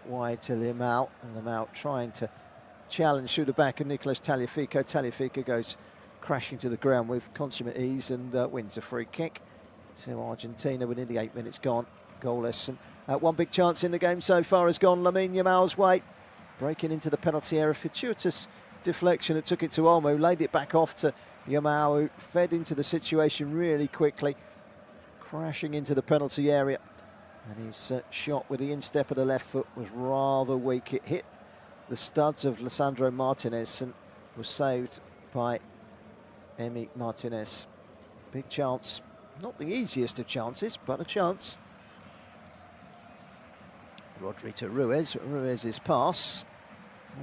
wide to Limau, and Limau trying to challenge through the back of Nicolas Tagliafico. Tagliafico goes crashing to the ground with consummate ease and wins a free kick to Argentina with nearly 8 minutes gone. Goalless. And one big chance in the game so far has gone Lamine Yamal's way. Breaking into the penalty area, fortuitous deflection that took it to Olmo, laid it back off to Yamal, who fed into the situation really quickly, crashing into the penalty area. And his shot with the instep of the left foot was rather weak. It hit the studs of Lisandro Martinez and was saved by Emi Martinez. Big chance. Not the easiest of chances, but a chance. Rodri to Ruiz. Ruiz's pass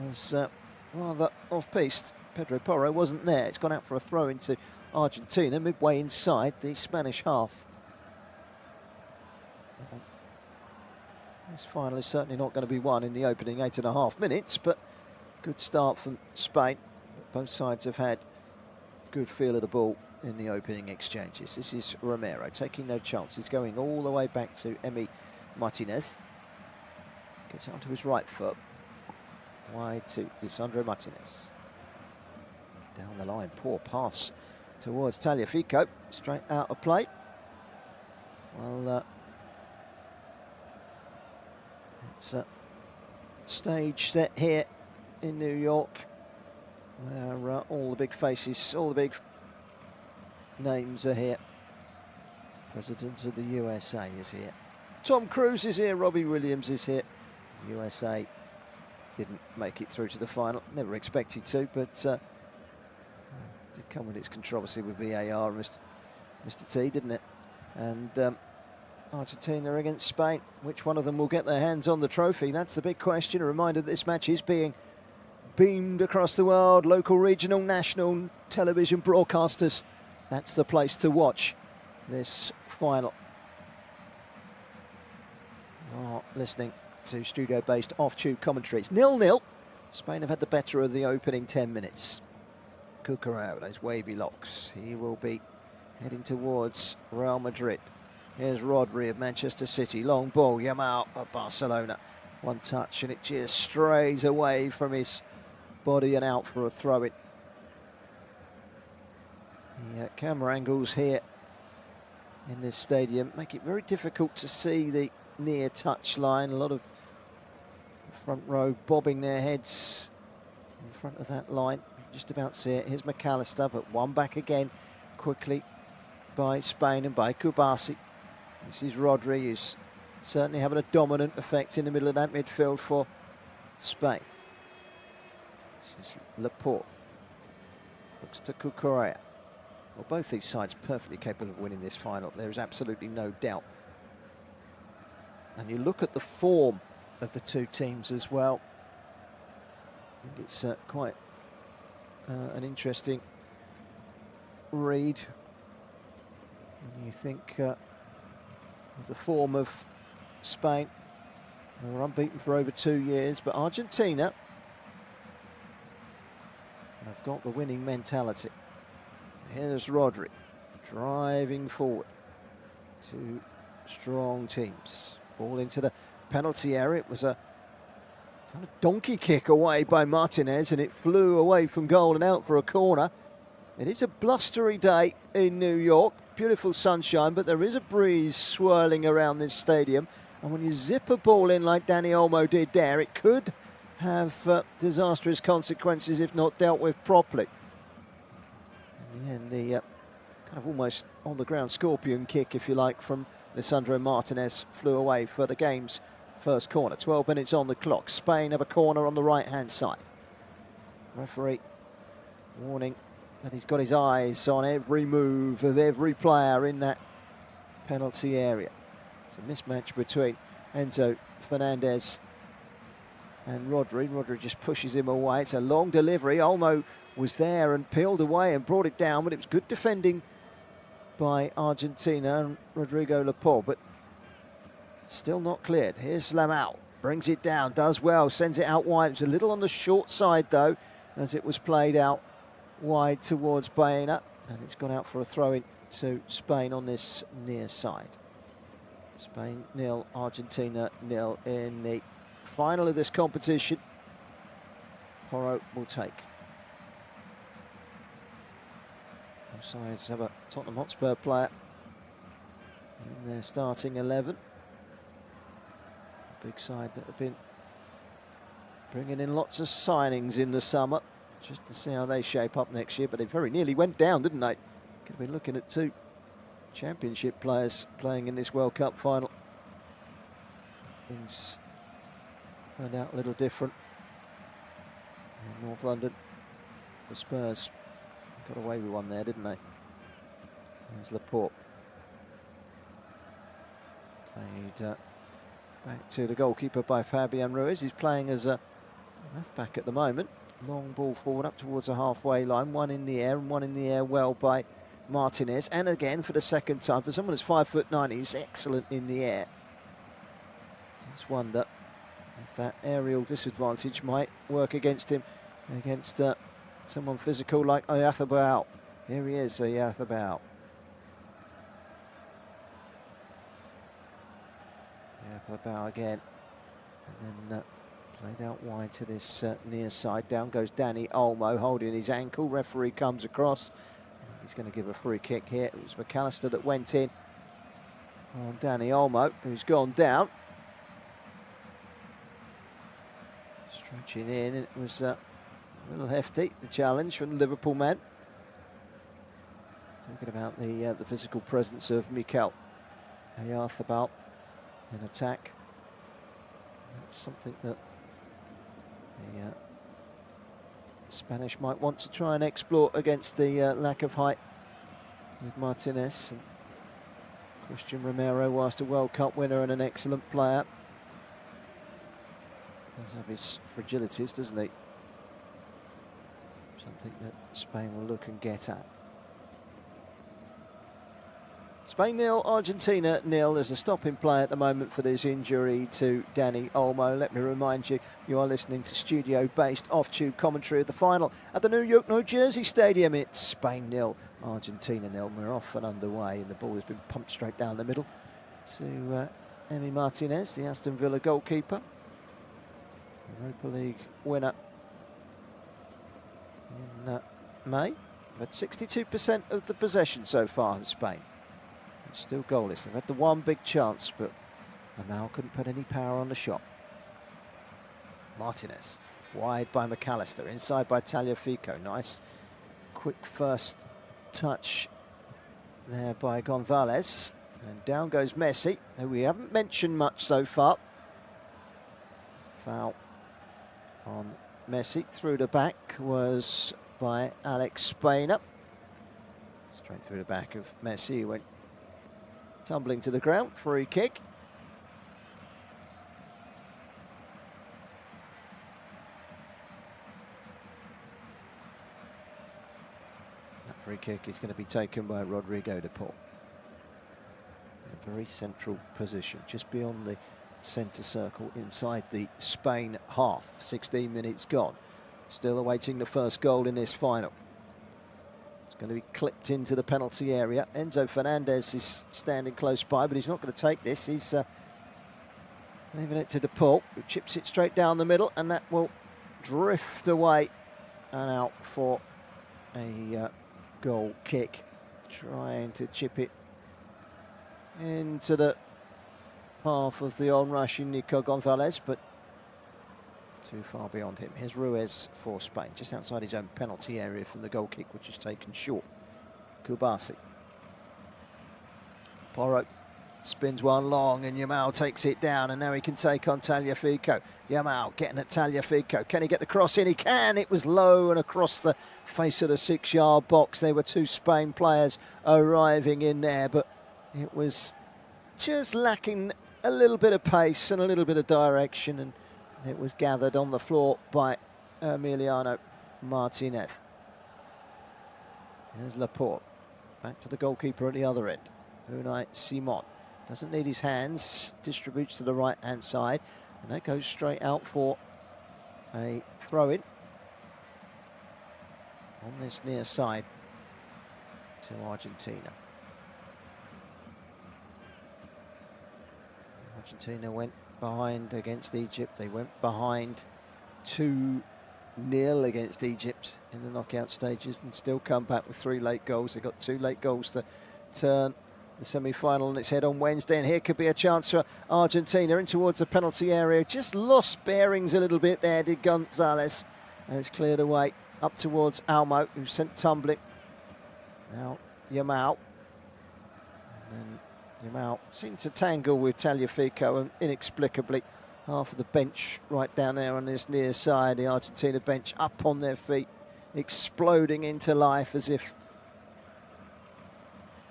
was rather off-piste. Pedro Porro wasn't there. It's gone out for a throw into Argentina, midway inside the Spanish half. This final is certainly not going to be won in the opening 8.5 minutes, but good start from Spain. Both sides have had good feel of the ball in the opening exchanges. This is Romero taking no chances, going all the way back to Emi Martinez. Gets onto his right foot. Wide to Lisandro Martinez. Down the line, poor pass towards Tagliafico. Straight out of play. Well, it's a stage set here in New York, where all the big faces, all the big names are here. President of the USA is here. Tom Cruise is here. Robbie Williams is here. USA didn't make it through to the final. Never expected to, but did come with its controversy with VAR, Mr. T, didn't it? And Argentina against Spain. Which one of them will get their hands on the trophy? That's the big question. A reminder that this match is being beamed across the world. Local, regional, national television broadcasters. That's the place to watch this final. Listening to studio-based off-tube commentary. It's 0-0. Spain have had the better of the opening 10 minutes. Cucurella, those wavy locks. He will be heading towards Real Madrid. Here's Rodri of Manchester City. Long ball, Yamal of Barcelona. One touch and it just strays away from his body and out for a throw-in. The camera angles here in this stadium make it very difficult to see the near touch line. A lot of front row bobbing their heads in front of that line. Just about see it. Here's McAllister, but one back again quickly by Spain and by Kubasi. This is Rodri, who's certainly having a dominant effect in the middle of that midfield for Spain. This is Laporte. Looks to Cucurella. Well, both these sides perfectly capable of winning this final. There is absolutely no doubt. And you look at the form of the two teams as well. I think it's quite an interesting read. And you think of the form of Spain. They were unbeaten for over 2 years, but Argentina have got the winning mentality. Here's Rodri driving forward. Two strong teams. Ball into the penalty area. It was a kind of donkey kick away by Martinez, and it flew away from goal and out for a corner. It is a blustery day in New York. Beautiful sunshine, but there is a breeze swirling around this stadium. And when you zip a ball in like Dani Olmo did there, it could have disastrous consequences if not dealt with properly. And the kind of almost on-the-ground scorpion kick, if you like, from Lisandro Martinez flew away for the game's first corner. 12 minutes on the clock. Spain have a corner on the right-hand side. Referee warning that he's got his eyes on every move of every player in that penalty area. It's a mismatch between Enzo Fernandez and Rodri. Rodri just pushes him away. It's a long delivery. Olmo was there and peeled away and brought it down, but it was good defending by Argentina and Rodrigo Laporte, but still not cleared. Here's Lamau, brings it down, does well, sends it out wide. It's a little on the short side though, as it was played out wide towards Baena, and it's gone out for a throw-in to Spain on this near side. Spain 0, Argentina 0 in the final of this competition. Porro will take. Both sides have a Tottenham Hotspur player in their starting 11. A big side that have been bringing in lots of signings in the summer just to see how they shape up next year, but they very nearly went down, didn't they? Could have been looking at 2 Championship players playing in this World Cup final. Things turned out a little different in North London. The Spurs got away with one there, didn't they? There's Laporte. Played back to the goalkeeper by Fabian Ruiz. He's playing as a left back at the moment. Long ball forward up towards the halfway line. One in the air, and one in the air well by Martinez. And again for the second time. For someone who's 5'9", he's excellent in the air. Just wonder if that aerial disadvantage might work against him, against someone physical like Oyathabal. Here he is, Oyathabal. Oyathabal again. And then played out wide to this near side. Down goes Danny Olmo holding his ankle. Referee comes across. He's going to give a free kick here. It was McAllister that went in on Danny Olmo, who's gone down. Stretching in, it was a little hefty, the challenge from the Liverpool man. Talking about the physical presence of Mikel Oyathabal in attack. That's something that the Spanish might want to try and exploit against the lack of height with Martinez. And Christian Romero, whilst a World Cup winner and an excellent player, does have his fragilities, doesn't he? Something that Spain will look and get at. Spain 0, Argentina 0. There's a stopping play at the moment for this injury to Danny Olmo. Let me remind you, you are listening to studio-based off-tube commentary of the final at the New York, New Jersey Stadium. It's Spain 0, Argentina 0. We're off and underway, and the ball has been pumped straight down the middle to Emi Martinez, the Aston Villa goalkeeper. Europa League winner in May. But 62% of the possession so far in Spain. It's still goalless. They've had the one big chance, but Amal couldn't put any power on the shot. Martinez, wide by McAllister, inside by Tagliafico. Nice, quick first touch there by Gonzalez. And down goes Messi, who we haven't mentioned much so far. Foul on Messi. Through the back was by Alex Spina. Straight through the back of Messi, who went tumbling to the ground. Free kick. That free kick is going to be taken by Rodrigo de Paul. A very central position, just beyond the centre circle inside the Spain half. 16 minutes gone. Still awaiting the first goal in this final. It's going to be clipped into the penalty area. Enzo Fernandez is standing close by, but he's not going to take this. He's leaving it to De Paul, who chips it straight down the middle, and that will drift away and out for a goal kick. Trying to chip it into the path of the on-rushing Nico Gonzalez, but too far beyond him. Here's Ruiz for Spain, just outside his own penalty area from the goal kick, which is taken short. Kubasi. Porro spins one long, and Yamal takes it down, and now he can take on Tagliafico. Yamal getting at Tagliafico. Can he get the cross in? He can. It was low and across the face of the 6-yard box. There were 2 Spain players arriving in there, but it was just lacking a little bit of pace and a little bit of direction, and it was gathered on the floor by Emiliano Martinez. Here's Laporte. Back to the goalkeeper at the other end. Unai Simon. Doesn't need his hands. Distributes to the right-hand side. And that goes straight out for a throw-in on this near side to Argentina. Argentina went behind against Egypt. They went behind 2-0 against Egypt in the knockout stages and still come back with 3 late goals. They got 2 late goals to turn the semi-final on its head on Wednesday, and here could be a chance for Argentina in towards the penalty area. Just lost bearings a little bit there, did Gonzalez, and it's cleared away up towards Almo, who sent tumbling. Now Yamal, and then Yamal seemed to tangle with Tagliafico, and inexplicably half of the bench right down there on this near side, the Argentina bench up on their feet, exploding into life as if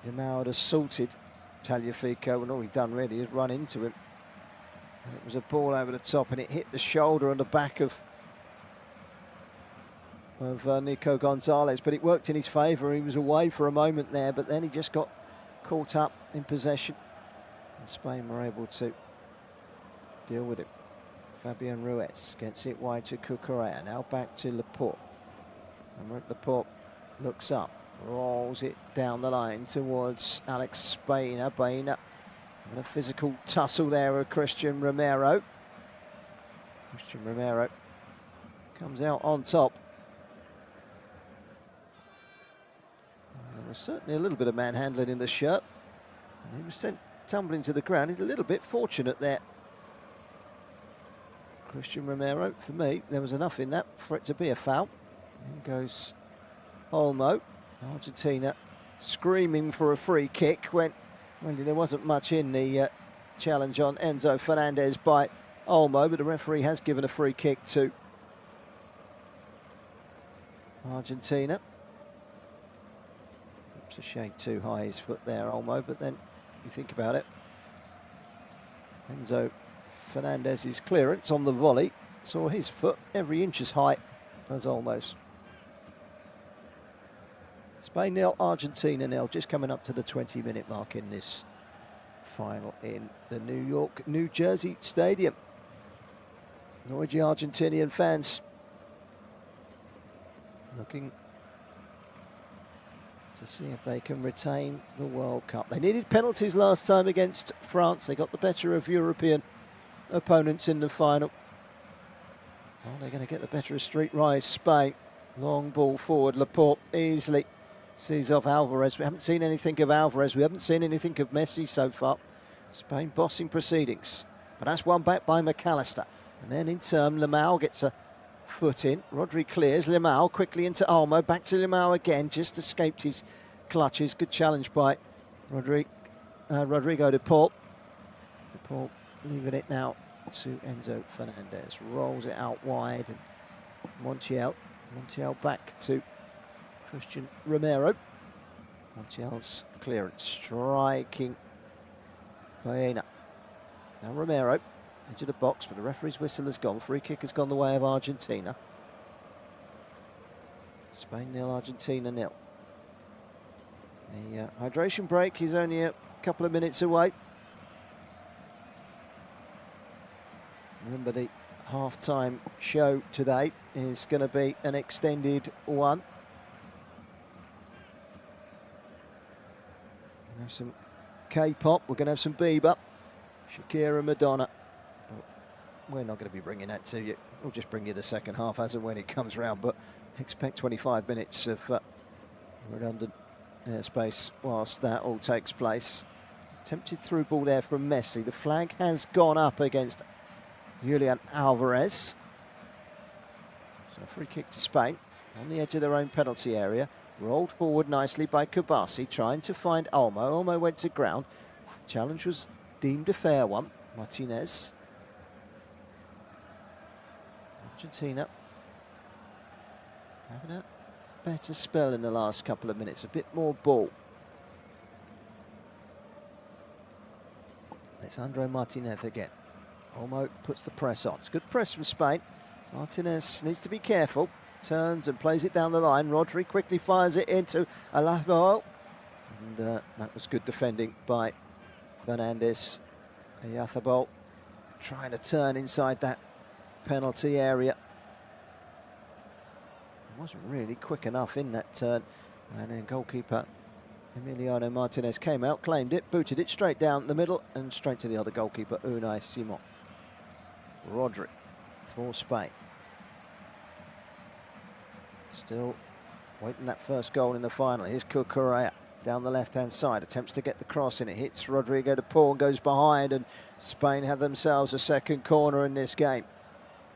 Yamal had assaulted Tagliafico, and all he'd done really is run into him. And it was a ball over the top, and it hit the shoulder and the back of Nico Gonzalez, but it worked in his favour. He was away for a moment there, but then he just got caught up in possession, and Spain were able to deal with it. Fabian Ruiz gets it wide to Cucurella, now back to Laporte, and Laporte looks up, rolls it down the line towards Alex Baena. Baena and a physical tussle there with Christian Romero. Christian Romero comes out on top. There was certainly a little bit of manhandling in the shirt, and he was sent tumbling to the ground. He's a little bit fortunate there. Christian Romero, for me, there was enough in that for it to be a foul. In goes Olmo. Argentina screaming for a free kick when there wasn't much in the challenge on Enzo Fernandez by Olmo, but the referee has given a free kick to Argentina. It's a shade too high, his foot there, Olmo, but then you think about it, Enzo Fernandez's clearance on the volley saw his foot every inch as high as Olmo's. Spain 0, Argentina 0, just coming up to the 20-minute mark in this final in the New Jersey Stadium. Noisy Argentinian fans looking to see if they can retain the World Cup. They needed penalties last time against France. They got the better of European opponents in the final. Oh, they're going to get the better of Street Rise Spain. Long ball forward, Laporte easily sees off Alvarez. We haven't seen anything of Alvarez. We haven't seen anything of Messi so far. Spain bossing proceedings. But that's one back by McAllister. And then in turn, Lamau gets a foot in. Rodri clears. Lamau quickly into Olmo. Back to Lamau again. Just escaped his clutches. Good challenge by Rodrigo de Paul. De Paul leaving it now to Enzo Fernandez. Rolls it out wide. And Montiel back to Christian Romero. Montiel's clearance, striking Baena. Now Romero into the box, but the referee's whistle has gone. Free kick has gone the way of Argentina. Spain 0, Argentina 0. The hydration break is only a couple of minutes away. Remember, the half-time show today is going to be an extended one. We're going to have some K-pop, we're going to have some Bieber, Shakira, Madonna. But we're not going to be bringing that to you. We'll just bring you the second half as and when it comes round, but expect 25 minutes of redundant airspace whilst that all takes place. Attempted through ball there from Messi. The flag has gone up against Julian Alvarez. So free kick to Spain on the edge of their own penalty area. Rolled forward nicely by Kubasi, trying to find Olmo. Olmo went to ground. Challenge was deemed a fair one. Martinez. Argentina having a better spell in the last couple of minutes. A bit more ball. Alessandro Martinez again. Olmo puts the press on. It's good press from Spain. Martinez needs to be careful. Turns and plays it down the line. Rodri quickly fires it into Alajo. And that was good defending by Fernandez. Ayathabal trying to turn inside that penalty area. He wasn't really quick enough in that turn. And then goalkeeper Emiliano Martinez came out, claimed it, booted it straight down the middle and straight to the other goalkeeper, Unai Simon. Rodri for Spain. Still waiting that first goal in the final. Here's Cucurella down the left-hand side, attempts to get the cross in. It hits Rodrigo de Paul and goes behind, and Spain have themselves a second corner in this game.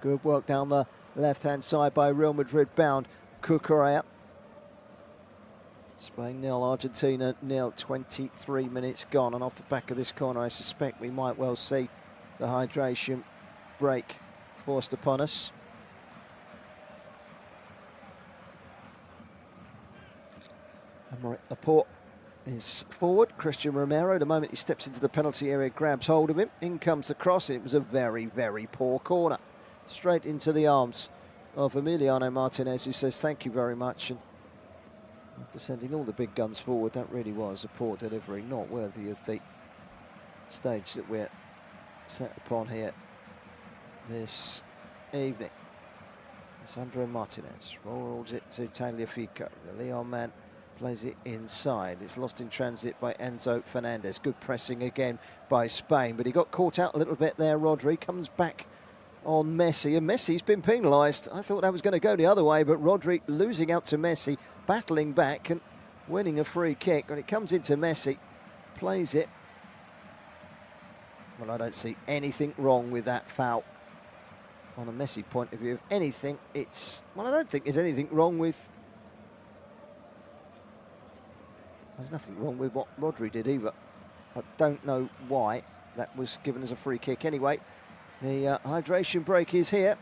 Good work down the left-hand side by Real Madrid bound Cucurella. Spain 0, Argentina 0, 23 minutes gone, and off the back of this corner I suspect we might well see the hydration break forced upon us. Aymeric Laporte is forward. Christian Romero, the moment he steps into the penalty area, grabs hold of him. In comes the cross. It was a very, very poor corner. Straight into the arms of Emiliano Martinez, who says thank you very much. And after sending all the big guns forward, that really was a poor delivery, not worthy of the stage that we're set upon here this evening. Sandro Martinez rolls it to Tagliafico. The Leon man plays it inside. It's lost in transit by Enzo Fernandez. Good pressing again by Spain, but he got caught out a little bit there. Rodri comes back on Messi, and Messi's been penalised. I thought that was going to go the other way, but Rodri losing out to Messi, battling back and winning a free kick. When it comes into Messi, plays it. Well, I don't see anything wrong with that foul. On a Messi point of view, if anything, it's... Well, I don't think there's anything wrong with... There's nothing wrong with what Rodri did either. I don't know why that was given as a free kick. Anyway, the hydration break is here.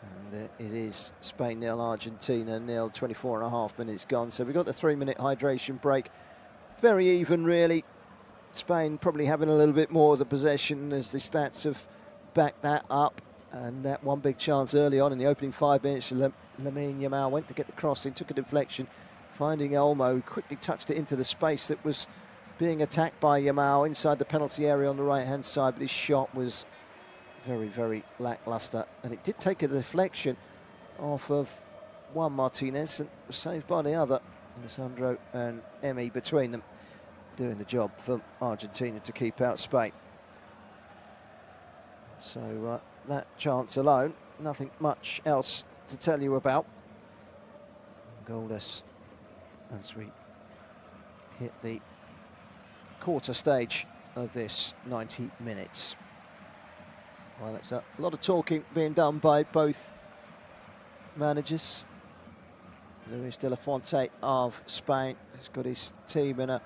And it is Spain 0, Argentina 0, 24 and a half minutes gone. So we've got the 3-minute hydration break. Very even, really. Spain probably having a little bit more of the possession as the stats have backed that up. And that one big chance early on in the opening 5 minutes, Lamine Yamal went to get the crossing, took a deflection, finding Elmo, who quickly touched it into the space that was being attacked by Yamal inside the penalty area on the right-hand side, but his shot was very, very lacklustre. And it did take a deflection off of one Martinez and was saved by the other. Alessandro and Emi between them doing the job for Argentina to keep out Spain. So that chance alone, nothing much else to tell you about. Goalless as we hit the quarter stage of this 90 minutes. Well, it's a lot of talking being done by both managers. Luis de la Fuente of Spain has got his team in a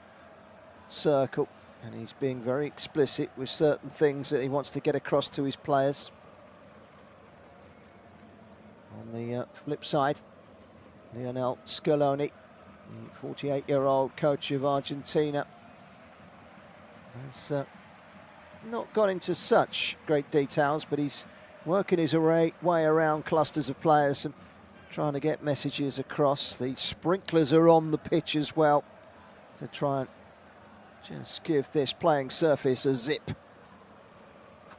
circle, and he's being very explicit with certain things that he wants to get across to his players. On the flip side, Lionel Scaloni, the 48-year-old coach of Argentina, has not gone into such great details, but he's working his way around clusters of players and trying to get messages across. The sprinklers are on the pitch as well to try and just give this playing surface a zip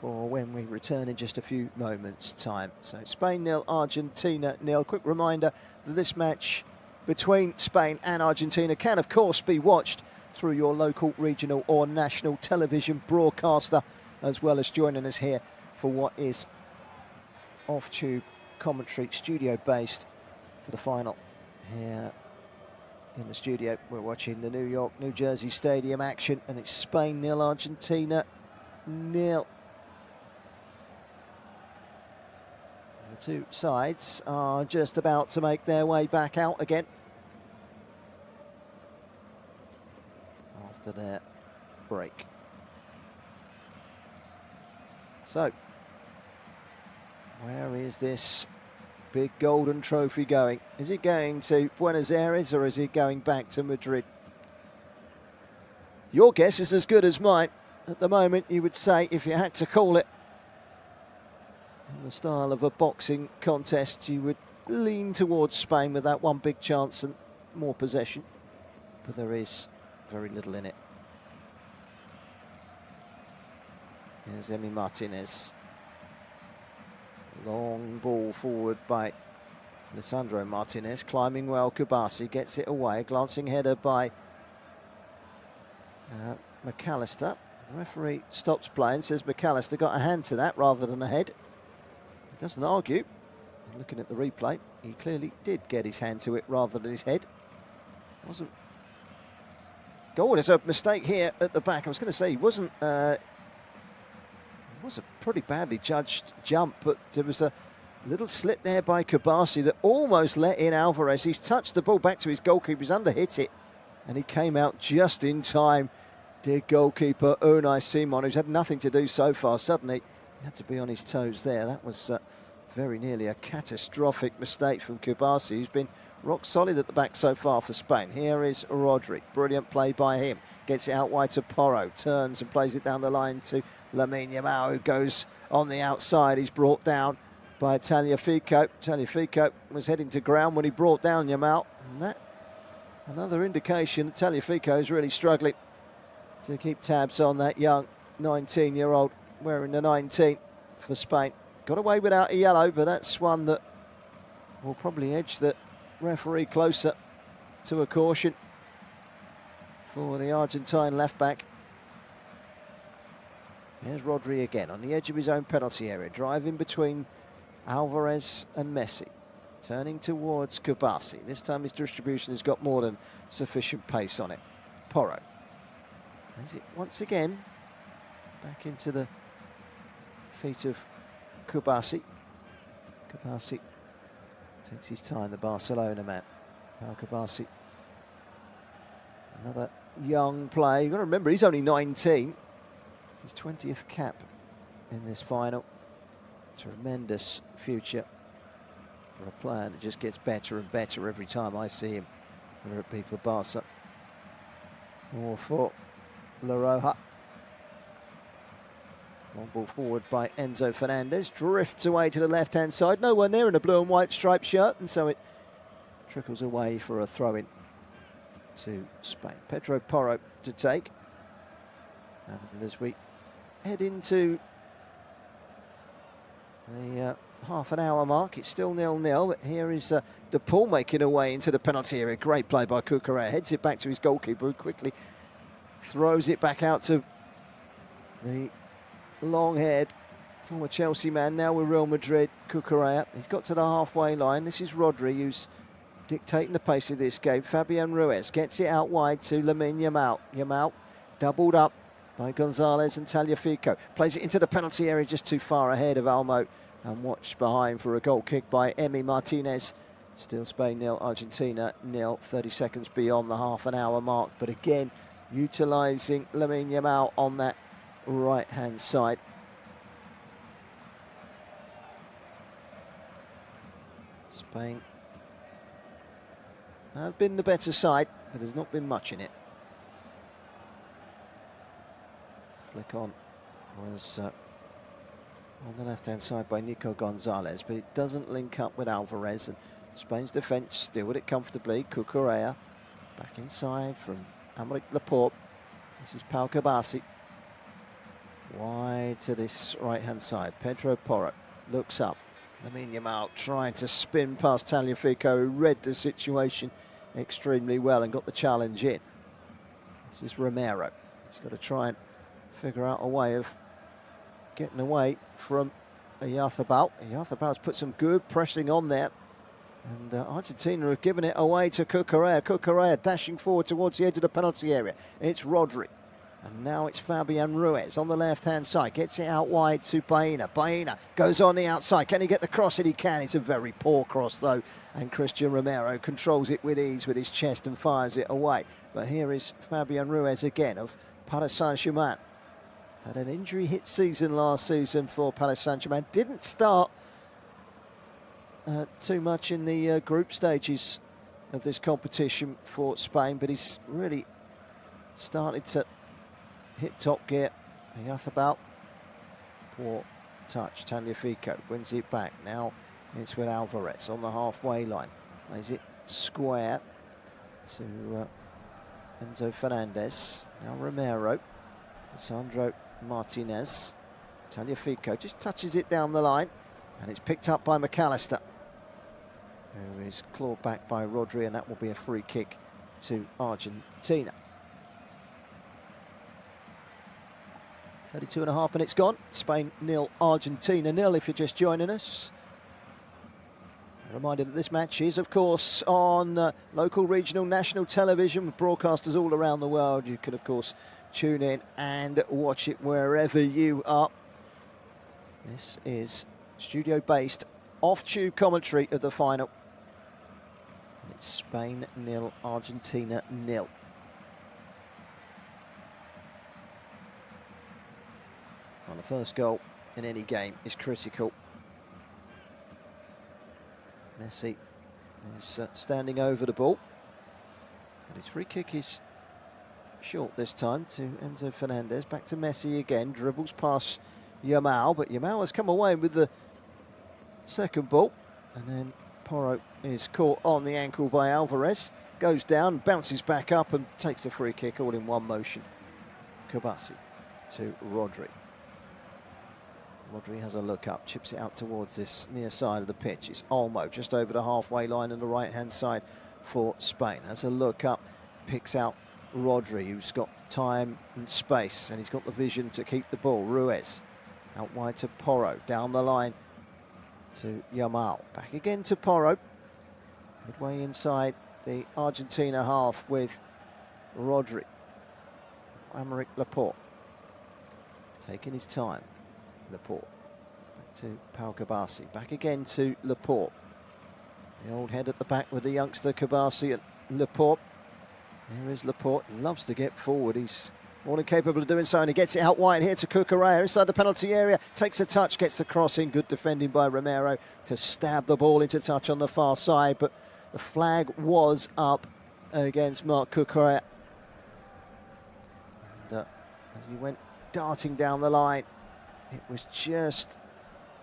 for when we return in just a few moments' time. So Spain 0, Argentina 0. Quick reminder that this match between Spain and Argentina can, of course, be watched through your local, regional or national television broadcaster, as well as joining us here for what is off-tube commentary, studio-based for the final. Here in the studio, we're watching the New York, New Jersey Stadium action, and it's Spain 0, Argentina 0. The two sides are just about to make their way back out again after their break. So, where is this big golden trophy going? Is it going to Buenos Aires or is it going back to Madrid? Your guess is as good as mine. At the moment, you would say, if you had to call it in the style of a boxing contest, you would lean towards Spain with that one big chance and more possession. But there is very little in it. Here's Emi Martinez. Long ball forward by Alessandro Martinez climbing well. Kubasi gets it away. Glancing header by McAllister. The referee stops playing, says McAllister got a hand to that rather than a head. He doesn't argue. And looking at the replay, he clearly did get his hand to it rather than his head. Wasn't. Goal, there's a mistake here at the back. I was going to say he wasn't. It was a pretty badly judged jump, but there was a little slip there by Kubasi that almost let in Alvarez. He's touched the ball back to his goalkeeper. He's underhit it, and he came out just in time. Dear goalkeeper Unai Simon, who's had nothing to do so far, suddenly he had to be on his toes there. That was very nearly a catastrophic mistake from Kubasi, who's been rock solid at the back so far for Spain. Here is Rodri. Brilliant play by him. Gets it out wide to Porro. Turns and plays it down the line to Lamine Yamal, who goes on the outside. He's brought down by Tagliafico. Tagliafico was heading to ground when he brought down Yamal. And that, another indication that Tagliafico is really struggling to keep tabs on that young 19-year-old wearing the 19 for Spain. Got away without a yellow, but that's one that will probably edge the referee closer to a caution for the Argentine left-back. Here's Rodri again on the edge of his own penalty area, driving between Alvarez and Messi, turning towards Kubasi. This time his distribution has got more than sufficient pace on it. Porro plays it once again back into the feet of Kubasi. Kubasi takes his time, the Barcelona man. Pau Kubasi, another young player. You've got to remember, he's only 19. It's his 20th cap in this final. Tremendous future for a player that just gets better and better every time I see him, whether it be for Barca or for La Roja. Long ball forward by Enzo Fernandez. Drifts away to the left-hand side. No one there in a blue and white striped shirt, and so it trickles away for a throw-in to Spain. Pedro Porro to take. And as we head into the half an hour mark, it's still 0-0, but here is De Paul making a way into the penalty area. Great play by Cucurella. Heads it back to his goalkeeper, who quickly throws it back out to the long-haired former Chelsea man, now with Real Madrid, Cucurella. He's got to the halfway line. This is Rodri, who's dictating the pace of this game. Fabian Ruiz gets it out wide to Lamine Yamal. Yamal doubled up by Gonzalez and Tagliafico. Plays it into the penalty area, just too far ahead of Almo, and watched behind for a goal kick by Emi Martinez. Still Spain 0, Argentina 0, 30 seconds beyond the half an hour mark. But again, utilising Lamine Yamal on that right-hand side. Spain have been the better side, but there's not been much in it. Flick on was on the left-hand side by Nico Gonzalez, but it doesn't link up with Alvarez, and Spain's defence still with it comfortably. Cucurella back inside from Aymeric Laporte. This is Pau Kubasi. Wide to this right-hand side. Pedro Porro looks up. Lamine Yamal trying to spin past Tagliafico, who read the situation extremely well and got the challenge in. This is Romero. He's got to try and figure out a way of getting away from Oyarzabal. Oyarzabal's put some good pressing on there. And Argentina have given it away to Cucurella. Cucurella dashing forward towards the edge of the penalty area. It's Rodri. And now it's Fabian Ruiz on the left-hand side. Gets it out wide to Baena. Baena goes on the outside. Can he get the cross? And he can. It's a very poor cross, though. And Christian Romero controls it with ease with his chest and fires it away. But here is Fabian Ruiz again of Paris Saint-Germain. Had an injury-hit season last season for Paris Saint-Germain. Didn't start too much in the group stages of this competition for Spain, but he's really started to hit top gear. Oyarzabal, poor touch. Tagliafico wins it back. Now it's with Alvarez on the halfway line. Plays it square to Enzo Fernandez. Now Romero. Sandro Martinez. Tagliafico just touches it down the line, and it's picked up by McAllister, who is clawed back by Rodri, and that will be a free kick to Argentina. 32.5 minutes gone. Spain 0, Argentina 0 if you're just joining us. A reminder that this match is, of course, on local, regional, national television with broadcasters all around the world. You can, of course, tune in and watch it wherever you are. This is studio-based, off-tube commentary of the final. And it's Spain 0, Argentina 0. Well, the first goal in any game is critical. Messi is standing over the ball. But his free kick is short this time to Enzo Fernandez. Back to Messi again. Dribbles past Yamal, but Yamal has come away with the second ball. And then Porro is caught on the ankle by Alvarez. Goes down, bounces back up and takes the free kick all in one motion. Kabasi to Rodri. Rodri has a look up, chips it out towards this near side of the pitch. It's Olmo just over the halfway line on the right-hand side for Spain. Has a look up, picks out Rodri, who's got time and space, and he's got the vision to keep the ball. Ruiz out wide to Porro, down the line to Yamal. Back again to Porro. Midway inside the Argentina half with Rodri. Aymeric Laporte taking his time. Laporte back to Pau Kabasi, back again to Laporte. The old head at the back with the youngster Kabasi and Laporte. There is Laporte, loves to get forward. He's more than capable of doing so, and he gets it out wide here to Cucurella inside the penalty area. Takes a touch, gets the cross in. Good defending by Romero to stab the ball into touch on the far side, but the flag was up against Marc Cucurella. And as he went darting down the line, it was just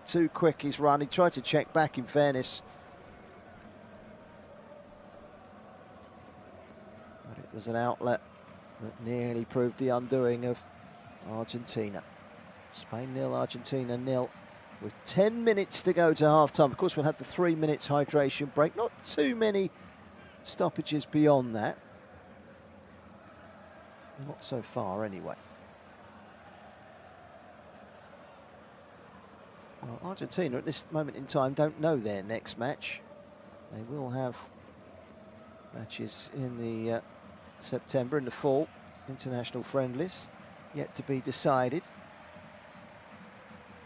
too quick, his run. He tried to check back, in fairness. But it was an outlet that nearly proved the undoing of Argentina. Spain 0, Argentina 0, with 10 minutes to go to half-time. Of course, we'll have the 3 minutes hydration break. Not too many stoppages beyond that. Not so far, anyway. Well, Argentina at this moment in time don't know their next match. They will have matches in the September, in the fall, international friendlies, yet to be decided.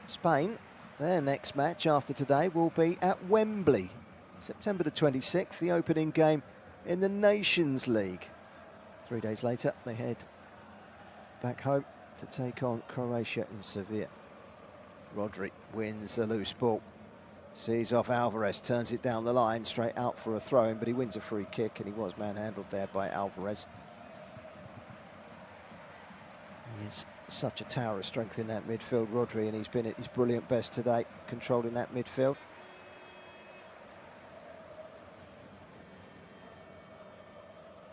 Spain, their next match after today will be at Wembley, September the 26th, the opening game in the Nations League. 3 days later, they head back home to take on Croatia in Sevilla. Rodri wins the loose ball, sees off Alvarez, turns it down the line, straight out for a throw-in, but he wins a free kick, and he was manhandled there by Alvarez. He is such a tower of strength in that midfield, Rodri, and he's been at his brilliant best today, controlling that midfield.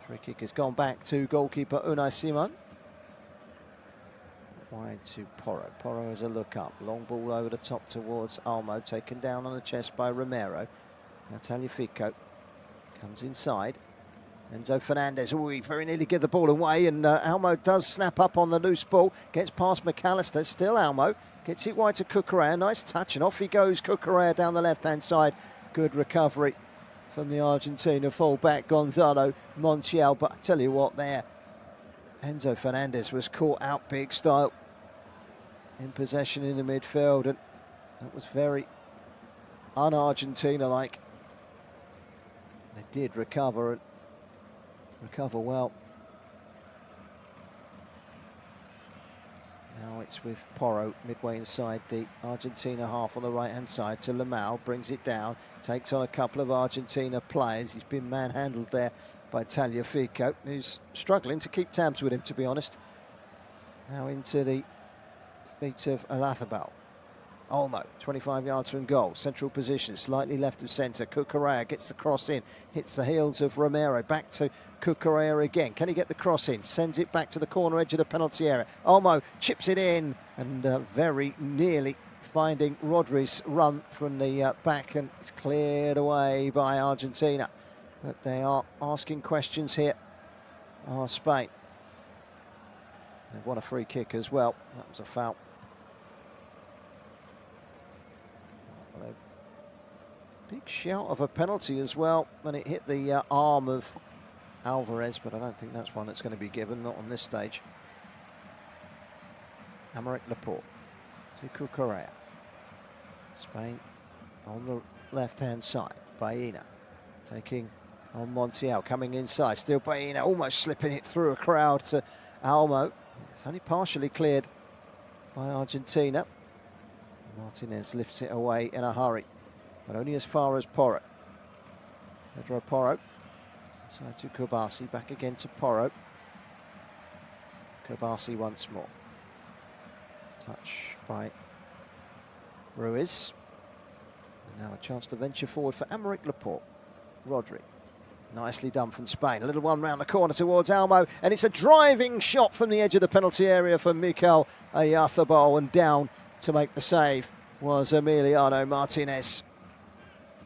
Free kick has gone back to goalkeeper Unai Simon. Wide to Porro. Porro has a look up. Long ball over the top towards Olmo, taken down on the chest by Romero. Now Tagliafico comes inside. Enzo Fernandez, he very nearly give the ball away, and Olmo does snap up on the loose ball. Gets past McAllister, still Olmo. Gets it wide to Cucurella, nice touch, and off he goes, Cucurella down the left-hand side. Good recovery from the Argentina full-back Gonzalo Montiel, but I tell you what there, Enzo Fernandez was caught out big style in possession in the midfield, and that was very un-Argentina-like. They did recover, and recover well. Now it's with Porro midway inside the Argentina half on the right-hand side to Lamau, brings it down, takes on a couple of Argentina players. He's been manhandled there by Tagliafico, who's struggling to keep tabs with him, to be honest. Now into the feet of Alathabal. Olmo, 25 yards from goal, central position, slightly left of centre. Cucurella gets the cross in, hits the heels of Romero, back to Cucurella again. Can he get the cross in? Sends it back to the corner edge of the penalty area. Olmo chips it in, and very nearly finding Rodri's run from the back, and it's cleared away by Argentina. But they are asking questions here, Spain. They want a free kick as well. That was a foul. Big shout of a penalty as well when it hit the arm of Alvarez, but I don't think that's one that's going to be given, not on this stage. Aymeric Laporte to Cucurella. Spain on the left-hand side. Baena taking on Montiel, coming inside. Still Baena, almost slipping it through a crowd to Almo. It's only partially cleared by Argentina. Martinez lifts it away in a hurry, but only as far as Porro. Pedro Porro. Inside to Kubasi, back again to Porro. Kubasi once more. Touch by Ruiz. And now a chance to venture forward for Aymeric Laporte. Rodri. Nicely done from Spain. A little one round the corner towards Almo, and it's a driving shot from the edge of the penalty area for Mikel Oyarzabal, and down to make the save was Emiliano Martinez.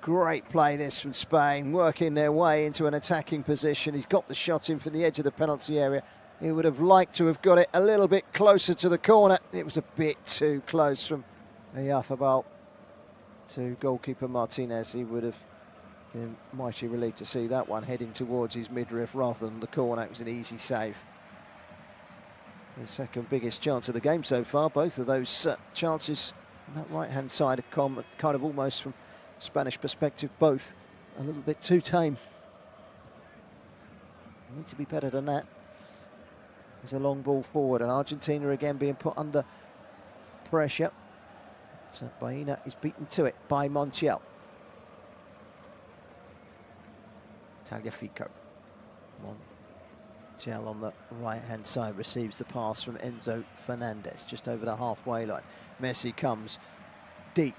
Great play this from Spain, working their way into an attacking position. He's got the shot in from the edge of the penalty area. He would have liked to have got it a little bit closer to the corner. It was a bit too close from Oyarzabal to goalkeeper Martinez. He would have been mighty relieved to see that one heading towards his midriff rather than the corner. It was an easy save. The second biggest chance of the game so far. Both of those chances on that right-hand side have come kind of almost from Spanish perspective, both a little bit too tame. Need to be better than that. There's a long ball forward, and Argentina again being put under pressure. So Baena is beaten to it by Montiel. Tagliafico. Montiel on the right-hand side receives the pass from Enzo Fernandez, just over the halfway line. Messi comes deep,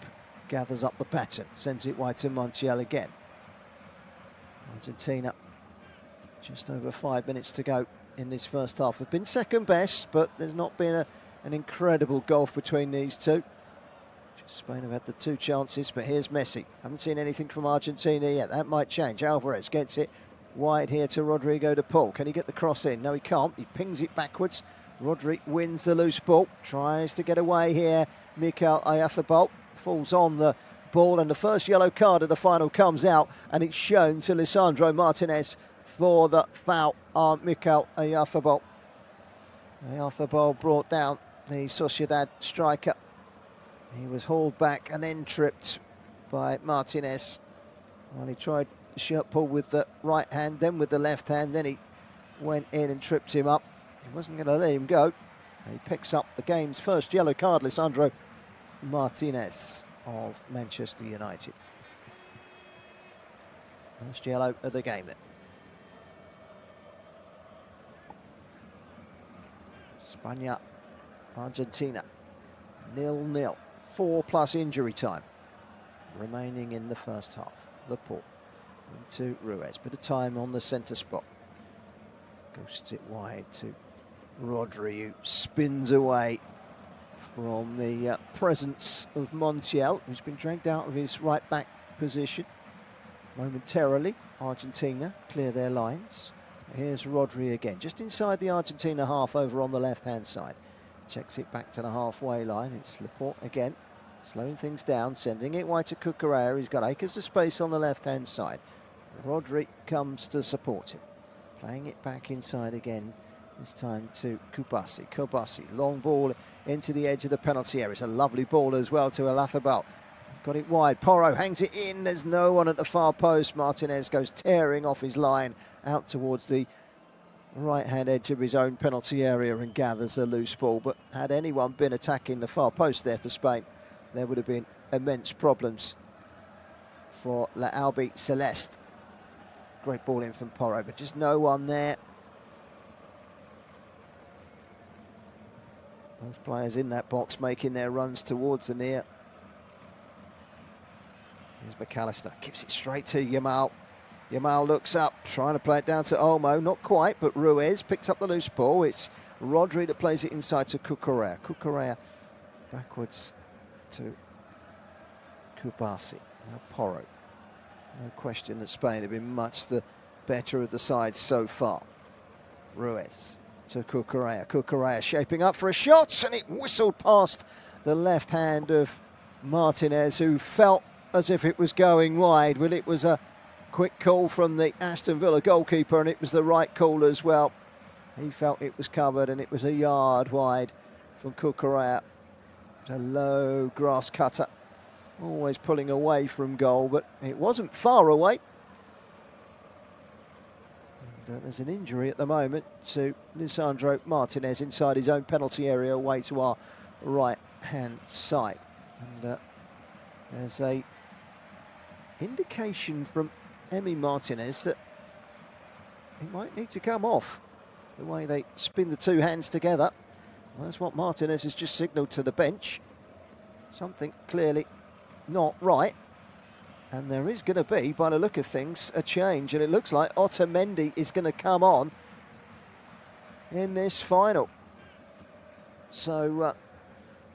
gathers up the baton, sends it wide to Montiel again. Argentina, just over 5 minutes to go in this first half. Have been second best, but there's not been an incredible gulf between these two. Spain have had the two chances, but here's Messi. Haven't seen anything from Argentina yet. That might change. Alvarez gets it wide here to Rodrigo de Paul. Can he get the cross in? No, he can't. He pings it backwards. Rodri wins the loose ball. Tries to get away here. Mikel Oyarzabal falls on the ball, and the first yellow card of the final comes out, and it's shown to Lisandro Martinez for the foul on Mikel Oyarzabal. Oyarzabal brought down the Sociedad striker. He was hauled back and then tripped by Martinez. Well, he tried the shirt pull with the right hand, then with the left hand, then he went in and tripped him up. He wasn't going to let him go. And he picks up the game's first yellow card, Lisandro Martinez of Manchester United. First yellow of the game then. España, Argentina, 0-0. 4+ injury time remaining in the first half. Laporte into Ruiz. Bit of time on the centre spot. Ghosts it wide to Rodri, who spins away from the presence of Montiel, who's been dragged out of his right back position momentarily. Argentina clear their lines. Here's Rodri again, just inside the Argentina half over on the left-hand side. Checks it back to the halfway line. It's Laporte again, slowing things down, sending it wide to Cucurella. He's got acres of space on the left-hand side. Rodri comes to support him. Playing it back inside again, this time to Kubasi. Kubasi, long ball into the edge of the penalty area. It's a lovely ball as well to Oyarzabal. Got it wide. Porro hangs it in. There's no one at the far post. Martinez goes tearing off his line out towards the right-hand edge of his own penalty area and gathers a loose ball. But had anyone been attacking the far post there for Spain, there would have been immense problems for La Albi Celeste. Great ball in from Porro, but just no one there. Both players in that box making their runs towards the near. Here's McAllister, gives it straight to Yamal. Yamal looks up, trying to play it down to Olmo, not quite, but Ruiz picks up the loose ball. It's Rodri that plays it inside to Cucurella. Cucurella backwards to Kubasi. Now Porro. No question that Spain have been much the better of the sides so far. Ruiz to Cucurella. Cucurella shaping up for a shot, and it whistled past the left hand of Martinez, who felt as if it was going wide. Well, it was a quick call from the Aston Villa goalkeeper, and it was the right call as well. He felt it was covered, and it was a yard wide from Cucurella. A low grass cutter, always pulling away from goal, but it wasn't far away. And there's an injury at the moment to Lisandro Martinez inside his own penalty area away to our right-hand side. And there's a indication from Emi Martinez that he might need to come off. The way they spin the two hands together. Well, that's what Martinez has just signalled to the bench. Something clearly not right. And there is going to be, by the look of things, a change. And it looks like Otamendi is going to come on in this final. So,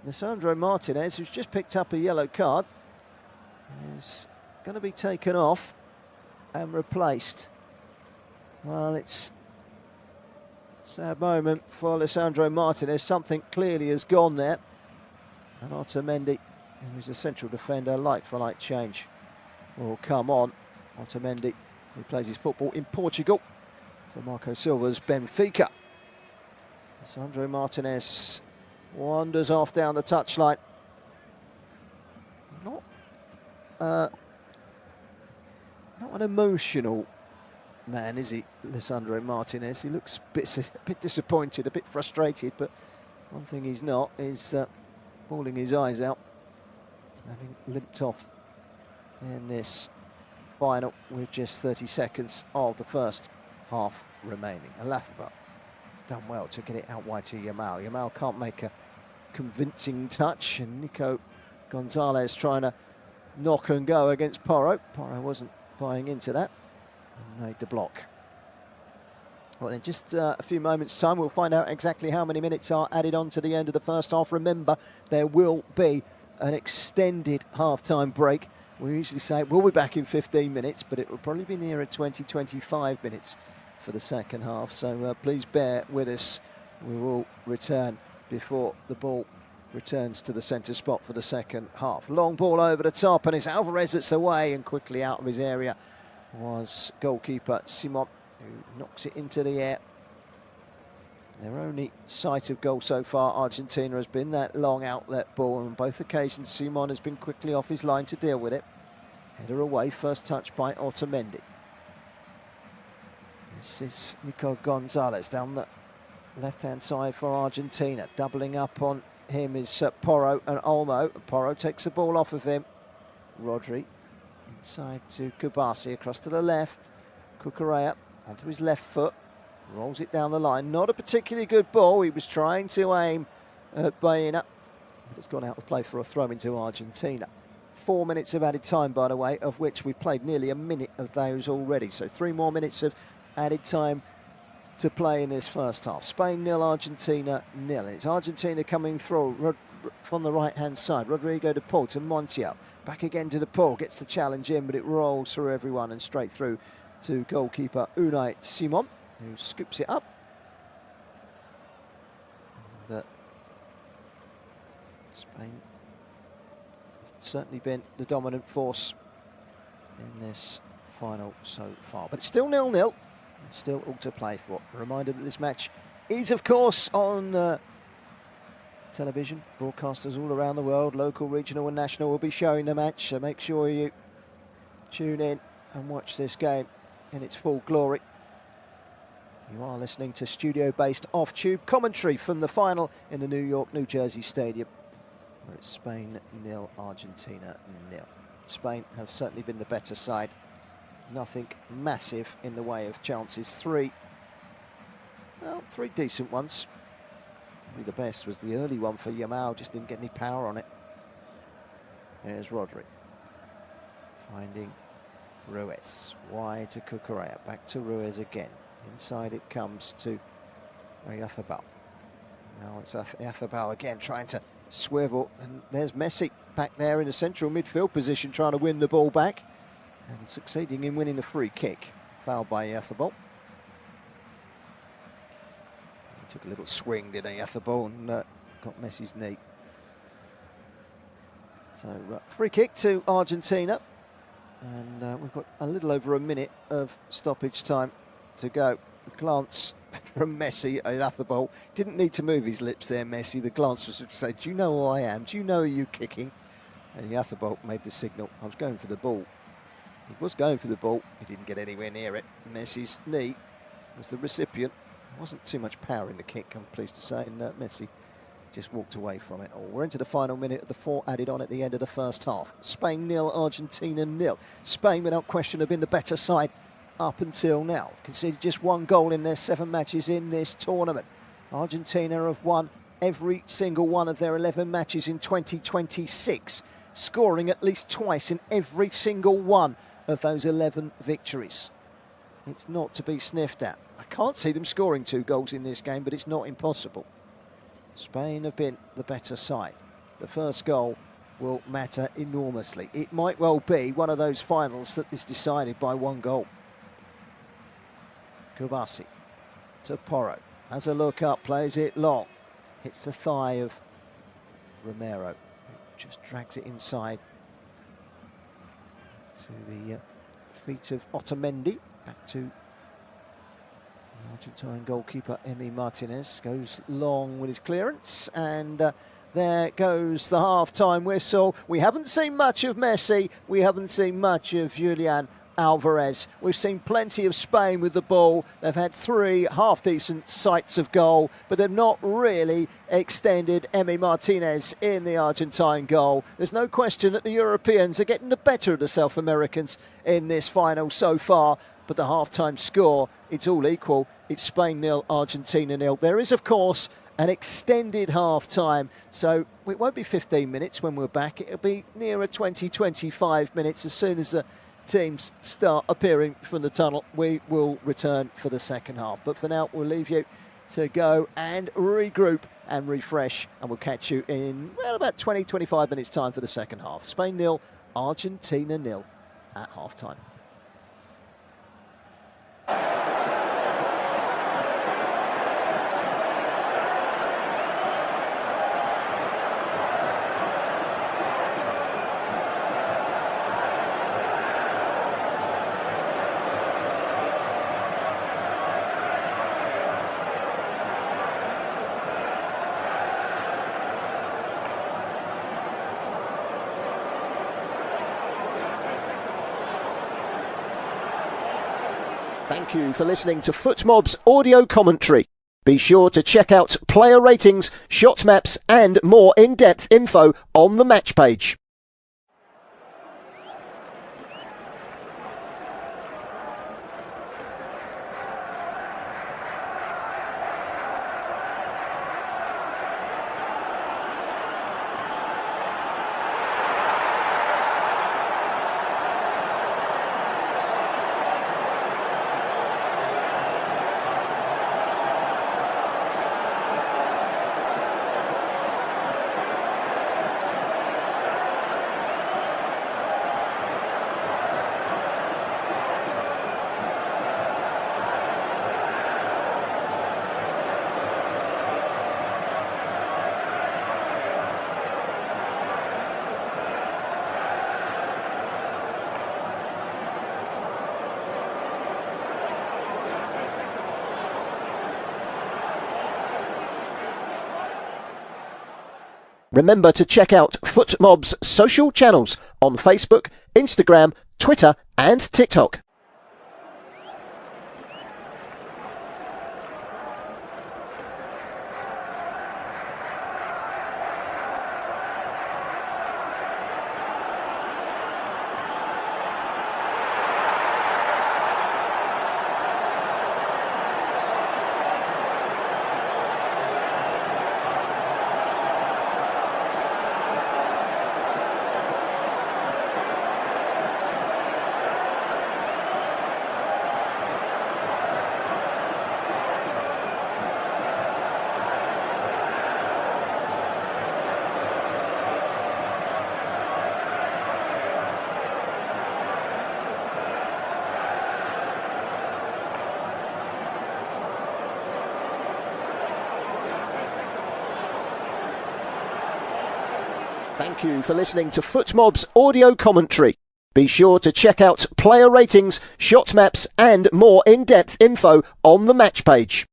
Lisandro Martinez, who's just picked up a yellow card, is going to be taken off and replaced. Well, it's a sad moment for Lisandro Martinez. Something clearly has gone there. And Otamendi, who is a central defender, like-for-like change will come on. Otamendi, who plays his football in Portugal for Marco Silva's Benfica. Lisandro Martinez wanders off down the touchline. Not an emotional man, is he, Lisandro Martinez? He looks a bit disappointed, a bit frustrated, but one thing he's not is bawling his eyes out, having limped off in this final with just 30 seconds of the first half remaining. Alafaba has done well to get it out wide to Yamal. Yamal can't make a convincing touch, and Nico Gonzalez trying to knock and go against Porro. Porro wasn't buying into that and made the block. Well, in just a few moments' time, we'll find out exactly how many minutes are added on to the end of the first half. Remember, there will be an extended half-time break. We usually say we'll be back in 15 minutes, but it will probably be nearer 20-25 minutes for the second half. So please bear with us. We will return before the ball returns to the centre spot for the second half. Long ball over the top, and it's Alvarez that's away, and quickly out of his area was goalkeeper Simon, who knocks it into the air. Their only sight of goal so far, Argentina, has been that long outlet ball, and on both occasions Simon has been quickly off his line to deal with it. Header away, first touch by Otamendi. This is Nico Gonzalez down the left-hand side for Argentina. Doubling up on him is Porro and Olmo. Porro takes the ball off of him. Rodri inside to Kubasi, across to the left. Cucurella onto his left foot. Rolls it down the line. Not a particularly good ball. He was trying to aim at Baena, but it's gone out of play for a throw into Argentina. 4 minutes of added time, by the way, of which we've played nearly a minute of those already. So 3 more minutes of added time to play in this first half. Spain 0, Argentina 0. It's Argentina coming through from the right-hand side. Rodrigo de Paul to Montiel. Back again to de Paul. Gets the challenge in, but it rolls through everyone and straight through to goalkeeper Unai Simon, who scoops it up. And, Spain has certainly been the dominant force in this final so far. But it's still 0-0 and still all to play for. A reminder that this match is, of course, on television. Broadcasters all around the world, local, regional and national, will be showing the match. So make sure you tune in and watch this game in its full glory. You are listening to studio-based off-tube commentary from the final in the New York, New Jersey Stadium, where it's Spain 0, Argentina 0. Spain have certainly been the better side. Nothing massive in the way of chances. Three decent ones. Probably the best was the early one for Yamal, just didn't get any power on it. There's Rodri. Finding Ruiz. Wide to Cucurella. Back to Ruiz again. Inside it comes to Oyarzábal. Now it's Athabal again trying to swivel, and there's Messi back there in the central midfield position trying to win the ball back and succeeding in winning the free kick. Fouled by Athabal. He took a little swing, didn't he, Athabal, and got Messi's knee. So free kick to Argentina, and we've got a little over a minute of stoppage time to go. The glance from Messi at Athabal, didn't need to move his lips there, Messi. The glance was to say, do you know who I am? Do you know who you're kicking? And Athabal made the signal, I was going for the ball. He was going for the ball, he didn't get anywhere near it. Messi's knee was the recipient. There wasn't too much power in the kick, I'm pleased to say, and Messi just walked away from it all. We're into the final minute of the 4 added on at the end of the first half. Spain 0, Argentina 0. Spain, without question, have been the better side up until now. Conceded just 1 goal in their 7 matches in this tournament. Argentina have won every single one of their 11 matches in 2026, scoring at least twice in every single one of those 11 victories. It's not to be sniffed at. I can't see them scoring 2 goals in this game, but it's not impossible. Spain have been the better side. The first goal will matter enormously. It might well be one of those finals that is decided by 1 goal. Kubasi to Porro. Has a look up, plays it long. Hits the thigh of Romero. Just drags it inside to the feet of Otamendi. Back to Argentine goalkeeper Emi Martinez. Goes long with his clearance, and there goes the half-time whistle. We haven't seen much of Messi. We haven't seen much of Julian Alvarez. We've seen plenty of Spain with the ball. They've had 3 half-decent sights of goal, but they've not really extended Emi Martinez in the Argentine goal. There's no question that the Europeans are getting the better of the South Americans in this final so far, but the half-time score, it's all equal. It's Spain 0, Argentina 0. There is, of course, an extended half-time, so it won't be 15 minutes when we're back. It'll be nearer 20-25 minutes. As soon as the teams start appearing from the tunnel, we will return for the second half. But for now, we'll leave you to go and regroup and refresh, and we'll catch you in, well, about 20-25 minutes time for the second half. Spain 0, Argentina 0 at half-time. Thank you for listening to FootMob's audio commentary. Be sure to check out player ratings, shot maps and more in-depth info on the match page. Remember to check out FootMob's social channels on Facebook, Instagram, Twitter and TikTok. Thank you for listening to FootMob's audio commentary. Be sure to check out player ratings, shot maps and more in-depth info on the match page.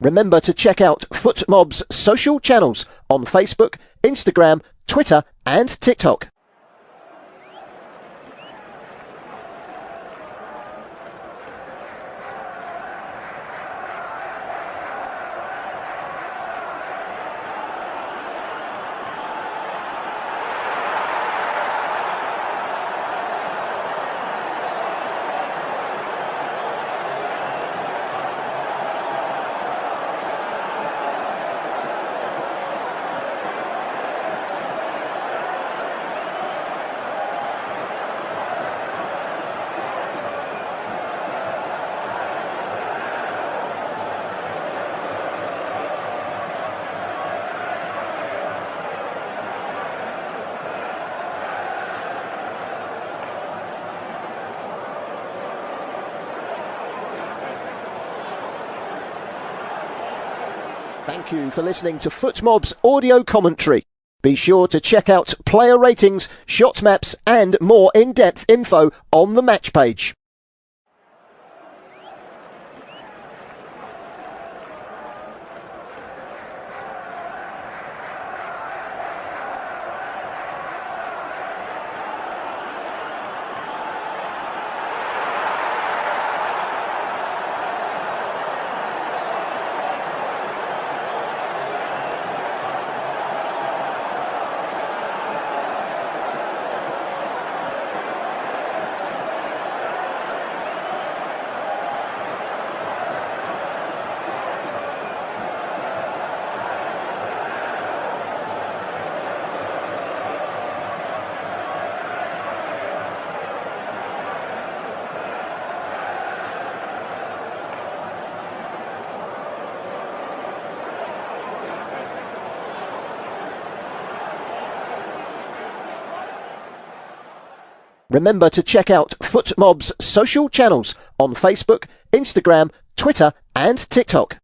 Remember to check out FootMob's social channels on Facebook, Instagram, Twitter and TikTok. Thank you for listening to FootMob's audio commentary. Be sure to check out player ratings, shot maps and more in-depth info on the match page. Remember to check out FootMob's social channels on Facebook, Instagram, Twitter and TikTok.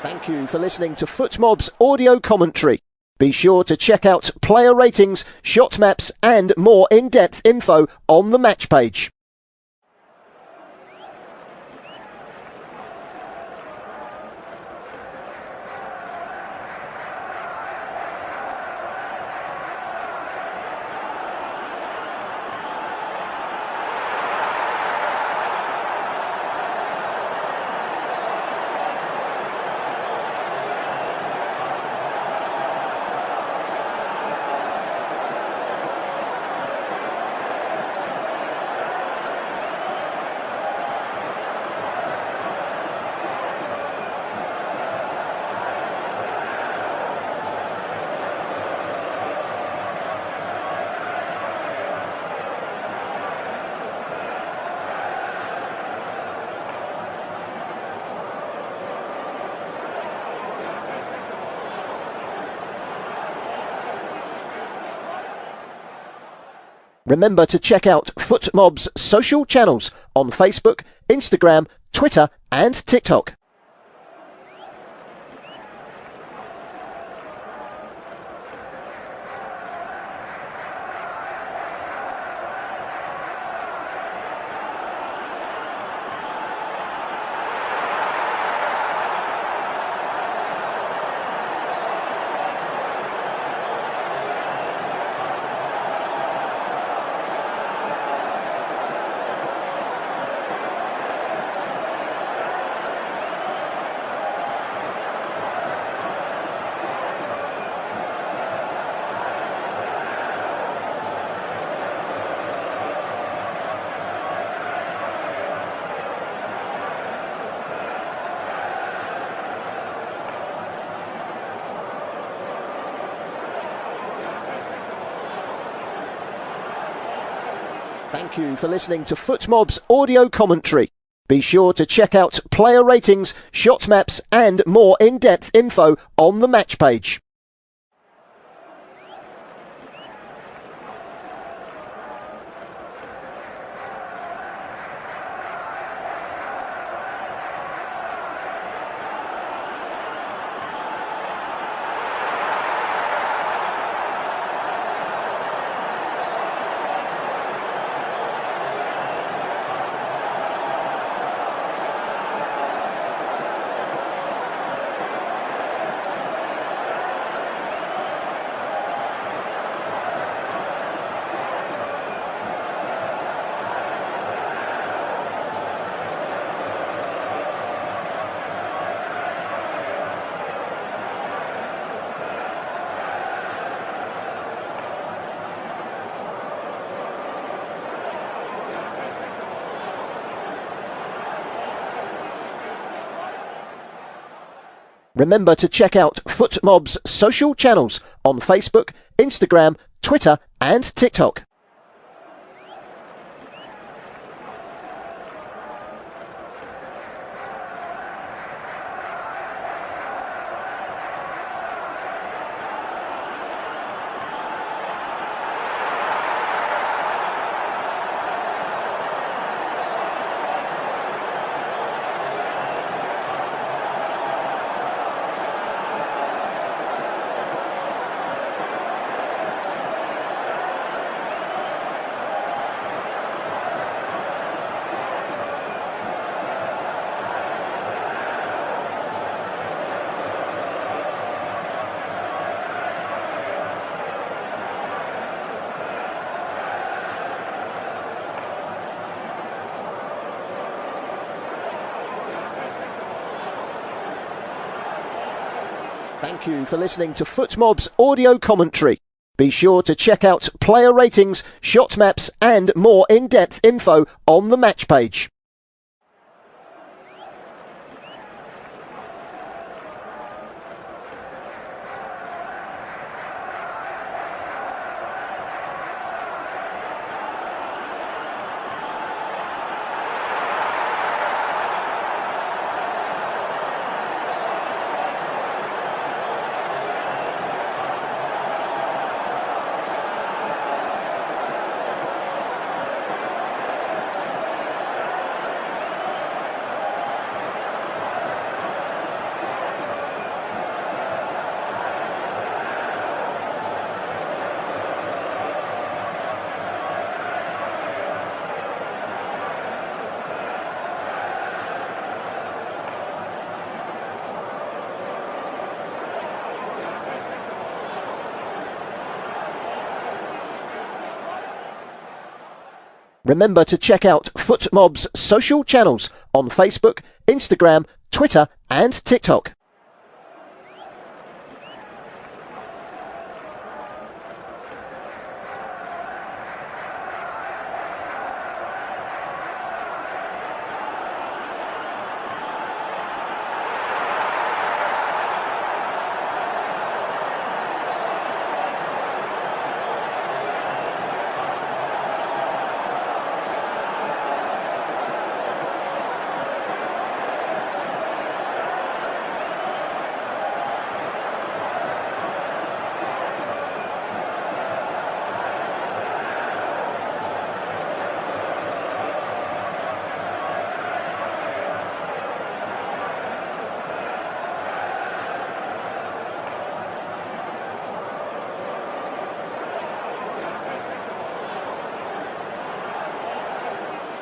Thank you for listening to FootMob's audio commentary. Be sure to check out player ratings, shot maps and more in-depth info on the match page. Remember to check out FootMob's social channels on Facebook, Instagram, Twitter and TikTok. Thank you for listening to FootMob's audio commentary. Be sure to check out player ratings, shot maps and more in-depth info on the match page. Remember to check out FootMob's social channels on Facebook, Instagram, Twitter and TikTok. Thank you for listening to FootMob's audio commentary. Be sure to check out player ratings, shot maps and more in-depth info on the match page. Remember to check out FootMob's social channels on Facebook, Instagram, Twitter and TikTok.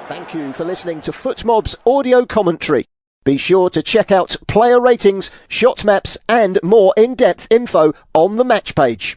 Thank you for listening to FootMob's audio commentary. Be sure to check out player ratings, shot maps and more in-depth info on the match page.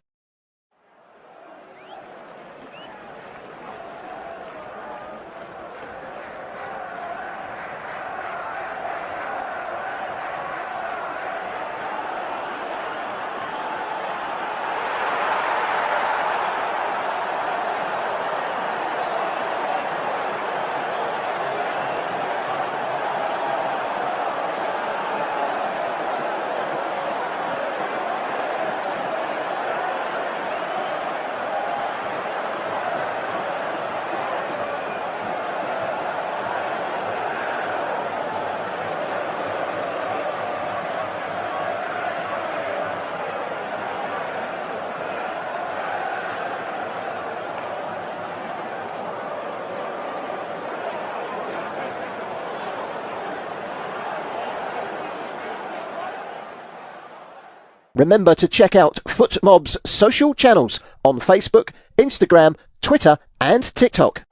Remember to check out FootMob's social channels on Facebook, Instagram, Twitter and TikTok.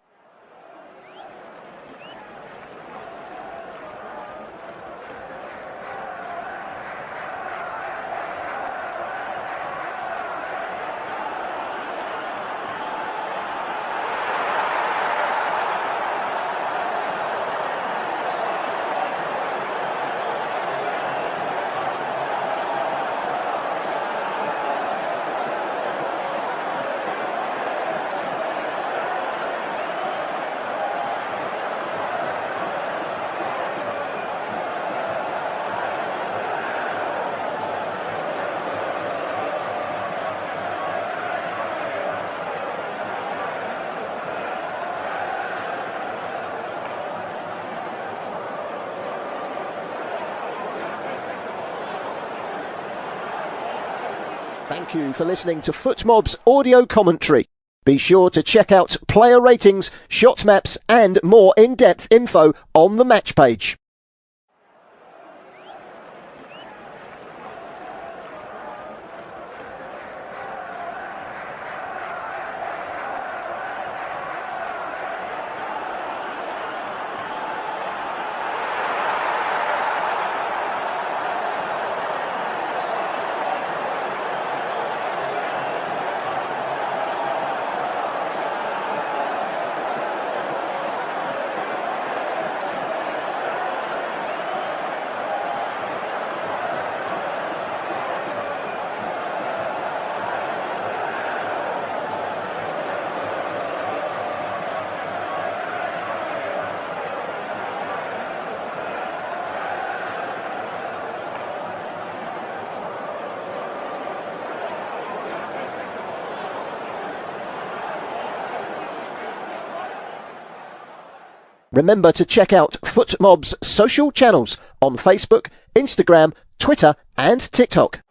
Thank you for listening to FootMob's audio commentary. Be sure to check out player ratings, shot maps and more in-depth info on the match page. Remember to check out FootMob's social channels on Facebook, Instagram, Twitter and TikTok.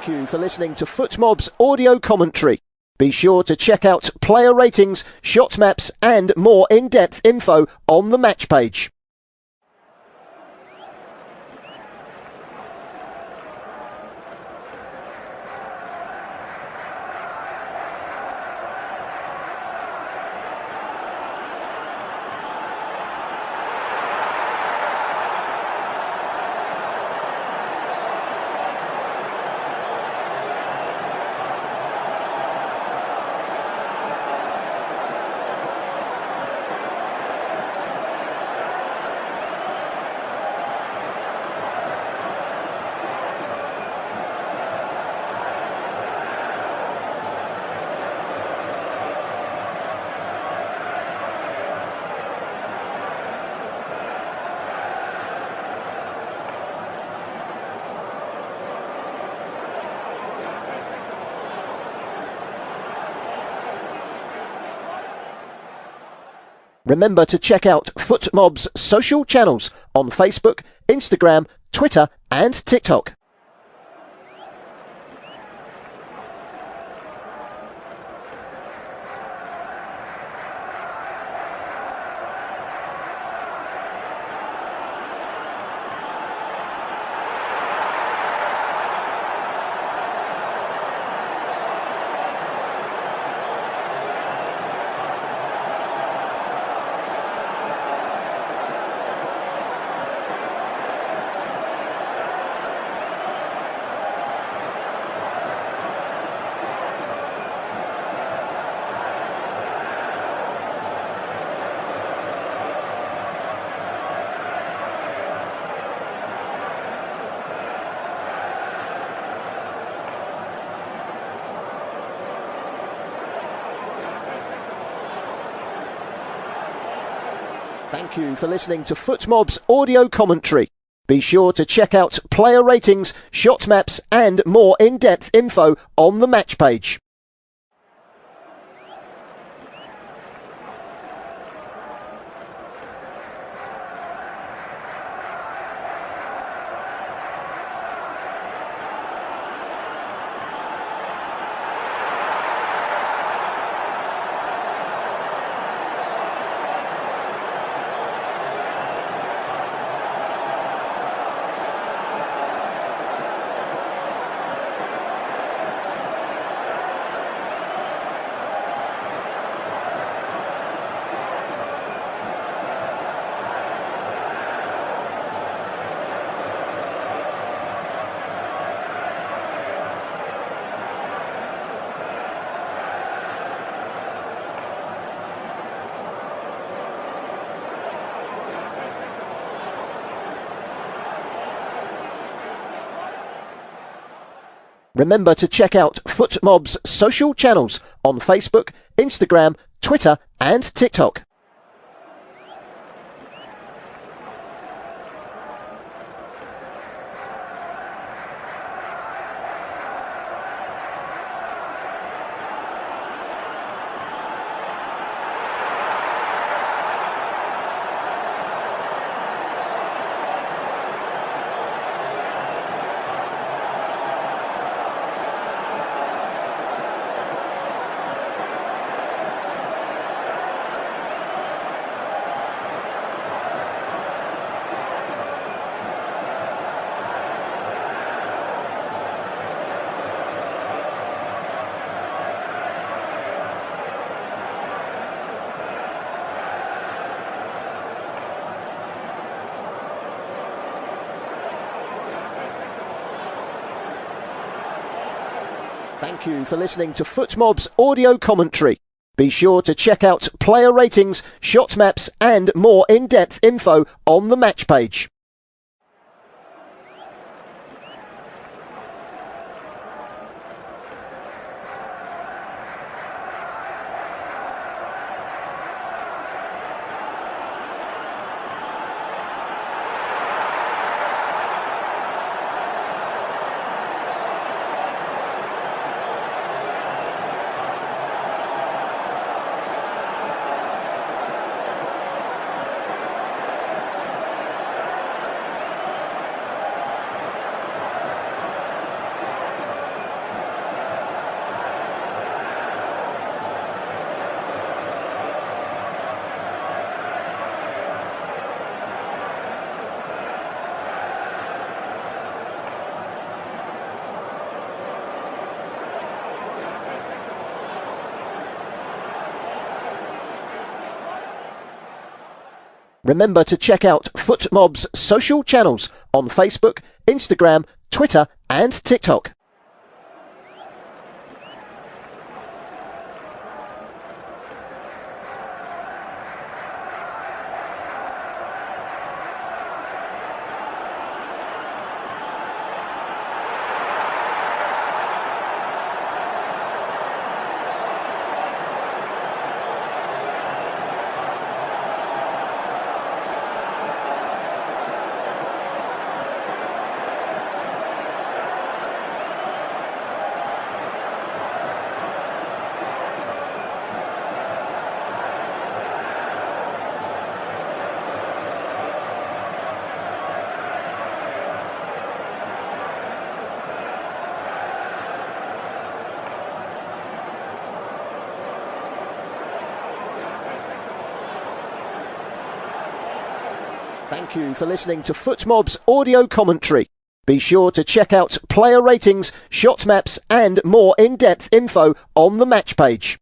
Thank you for listening to FootMob's audio commentary. Be sure to check out player ratings, shot maps and more in-depth info on the match page. Remember to check out FootMob's social channels on Facebook, Instagram, Twitter and TikTok. Thank you for listening to FootMob's audio commentary. Be sure to check out player ratings, shot maps and more in-depth info on the match page. Remember to check out FootMob's social channels on Facebook, Instagram, Twitter and TikTok. Thank you for listening to FootMob's audio commentary. Be sure to check out player ratings, shot maps and more in-depth info on the match page. Remember to check out FootMob's social channels on Facebook, Instagram, Twitter and TikTok. Thank you for listening to FootMob's audio commentary. Be sure to check out player ratings, shot maps and more in-depth info on the match page.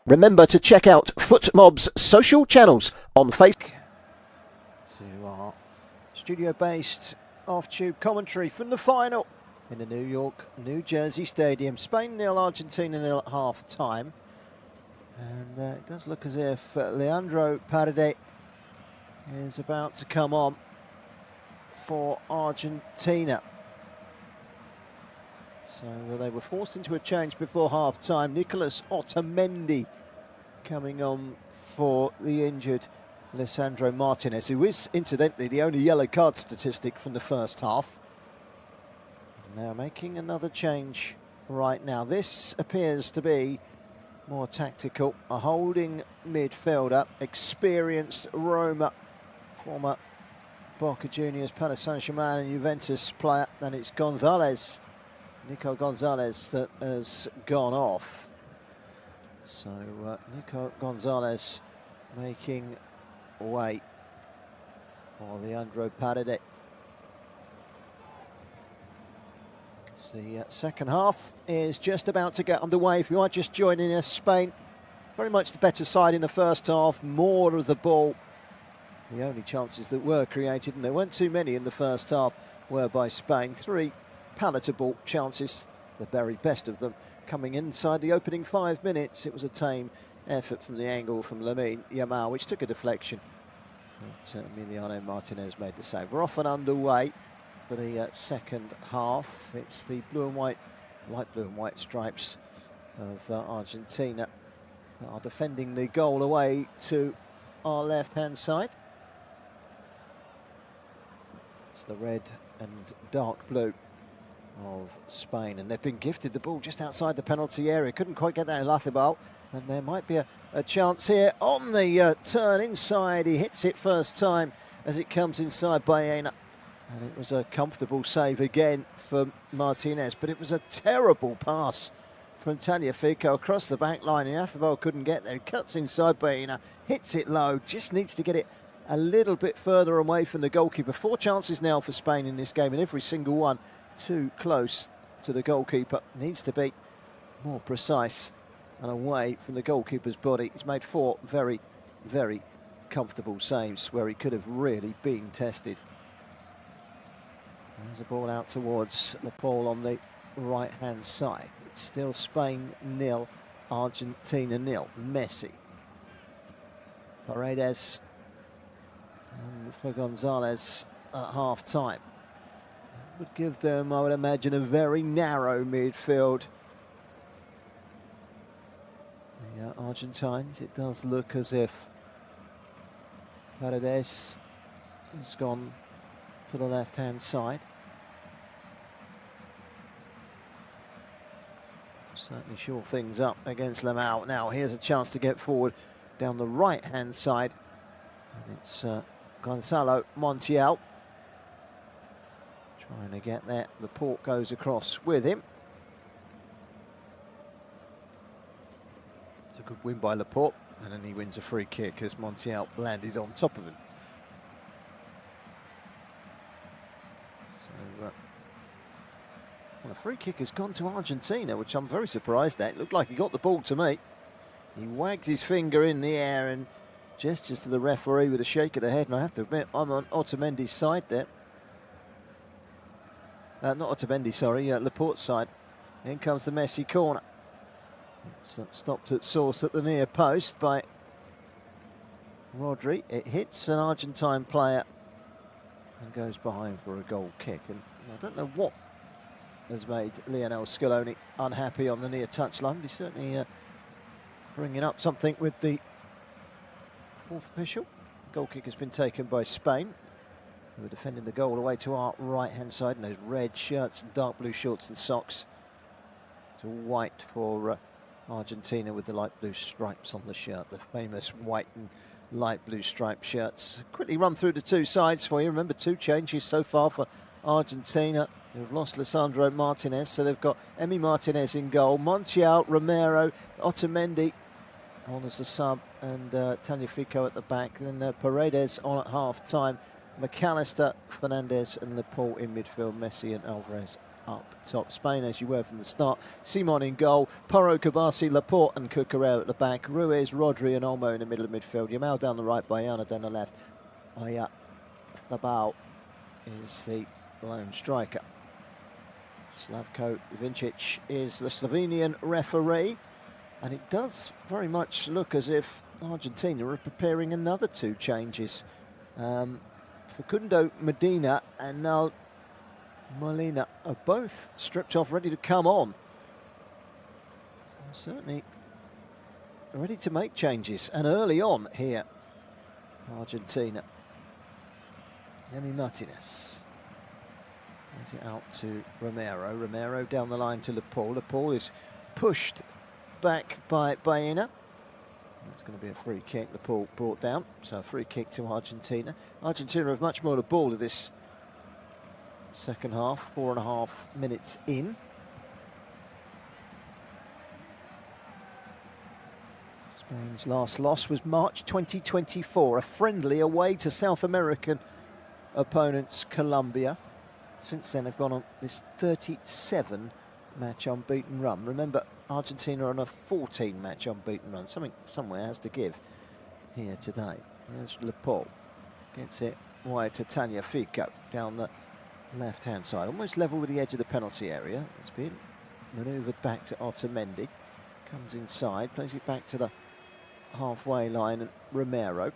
Remember to check out FootMob's social channels on Facebook. To our studio-based off-tube commentary from the final in the New York, New Jersey Stadium. Spain 0, Argentina 0 at half-time. And it does look as if Leandro Paredes is about to come on for Argentina. So they were forced into a change before half-time. Nicolas Otamendi coming on for the injured Lisandro Martinez, who is incidentally the only yellow card statistic from the first half. And they're making another change right now. This appears to be more tactical. A holding midfielder, experienced Roma, former Boca Juniors, Paris Saint-Germain and Juventus player, and it's Nico Gonzalez that has gone off. So Nico Gonzalez making way for Leandro Paredes. So the second half is just about to get underway. If you are just joining us, Spain very much the better side in the first half, more of the ball. The only chances that were created, and there weren't too many in the first half, were by Spain. 3 palatable chances, the very best of them coming inside the opening 5 minutes. It was a tame effort from the angle from Lamine Yamal, which took a deflection. But Emiliano Martinez made the save. We're off and underway for the second half. It's the blue and white, light blue and white stripes of Argentina that are defending the goal away to our left-hand side. It's the red and dark blue of Spain, and they've been gifted the ball just outside the penalty area. Couldn't quite get that in Lathibal, and there might be a chance here on the turn inside. He hits it first time as it comes inside Baena, and it was a comfortable save again for Martinez, but it was a terrible pass from Tagliafico across the back line, and Lathibal couldn't get there. He cuts inside Baena, hits it low, just needs to get it a little bit further away from the goalkeeper. 4 chances now for Spain in this game, and every single one too close to the goalkeeper. Needs to be more precise and away from the goalkeeper's body. He's made 4 very, very comfortable saves where he could have really been tested. There's a ball out towards Paul on the right-hand side. It's still Spain 0, Argentina 0. Messi. Paredes for Gonzalez at half-time. Would give them, I would imagine, a very narrow midfield. The Argentines, it does look as if Paredes has gone to the left-hand side. Certainly shore things up against Lamau. Now here's a chance to get forward down the right-hand side. And it's Gonzalo Montiel trying to get there. The port goes across with him. It's a good win by Laporte, and then he wins a free kick as Montiel landed on top of him. So, well, the free kick has gone to Argentina, which I'm very surprised at. It looked like he got the ball to me. He wagged his finger in the air and gestures to the referee with a shake of the head, and I have to admit, I'm on Otamendi's side there. not Otamendi, sorry, Laporte's side. In comes the Messi corner. It's stopped at source at the near post by Rodri. It hits an Argentine player and goes behind for a goal kick. And I don't know what has made Lionel Scaloni unhappy on the near touchline, but he's certainly bringing up something with the fourth official. The goal kick has been taken by Spain, who are defending the goal away to our right-hand side in those red shirts and dark blue shorts and socks. It's all white for Argentina with the light blue stripes on the shirt, the famous white and light blue striped shirts. Quickly run through the two sides for you. Remember, 2 changes so far for Argentina. They've lost Lisandro Martinez, so they've got Emi Martinez in goal. Montiel, Romero, Otamendi on as a sub, and Tagliafico at the back. Then Paredes on at half-time. McAllister, Fernandez and Laporte in midfield. Messi and Alvarez up top. Spain, as you were from the start. Simon in goal. Porro, Kabasi, Laporte and Cucurella at the back. Ruiz, Rodri and Olmo in the middle of midfield. Yamal down the right, Bayana down the left. Labao is the lone striker. Slavko Vincic is the Slovenian referee. And it does very much look as if Argentina are preparing another 2 changes. Facundo Medina and Nal Molina are both stripped off, ready to come on. Certainly ready to make changes, and early on here, Argentina. Emi Martinez plays it out to Romero. Romero down the line to Laporte. Laporte is pushed back by Baena. That's going to be a free kick. Laporte brought down, so a free kick to Argentina. Argentina have much more the ball of this second half, 4.5 minutes in. Spain's last loss was March 2024, a friendly away to South American opponents Colombia. Since then, they've gone on this 37-match unbeaten run. Remember, Argentina are on a 14-match unbeaten run. Something somewhere has to give here today. There's Laporte. Gets it wide to Tagliafico down the left-hand side. Almost level with the edge of the penalty area. It's been manoeuvred back to Otamendi. Comes inside, plays it back to the halfway line. And Romero.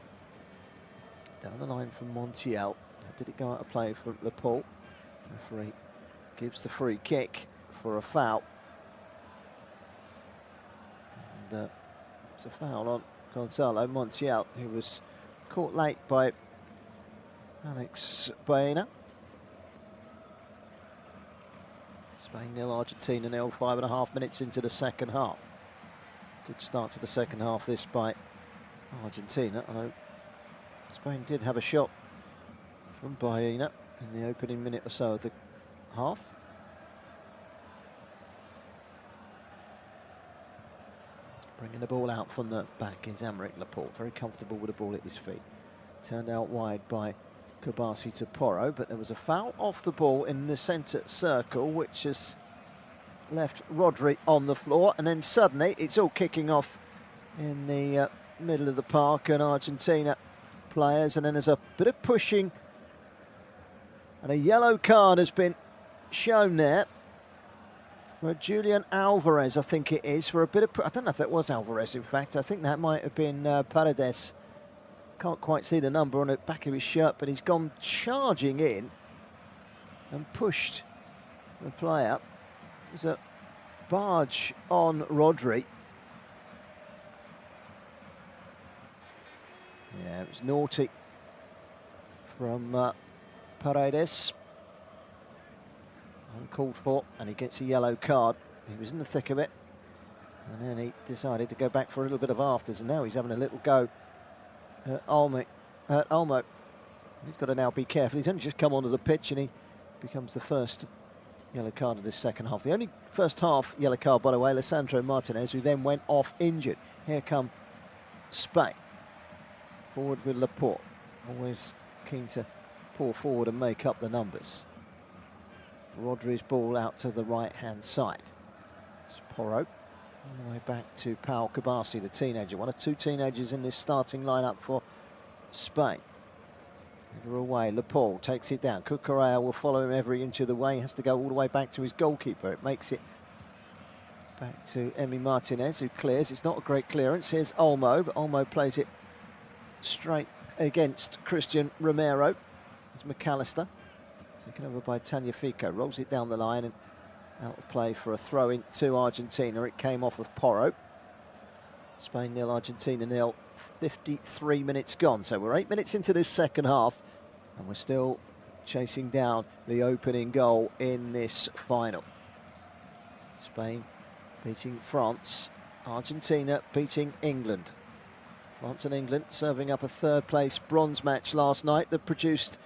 Down the line from Montiel. Did it go out of play for Laporte? Referee gives the free kick for a foul. And it's a foul on Gonzalo Montiel, who was caught late by Alex Baena. Spain 0, Argentina 0, 5.5 minutes into the second half. Good start to the second half this by Argentina. Although Spain did have a shot from Baena in the opening minute or so of the half. Bringing the ball out from the back is Aymeric Laporte, very comfortable with the ball at his feet. Turned out wide by Kabasi to Porro, but there was a foul off the ball in the centre circle, which has left Rodri on the floor, and then suddenly it's all kicking off in the middle of the park, and Argentina players, and then there's a bit of pushing, and a yellow card has been shown there for Julian Alvarez, I think it is, for a bit of... I don't know if that was Alvarez, in fact. I think that might have been Paredes. Can't quite see the number on the back of his shirt, but he's gone charging in and pushed the player. There's a barge on Rodri. Yeah, it was naughty from Paredes. Uncalled for, and he gets a yellow card. He was in the thick of it, and then he decided to go back for a little bit of afters, and now he's having a little go at Olmo. He's got to now be careful. He's only just come onto the pitch, and he becomes the first yellow card of this second half. The only first half yellow card, by the way, Lisandro Martinez, who then went off injured. Here come Spain. Forward with Laporte. Always keen to pour forward and make up the numbers. Rodri's ball out to the right-hand side. It's Porro. All the way back to Pau Kabasi, the teenager. One of 2 teenagers in this starting lineup for Spain. Header away, Lepore takes it down. Cucurella will follow him every inch of the way. He has to go all the way back to his goalkeeper. It makes it back to Emi Martinez, who clears. It's not a great clearance. Here's Olmo, but Olmo plays it straight against Christian Romero. It's McAllister, taken over by Tagliafico, rolls it down the line and out of play for a throw-in to Argentina. It came off of Porro. Spain 0, Argentina 0, 53 minutes gone. So we're 8 minutes into this second half and we're still chasing down the opening goal in this final. Spain beating France, Argentina beating England. France and England serving up a third-place bronze match last night that produced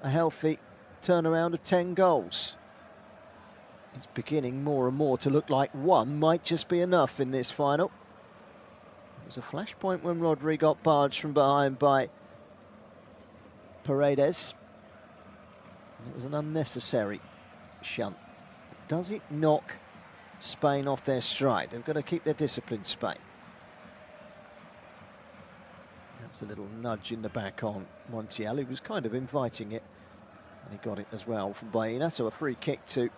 a healthy turnaround of 10 goals. It's beginning more and more to look like one might just be enough in this final. It was a flashpoint when Rodri got barged from behind by Paredes. And it was an unnecessary shunt. Does it knock Spain off their stride? They've got to keep their discipline, Spain. That's a little nudge in the back on Montiel. He was kind of inviting it, and he got it as well from Baena. So a free kick to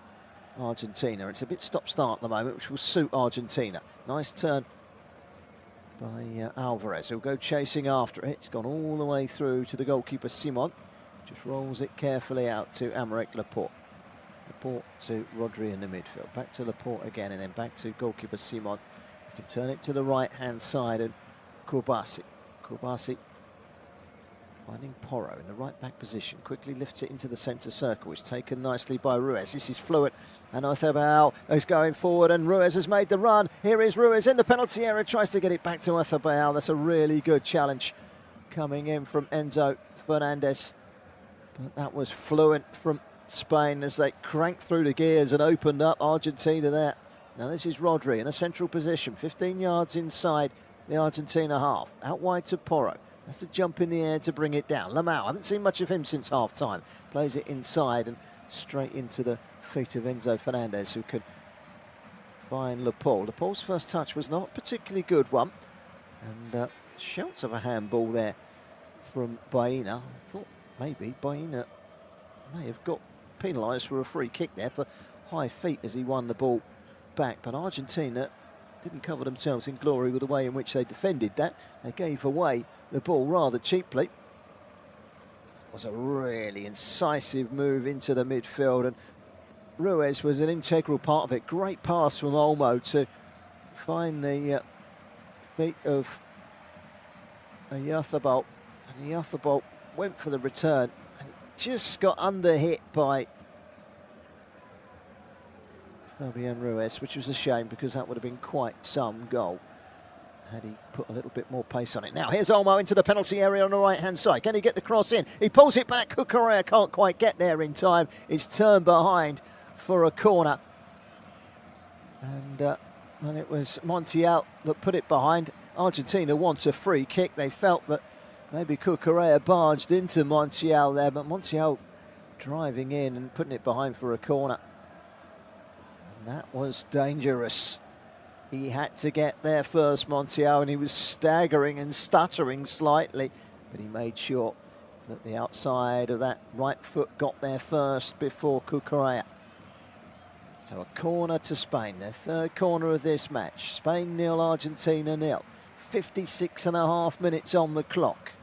Argentina. It's a bit stop-start at the moment, which will suit Argentina. Nice turn by Alvarez, who'll go chasing after it. It's gone all the way through to the goalkeeper, Simon. Just rolls it carefully out to Aymeric Laporte. Laporte to Rodri in the midfield. Back to Laporte again, and then back to goalkeeper Simon. You can turn it to the right-hand side, and Kourbassi finding Porro in the right-back position. Quickly lifts it into the centre circle. It's taken nicely by Ruiz. This is fluent, and Oyarzabal is going forward, and Ruiz has made the run. Here is Ruiz in the penalty area, tries to get it back to Oyarzabal. That's a really good challenge coming in from Enzo Fernandez. But that was fluent from Spain as they cranked through the gears and opened up Argentina there. Now this is Rodri in a central position, 15 yards inside the Argentina half. Out wide to Porro. Has to jump in the air to bring it down. Lamau, haven't seen much of him since half-time. Plays it inside and straight into the feet of Enzo Fernandez, who could find Laporte. Laporte's first touch was not a particularly good one. And shouts of a handball there from Baena. I thought maybe Baena may have got penalised for a free kick there for high feet as he won the ball back. But Argentina didn't cover themselves in glory with the way in which they defended that. They gave away the ball rather cheaply. That was a really incisive move into the midfield, and Ruiz was an integral part of it. Great pass from Olmo to find the feet of Oyarzabal, and Oyarzabal went for the return and just got under hit by Fabian Ruiz, which was a shame because that would have been quite some goal had he put a little bit more pace on it. Now here's Olmo into the penalty area on the right-hand side. Can he get the cross in? He pulls it back. Cucurella can't quite get there in time. It's turned behind for a corner. And it was Montiel that put it behind. Argentina wants a free kick. They felt that maybe Cucurella barged into Montiel there, but Montiel driving in and putting it behind for a corner. That was dangerous. He had to get there first, Montiel, and he was staggering and stuttering slightly, but he made sure that the outside of that right foot got there first before Cucurella. So a corner to Spain, their third corner of this match. Spain 0, Argentina 0. 56.5 minutes on the clock.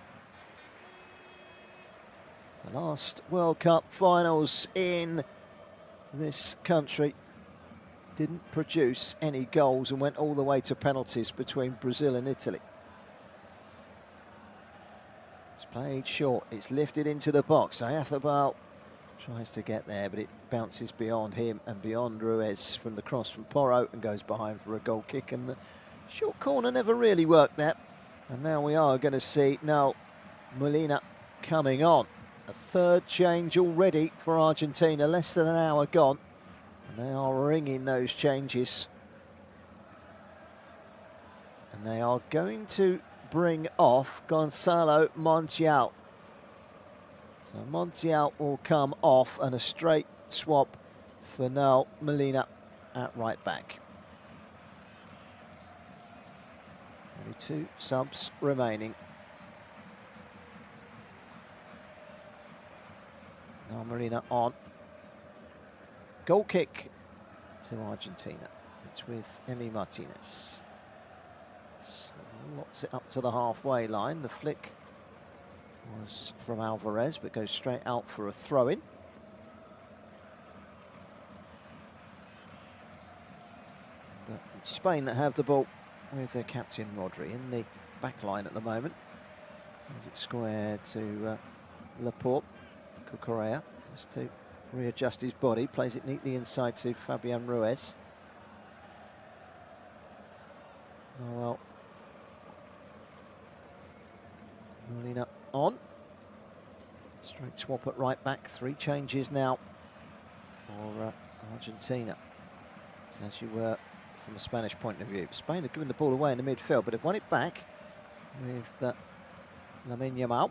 The last World Cup finals in this country didn't produce any goals and went all the way to penalties between Brazil and Italy. It's played short, it's lifted into the box. Oyarzabal tries to get there, but it bounces beyond him and beyond Ruiz from the cross from Porro and goes behind for a goal kick, and the short corner never really worked there. And now we are going to see Nahuel Molina coming on. A third change already for Argentina, less than an hour gone. And they are ringing those changes. And they are going to bring off Gonzalo Montiel. So Montiel will come off, and a straight swap for Nahuel Molina at right back. Only two subs remaining. Marina on. Goal kick to Argentina. It's with Emi Martinez. Slots it up to the halfway line. The flick was from Alvarez, but goes straight out for a throw-in. Spain that have the ball with their captain Rodri in the back line at the moment. Plays it square to Laporte. Cucurella has to readjust his body. Plays it neatly inside to Fabian Ruiz. Oh well. Molina on. Straight swap at right back. 3 changes now for Argentina. So as you were from a Spanish point of view. Spain have given the ball away in the midfield, but have won it back with Lamine Yamal.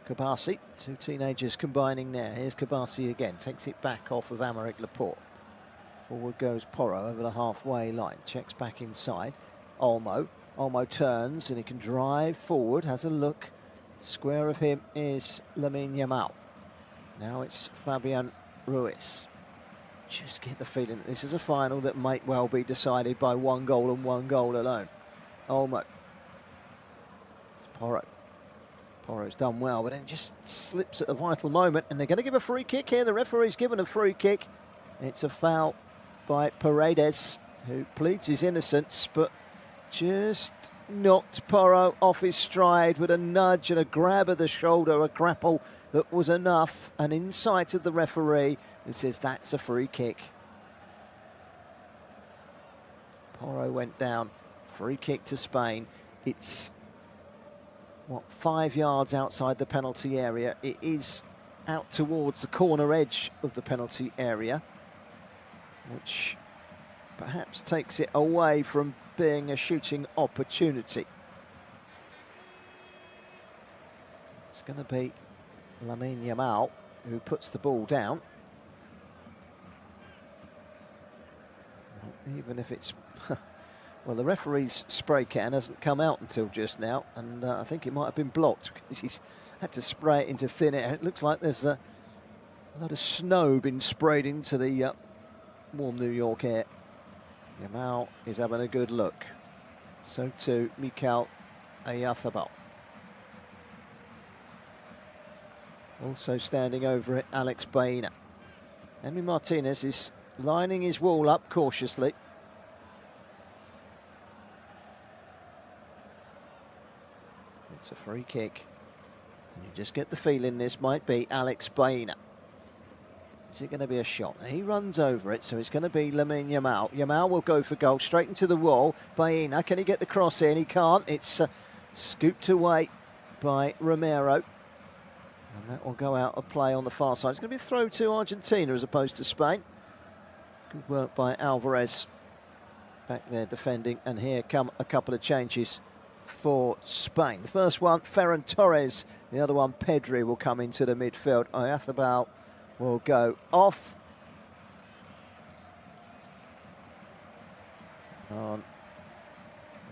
Kabasi, 2 teenagers combining there. Here's Kabasi again, takes it back off of Aymeric Laporte. Forward goes Porro over the halfway line, checks back inside. Olmo turns and he can drive forward, has a look. Square of him is Lamine Yamal. Now it's Fabian Ruiz. Just get the feeling that this is a final that might well be decided by 1 goal and 1 goal alone. Olmo. It's Porro. Porro's done well, but then just slips at a vital moment, and they're going to give a free kick here. The referee's given a free kick. It's a foul by Paredes, who pleads his innocence, but just knocked Porro off his stride with a nudge and a grab of the shoulder, a grapple that was enough, and insight of the referee, who says that's a free kick. Porro went down, free kick to Spain. It's, 5 yards outside the penalty area. It is out towards the corner edge of the penalty area, which perhaps takes it away from being a shooting opportunity. It's going to be Lamine Yamal who puts the ball down. Even if it's... well, the referee's spray can hasn't come out until just now, and I think it might have been blocked because he's had to spray it into thin air. It looks like there's a lot of snow been sprayed into the warm New York air. Yamal is having a good look. So too Mikel Oyarzabal. Also standing over it, Alex Baena. Emi Martinez is lining his wall up cautiously. It's a free kick. And you just get the feeling this might be Alex Baena. Is it going to be a shot? He runs over it, so it's going to be Lamine Yamal. Yamal will go for goal, straight into the wall. Baena, can he get the cross in? He can't. It's scooped away by Romero. And that will go out of play on the far side. It's going to be a throw to Argentina as opposed to Spain. Good work by Alvarez back there defending. And here come a couple of changes for Spain. The first one, Ferran Torres. The other one, Pedri, will come into the midfield. Oyarzabal will go off. On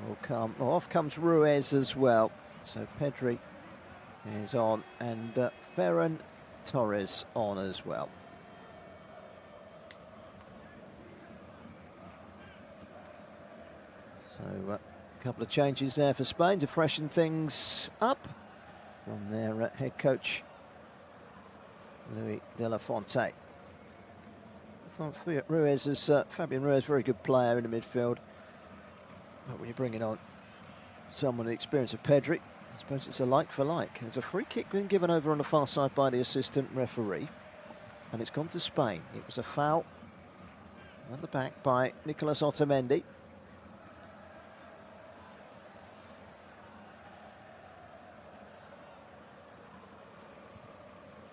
will come. Oh, off comes Ruiz as well. So Pedri is on, and Ferran Torres on as well. So a couple of changes there for Spain to freshen things up from their head coach Luis de la Fonte. Ruiz is Fabian Ruiz, very good player in the midfield. But when you're bringing on someone with the experience of Pedri, I suppose it's a like for like. There's a free kick being given over on the far side by the assistant referee, and it's gone to Spain. It was a foul on the back by Nicolas Otamendi.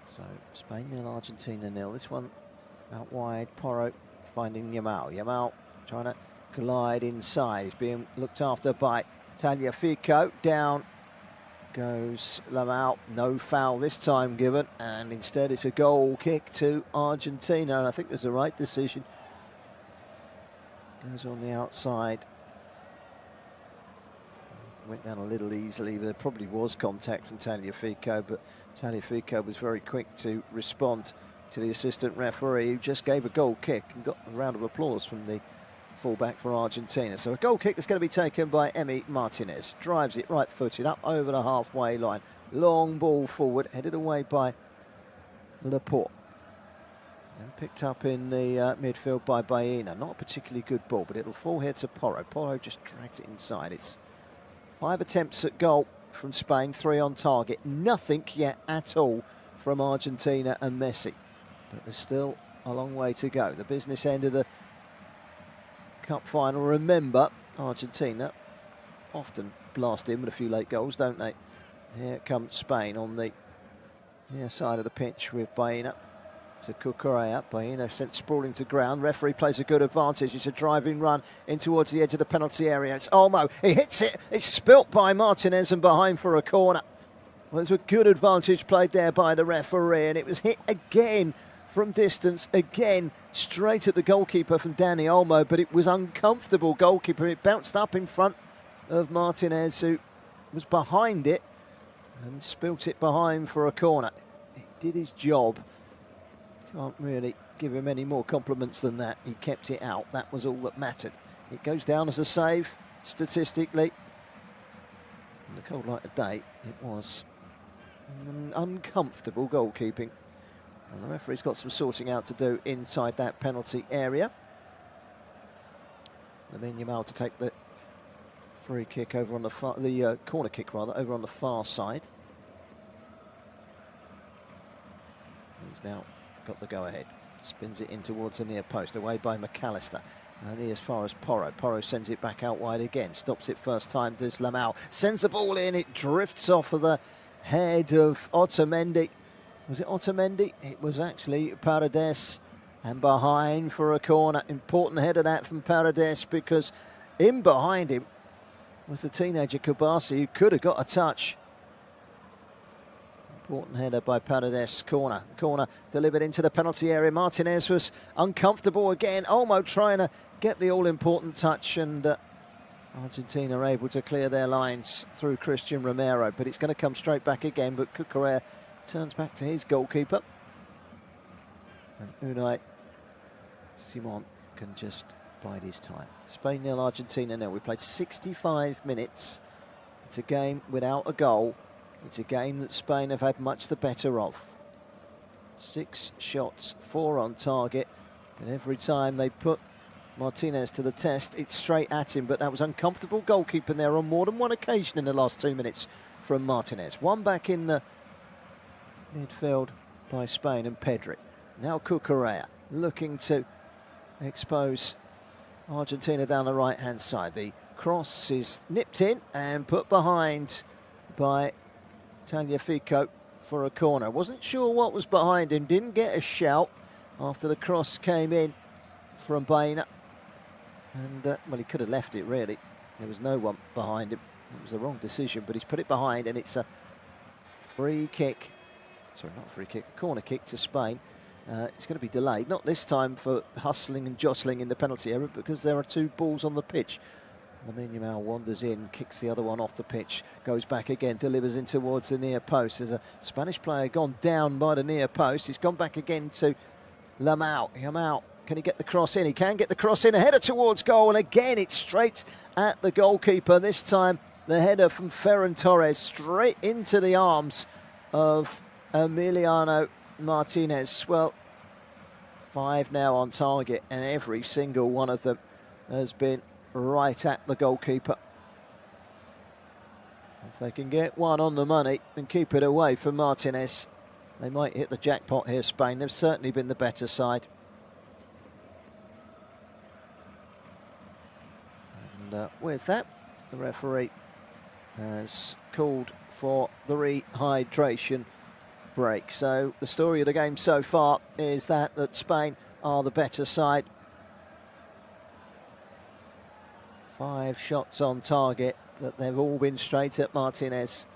So Spain 0, Argentina 0. This one out wide. Porro finding Yamal. Yamal trying to glide inside. He's being looked after by Tagliafico. Down goes Yamal. No foul this time given, and instead it's a goal kick to Argentina, and I think it was the right decision. Goes on the outside. went down a little easily. There probably was contact from Tagliafico, but Tagliafico was very quick to respond to the assistant referee, who just gave a goal kick and got a round of applause from the fullback for Argentina. So a goal kick that's going to be taken by Emi Martinez. Drives it right-footed up over the halfway line. Long ball forward, headed away by Laporte. And picked up in the midfield by Baena. Not a particularly good ball, but it'll fall here to Porro. Porro just drags it inside. It's 5 attempts at goal from Spain, 3 on target. Nothing yet at all from Argentina and Messi. But there's still a long way to go. The business end of the Cup final. Remember, Argentina often blast in with a few late goals, don't they? Here comes Spain on the near side of the pitch with Baena to Cucurella. Baena sent sprawling to ground. Referee plays a good advantage. It's a driving run in towards the edge of the penalty area. It's Olmo. He hits it. It's spilt by Martinez and behind for a corner. Well, there's a good advantage played there by the referee, and it was hit again from distance, again straight at the goalkeeper from Dani Olmo, but it was uncomfortable goalkeeper. It bounced up in front of Martinez, who was behind it and spilt it behind for a corner. He did his job. Can't really give him any more compliments than that. He kept it out. That was all that mattered. It goes down as a save statistically. In the cold light of day, it was uncomfortable goalkeeping. And the referee's got some sorting out to do inside that penalty area. Lamine Yamal to take the free kick over on the corner kick rather, over on the far side. He's now got the go-ahead. Spins it in towards the near post, away by McAllister. Only as far as Porro. Porro sends it back out wide again. Stops it first time, does Lamau. Sends the ball in, it drifts off of the head of Otamendi. Was it Otamendi? It was actually Paredes, and behind for a corner. Important header that from Paredes, because in behind him was the teenager Kubasi, who could have got a touch. Important header by Paredes. Corner delivered into the penalty area. Martinez was uncomfortable again. Olmo trying to get the all-important touch, and Argentina are able to clear their lines through Christian Romero, but it's going to come straight back again. But Cucurella turns back to his goalkeeper, and Unai Simon can just bide his time. Spain 0, Argentina 0. We played 65 minutes. It's a game without a goal. It's a game that Spain have had much the better of. 6 shots, 4 on target, but every time they put Martinez to the test, it's straight at him. But that was uncomfortable goalkeeping there on more than one occasion in the last 2 minutes from Martinez. One back in the midfield by Spain and Pedri. Now Cucurella looking to expose Argentina down the right-hand side. The cross is nipped in and put behind by Tagliafico for a corner. Wasn't sure what was behind him. Didn't get a shout after the cross came in from Baena. And, well, he could have left it, really. There was no one behind him. It was the wrong decision, but he's put it behind, and it's a free kick. Sorry, not a free kick, a corner kick to Spain. It's going to be delayed, not this time for hustling and jostling in the penalty area, because there are 2 balls on the pitch. Lamine Yamal wanders in, kicks the other one off the pitch, goes back again, delivers in towards the near post. There's a Spanish player gone down by the near post. He's gone back again to Lamau. Yamal, can he get the cross in? He can get the cross in, a header towards goal, and again it's straight at the goalkeeper. This time the header from Ferran Torres straight into the arms of Emiliano Martinez. Well, 5 now on target, and every single one of them has been right at the goalkeeper. If they can get one on the money and keep it away from Martinez, they might hit the jackpot here, Spain. They've certainly been the better side. And with that, the referee has called for the rehydration break. So the story of the game so far is that Spain are the better side. 5 shots on target, but they've all been straight at Martinez.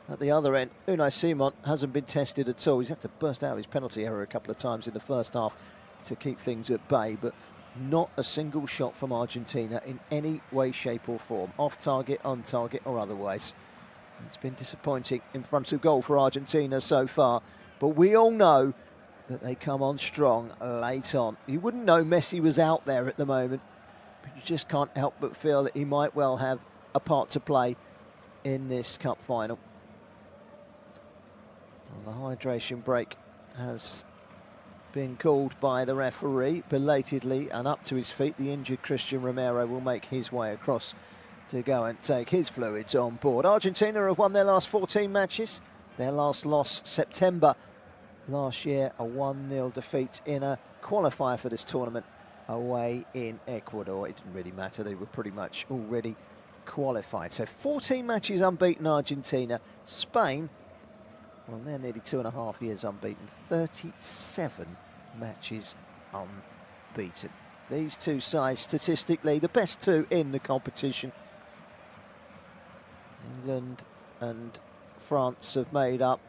At the other end, Unai Simon hasn't been tested at all. He's had to burst out of his penalty area a couple of times in the first half to keep things at bay, but Not a single shot from Argentina in any way, shape or form, off target, on target or otherwise. It's been disappointing in front of goal for Argentina so far, but we all know that they come on strong late on. You wouldn't know Messi was out there at the moment, but you just can't help but feel that he might well have a part to play in this cup final. Well, the hydration break has been called by the referee belatedly, and up to his feet the injured Christian Romero will make his way across to go and take his fluids on board. Argentina have won their last 14 matches. Their last loss September last year, a 1-0 defeat in a qualifier for this tournament away in Ecuador. It didn't really matter, they were pretty much already qualified. So 14 matches unbeaten Argentina. Spain, well, they're nearly 2.5 years unbeaten, 37 matches unbeaten. These two sides, statistically, the best two in the competition. England and France have made up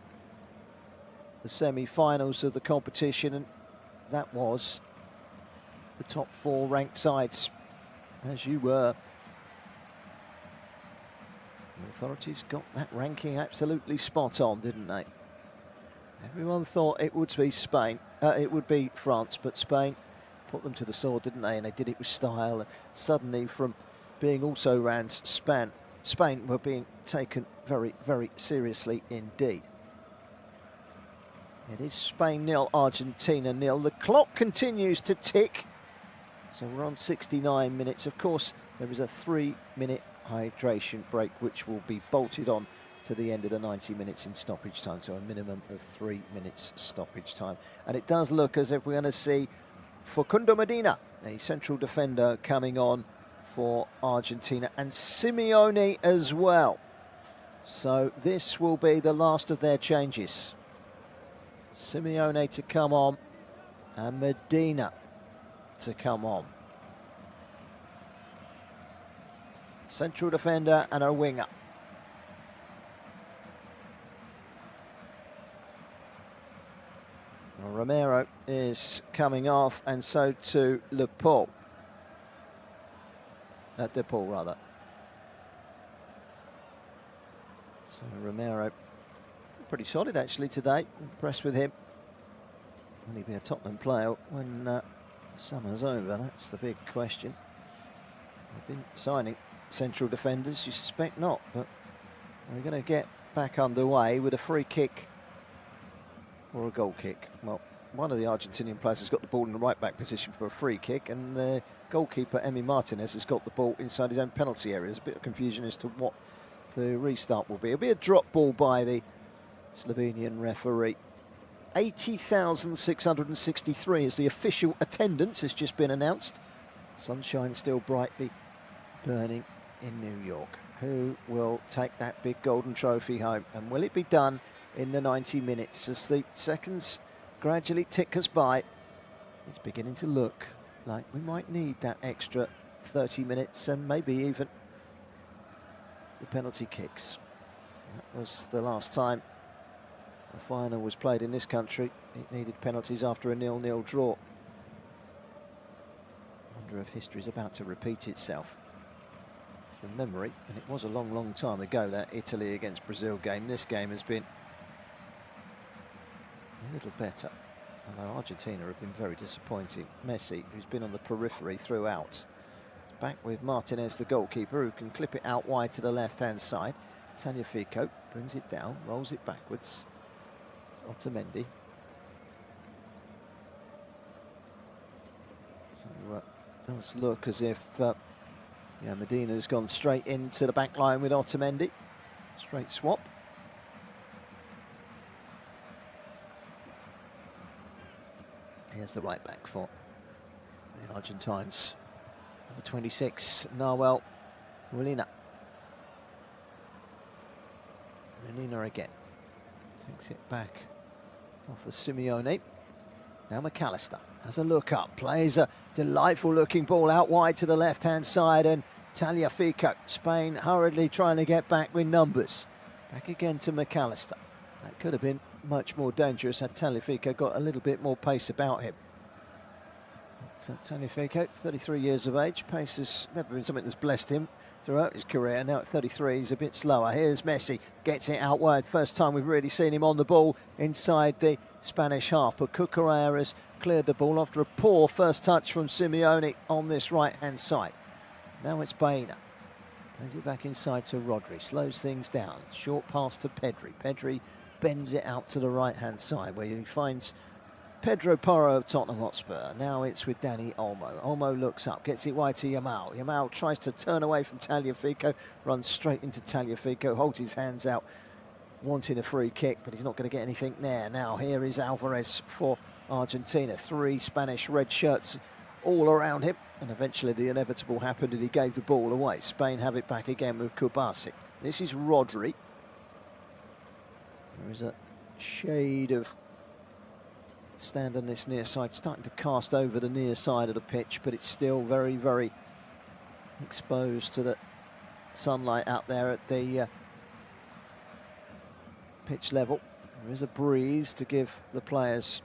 the semi-finals of the competition, and that was the top 4 ranked sides, as you were. The authorities got that ranking absolutely spot on, didn't they? Everyone thought it would be Spain, it would be France, but Spain put them to the sword, didn't they? And they did it with style. And suddenly, from being also rans, Spain were being taken very, very seriously indeed. It is Spain 0, Argentina 0. The clock continues to tick, so we're on 69 minutes. Of course, there is a 3-minute hydration break, which will be bolted on to the end of the 90 minutes in stoppage time, so a minimum of 3 minutes stoppage time. And it does look as if we're going to see Facundo Medina, a central defender, coming on for Argentina, and Simeone as well. So this will be the last of their changes. Simeone to come on and Medina to come on. Central defender and a winger. Well, Romero is coming off, and so too De Paul, rather. So Romero, pretty solid actually today. Impressed with him. Will he be a Tottenham player when summer's over? That's the big question. They've been signing central defenders, you suspect not, but we're going to get back underway with a free kick or a goal kick. Well, one of the Argentinian players has got the ball in the right back position for a free kick, and the goalkeeper, Emi Martinez, has got the ball inside his own penalty area. There's a bit of confusion as to what the restart will be. It'll be a drop ball by the Slovenian referee. 80,663 is the official attendance, has just been announced. Sunshine still brightly burning in New York. Who will take that big golden trophy home? And will it be done in the 90 minutes as the seconds gradually tick us by? It's beginning to look like we might need that extra 30 minutes and maybe even the penalty kicks. That was the last time a final was played in this country. It needed penalties after a 0-0 draw. I wonder if history is about to repeat itself. From memory, and it was a long, long time ago, that Italy against Brazil game. This game has been a little better, although Argentina have been very disappointing. Messi, who's been on the periphery throughout, is back with Martinez, the goalkeeper, who can clip it out wide to the left-hand side. Tagliafico brings it down, rolls it backwards. It's Otamendi. So it does look as if Medina's gone straight into the back line with Otamendi. Straight swap. Here's the right back for the Argentines. Number 26, Nahuel Molina. Molina again. Takes it back off of Simeone. Now McAllister has a look up, plays a delightful looking ball out wide to the left-hand side, and Tagliafico, Spain hurriedly trying to get back with numbers. Back again to McAllister. That could have been much more dangerous had Tagliafico got a little bit more pace about him. Tagliafico, 33 years of age. Pace has never been something that's blessed him throughout his career. Now at 33, he's a bit slower. Here's Messi, gets it out wide. First time we've really seen him on the ball inside the Spanish half. But Cucurella has cleared the ball after a poor first touch from Simeone on this right-hand side. Now it's Baena. Plays it back inside to Rodri. Slows things down. Short pass to Pedri. Pedri bends it out to the right-hand side where he finds Pedro Porro of Tottenham Hotspur. Now it's with Dani Olmo. Olmo looks up, gets it wide to Yamal. Yamal tries to turn away from Tagliafico, runs straight into Tagliafico, holds his hands out, wanting a free kick, but he's not going to get anything there. Now here is Alvarez for Argentina. 3 Spanish red shirts all around him, and eventually the inevitable happened and he gave the ball away. Spain have it back again with Kubasi. This is Rodri. There is a shade of stand on this near side, starting to cast over the near side of the pitch, but it's still very, very exposed to the sunlight out there at the pitch level. There is a breeze to give the players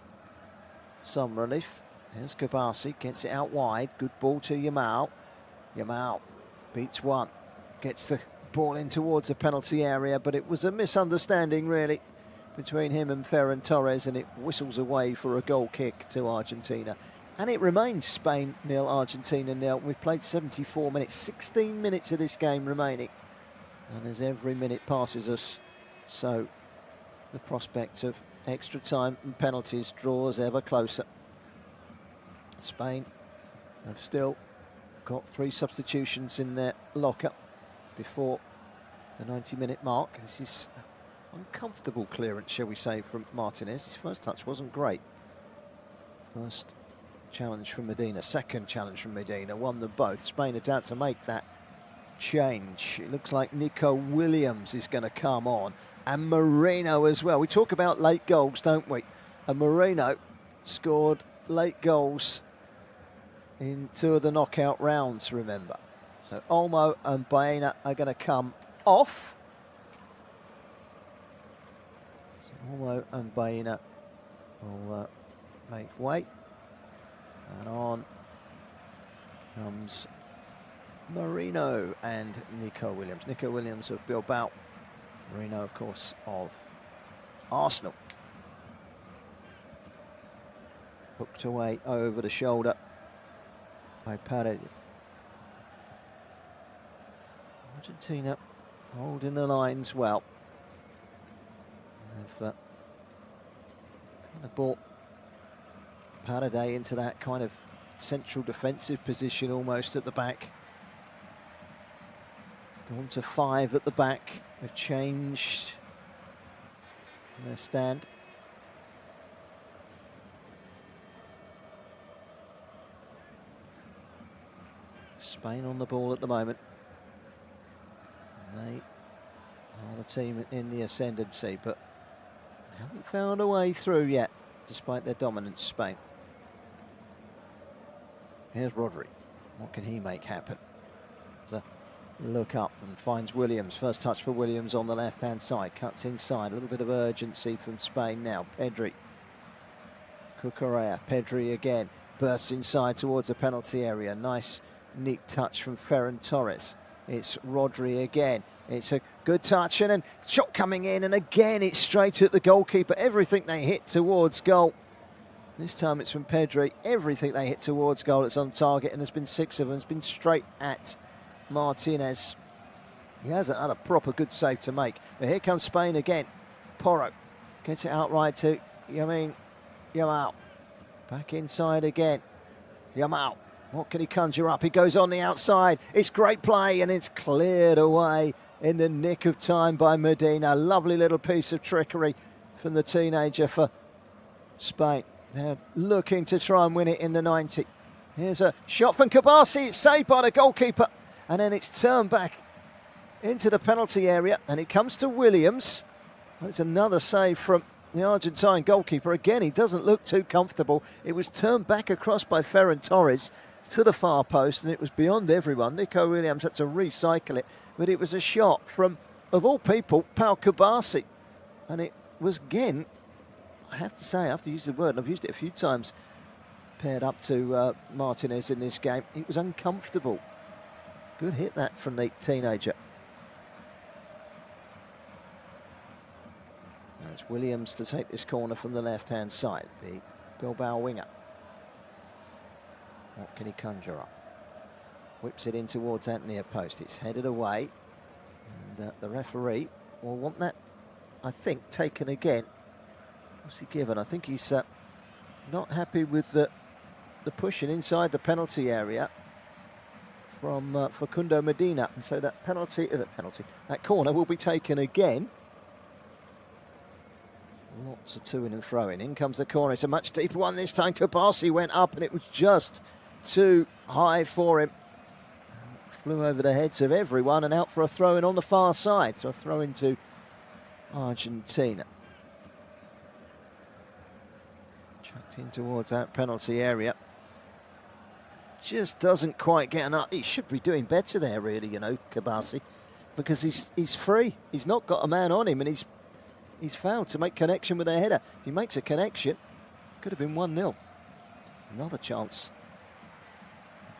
some relief. Here's Kubasi, gets it out wide, good ball to Yamal. Yamal beats one, gets the ball in towards the penalty area, but it was a misunderstanding really between him and Ferran Torres, and it whistles away for a goal kick to Argentina. And it remains Spain 0, Argentina 0. We've played 74 minutes, 16 minutes of this game remaining. And as every minute passes us, so the prospect of extra time and penalties draws ever closer. Spain have still got 3 substitutions in their locker before the 90-minute mark. This is uncomfortable clearance, shall we say, from Martinez. His first touch wasn't great. First challenge from Medina, second challenge from Medina, won them both. Spain are down to make that change. It looks like Nico Williams is going to come on, and Moreno as well. We talk about late goals, don't we? And Moreno scored late goals in 2 of the knockout rounds, remember. So Olmo and Baena are going to come off. Olmo and Baena will make way, and on comes Marino and Nico Williams. Nico Williams of Bilbao, Marino of course of Arsenal. Hooked away over the shoulder by Paredes. Argentina holding the lines well. They've kind of brought Paredes into that kind of central defensive position almost at the back. Gone to 5 at the back. They've changed their stand. Spain on the ball at the moment. And they are the team in the ascendancy, but haven't found a way through yet, despite their dominance, Spain. Here's Rodri. What can he make happen? There's a look up and finds Williams. First touch for Williams on the left-hand side. Cuts inside. A little bit of urgency from Spain now. Pedri. Cucurella. Pedri again. Bursts inside towards the penalty area. Nice, neat touch from Ferran Torres. It's Rodri again. It's a good touch and a shot coming in, and again it's straight at the goalkeeper. Everything they hit towards goal. This time it's from Pedri. Everything they hit towards goal, it's on target, and there's been 6 of them. It's been straight at Martinez. He hasn't had a proper good save to make. But here comes Spain again. Porro gets it outright to Yamal. Back inside again. Yamal. What can he conjure up? He goes on the outside. It's great play, and it's cleared away in the nick of time by Medina. Lovely little piece of trickery from the teenager for Spain. They're looking to try and win it in the 90. Here's a shot from Kubasi. It's saved by the goalkeeper, and then it's turned back into the penalty area, and it comes to Williams. It's another save from the Argentine goalkeeper. Again, he doesn't look too comfortable. It was turned back across by Ferran Torres to the far post, and it was beyond everyone. Nico Williams had to recycle it, but it was a shot from, of all people, Pau Kubasi. And it was, again, I have to say, I have to use the word, and I've used it a few times, paired up to Martinez in this game. It was uncomfortable. Good hit that from the teenager. Now it's Williams to take this corner from the left-hand side, the Bilbao winger. What can he conjure up? Whips it in towards that near post. It's headed away. And the referee will want that, I think, taken again. What's he given? I think he's not happy with the pushing inside the penalty area from Facundo Medina. And so that that corner will be taken again. Lots of to-in and fro-in. In comes the corner. It's a much deeper one this time. Kabasi went up and it was just too high for him. Flew over the heads of everyone and out for a throw-in on the far side. So a throw-in to Argentina. Chucked in towards that penalty area. Just doesn't quite get enough. He should be doing better there, really, you know, Kabasi, because he's free. He's not got a man on him, and he's failed to make connection with their header. If he makes a connection, could have been 1-0. Another chance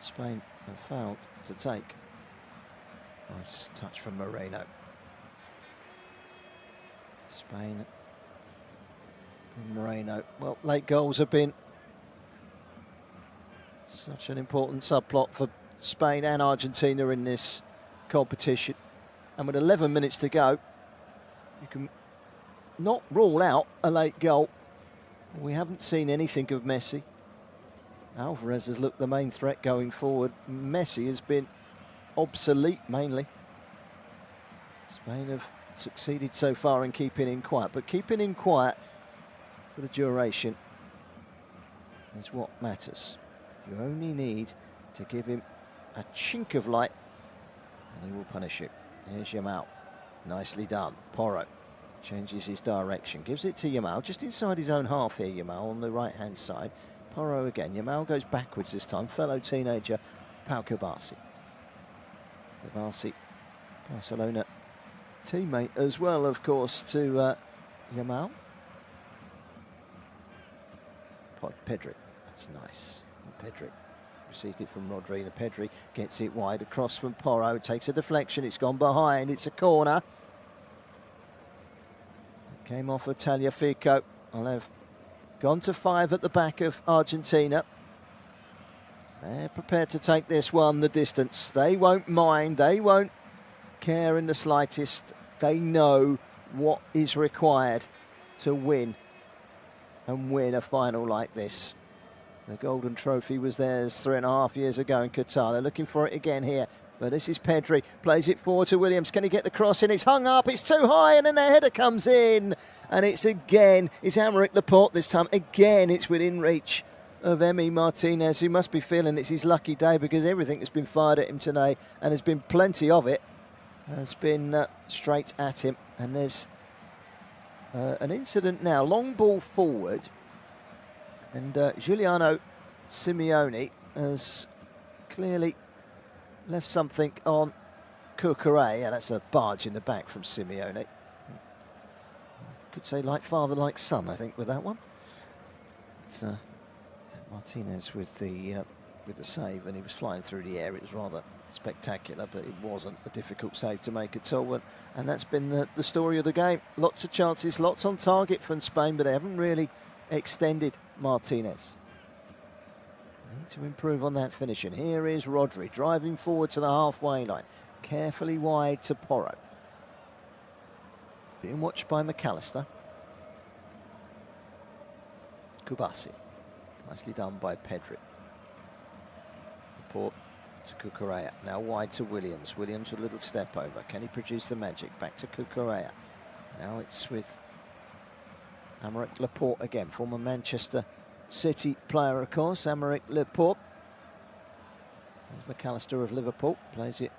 Spain have failed to take. Nice touch from Moreno. Spain from Moreno. Well, late goals have been such an important subplot for Spain and Argentina in this competition. And with 11 minutes to go, you can not rule out a late goal. We haven't seen anything of Messi. Alvarez has looked the main threat going forward. Messi has been obsolete mainly. Spain have succeeded so far in keeping him quiet, but keeping him quiet for the duration is what matters. You only need to give him a chink of light and he will punish you. Here's Yamal. Nicely done. Porro changes his direction, gives it to Yamal, just inside his own half here, Yamal, on the right-hand side. Porro again. Yamal goes backwards this time. Fellow teenager, Pau Kabasi. Kabasi, Barcelona teammate as well, of course, to Yamal. Pedri, that's nice. Pedri received it from Rodri, and Pedri gets it wide across from Porro, takes a deflection, it's gone behind, it's a corner. Came off of Tagliafico. I'll have gone to 5 at the back of Argentina. They're prepared to take this one the distance. They won't mind, they won't care in the slightest. They know what is required to win and win a final like this. The Golden Trophy was theirs 3.5 years ago in Qatar. They're looking for it again here. But this is Pedri, plays it forward to Williams. Can he get the cross in? It's hung up, it's too high, and then the header comes in. And it's Aymeric Laporte this time. Again, it's within reach of Emi Martinez, who must be feeling it's his lucky day, because everything that's been fired at him today, and there's been plenty of it, has been straight at him. And there's an incident now. Long ball forward. And Giuliano Simeone has clearly left something on Cucurella. That's a barge in the back from Simeone. I could say like father, like son, I think, with that one. It's Martinez with the save, and he was flying through the air. It was rather spectacular, but it wasn't a difficult save to make at all. And that's been the story of the game. Lots of chances, lots on target from Spain, but they haven't really extended Martinez. Need to improve on that finishing. Here is Rodri driving forward to the halfway line, carefully wide to Porro. Being watched by McAllister. Kubasi, nicely done by Pedri. Laporte to Cucurella, now wide to Williams. Williams with a little step over. Can he produce the magic? Back to Cucurella. Now it's with Aymeric Laporte again, former Manchester City player, of course. Aymeric Laporte. There's McAllister of Liverpool, plays it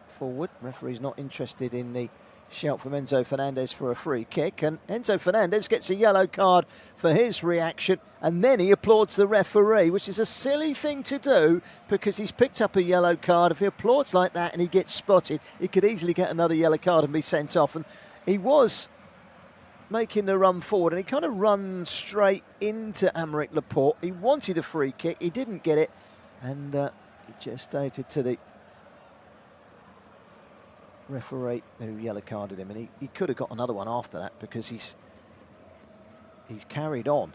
forward. Referee's not interested in the shout from Enzo Fernandez for a free kick, and Enzo Fernandez gets a yellow card for his reaction, and then he applauds the referee, which is a silly thing to do, because he's picked up a yellow card. If he applauds like that and he gets spotted, he could easily get another yellow card and be sent off. And he was making the run forward, and he kind of runs straight into Aymeric Laporte. He wanted a free kick, he didn't get it, and he just stated to the referee who yellow carded him, and he could have got another one after that because he's carried on.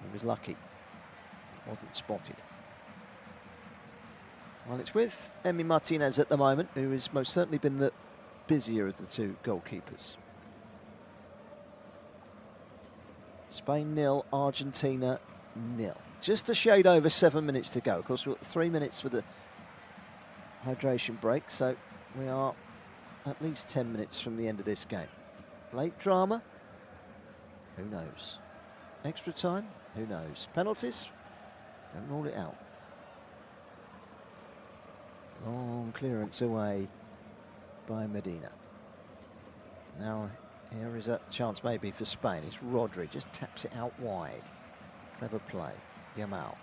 He was lucky it wasn't spotted. Well, it's with Emi Martinez at the moment, who has most certainly been the busier of the two goalkeepers. Spain 0, Argentina 0. Just a shade over 7 minutes to go. Of course, we've got 3 minutes for the hydration break, so we are at least 10 minutes from the end of this game. Late drama? Who knows? Extra time? Who knows? Penalties? Don't rule it out. Long clearance away by Medina. Now here is a chance maybe for Spain. It's Rodri, just taps it out wide. Clever play. Yamal.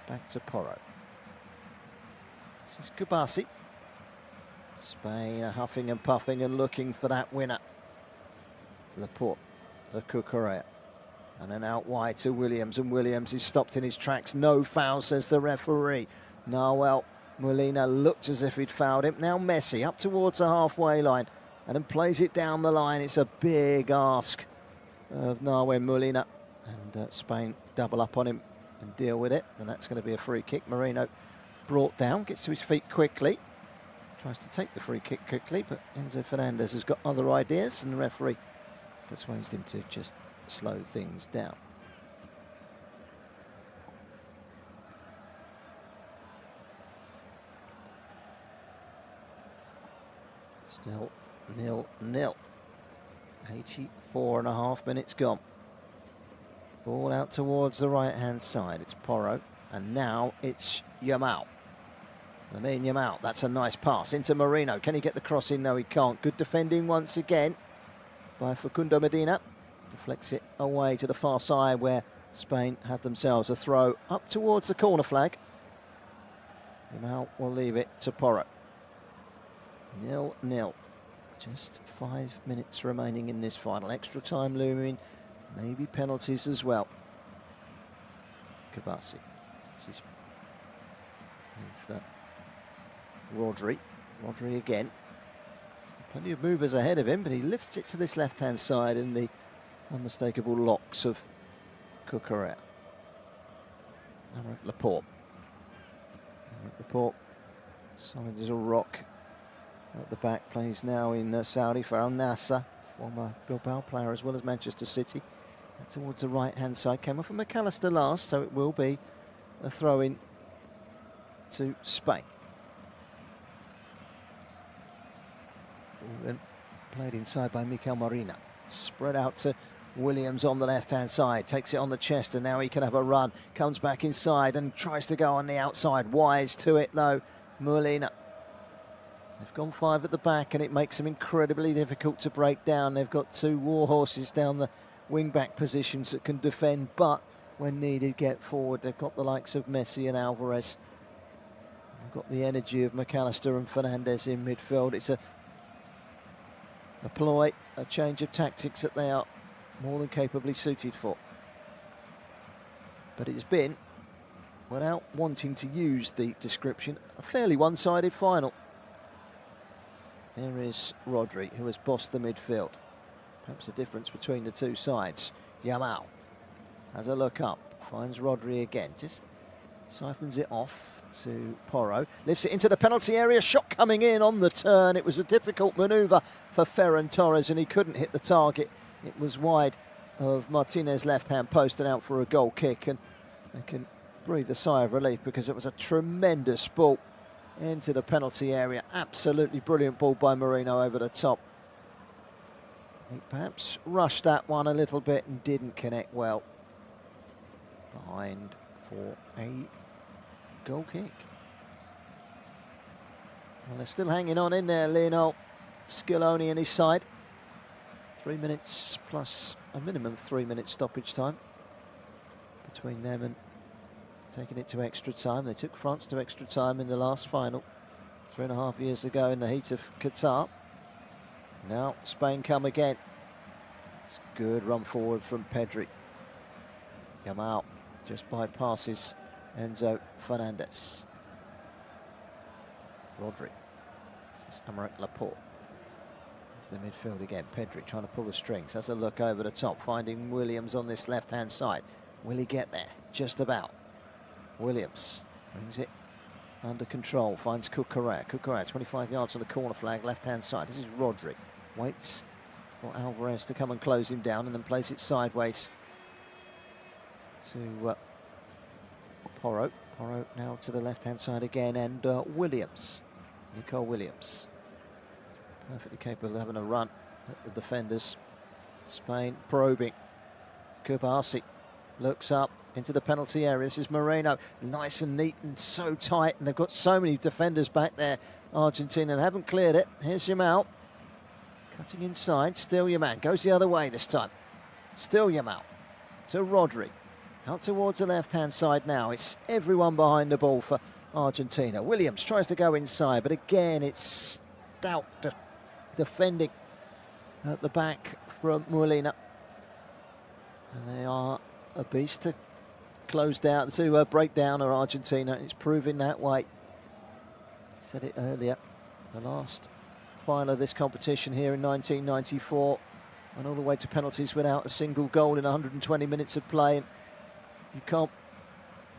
Back to Porro. This is Kubasi. Spain are huffing and puffing and looking for that winner. Laporte to Cucurella. And then out wide to Williams, and Williams is stopped in his tracks. No foul, says the referee. Nahuel Molina looked as if he'd fouled him. Now Messi up towards the halfway line and then plays it down the line. It's a big ask of Nahuel Molina, and Spain double up on him and deal with it, and that's going to be a free kick. Moreno brought down, gets to his feet quickly, tries to take the free kick quickly, but Enzo Fernandez has got other ideas, and the referee persuades him to just slow things down. Still 0-0. 84.5 minutes gone. Ball out towards the right-hand side. It's Porro, and now it's Yamal. Lamine Yamal, that's a nice pass into Moreno. Can he get the cross in? No, he can't. Good defending once again by Facundo Medina. Deflects it away to the far side where Spain have themselves a throw up towards the corner flag. Yamal will leave it to Porro. 0-0. Just 5 minutes remaining in this final. Extra time looming. Maybe penalties as well. Kubasi. This is with Rodri. Rodri again. He's got plenty of movers ahead of him, but he lifts it to this left-hand side in the unmistakable locks of Cucurella. Aymeric Laporte. Aymeric Laporte, solid as a rock at the back, plays now in Saudi for Al Nassr, former Bilbao player as well as Manchester City. And towards the right-hand side, came off from McAllister last, so it will be a throw-in to Spain. Ball then played inside by Mikel Marina. Spread out to Williams on the left-hand side, takes it on the chest, and now he can have a run. Comes back inside and tries to go on the outside. Wise to it though, Molina. They've gone 5 at the back, and it makes them incredibly difficult to break down. They've got 2 war horses down the wing-back positions that can defend, but when needed, get forward. They've got the likes of Messi and Alvarez. They've got the energy of McAllister and Fernandez in midfield. It's a ploy, a change of tactics that they are more than capably suited for. But it's been, without wanting to use the description, a fairly one-sided final. Here is Rodri, who has bossed the midfield. Perhaps the difference between the two sides. Yamal has a look up, finds Rodri again, just siphons it off to Porro, lifts it into the penalty area, shot coming in on the turn. It was a difficult manoeuvre for Ferran Torres, and he couldn't hit the target. It was wide of Martinez's left-hand post and out for a goal kick, and they can breathe a sigh of relief because it was a tremendous ball into the penalty area. Absolutely brilliant ball by Moreno over the top. He perhaps rushed that one a little bit and didn't connect well. Behind for a goal kick. Well, they're still hanging on in there, Lionel Scaloni and his side. 3 minutes plus a minimum 3 minute stoppage time between them and taking it to extra time. They took France to extra time in the last final 3.5 years ago in the heat of Qatar. Now Spain come again. It's a good run forward from Pedri. Yamal just bypasses Enzo Fernandez. Rodri. This is Aymeric Laporte. Into the midfield again. Pedri trying to pull the strings. Has a look over the top, finding Williams on this left-hand side. Will he get there? Just about. Williams brings it under control, finds Cucurella. Cucurella, 25 yards on the corner flag, left-hand side. This is Rodri. Waits for Alvarez to come and close him down and then plays it sideways to Porro. Porro now to the left-hand side again, and Williams. Nico Williams. Perfectly capable of having a run at the defenders. Spain probing. Kubasi looks up into the penalty area. This is Moreno. Nice and neat and so tight, and they've got so many defenders back there. Argentina haven't cleared it. Here's Yamal. Cutting inside. Still Yamal. Goes the other way this time. Still Yamal. To Rodri. Out towards the left-hand side now. It's everyone behind the ball for Argentina. Williams tries to go inside, but again it's stout defending at the back from Molina. And they are a beast to close down, to break down Argentina. It's proving that way. I said it earlier, the last final of this competition here in 1994, and all the way to penalties without a single goal in 120 minutes of play. And you can't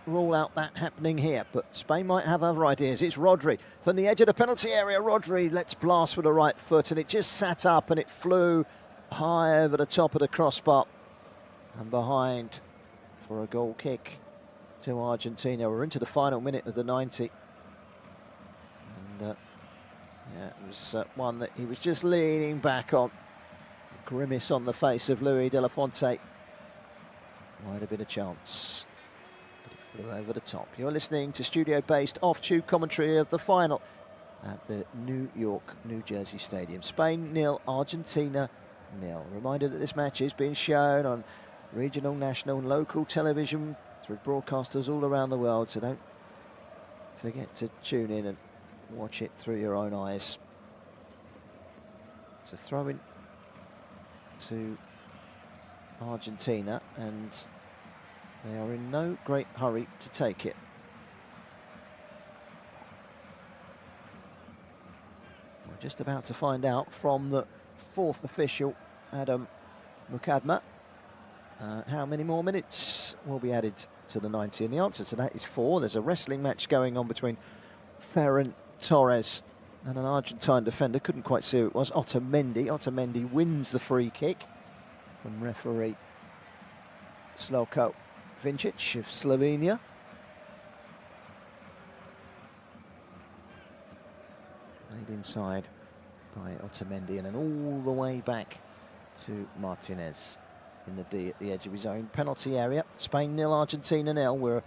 rule out that happening here, but Spain might have other ideas. It's Rodri from the edge of the penalty area. Rodri lets blast with the right foot, and it just sat up and it flew high over the top of the crossbar and behind for a goal kick to Argentina. We're into the final minute of the 90. And yeah, it was one that he was just leaning back on. A grimace on the face of Luis de la Fuente. Might have been a chance, but it flew over the top. You're listening to studio-based off-tube commentary of the final at the New York, New Jersey Stadium. Spain 0, Argentina 0. Reminder that this match is being shown on regional, national and local television through broadcasters all around the world, so don't forget to tune in and watch it through your own eyes. It's a throw-in to Argentina, and they are in no great hurry to take it. We're just about to find out from the fourth official, Adam Mukadma, how many more minutes will be added to the 90, and the answer to that is 4. There's a wrestling match going on between Ferran Torres and an Argentine defender. Couldn't quite see who it was. Otamendi. Otamendi wins the free kick from referee Slavko Vincic of Slovenia. Played inside by Otamendi and then all the way back to Martinez in the D at the edge of his own penalty area. Spain 0, Argentina 0. We're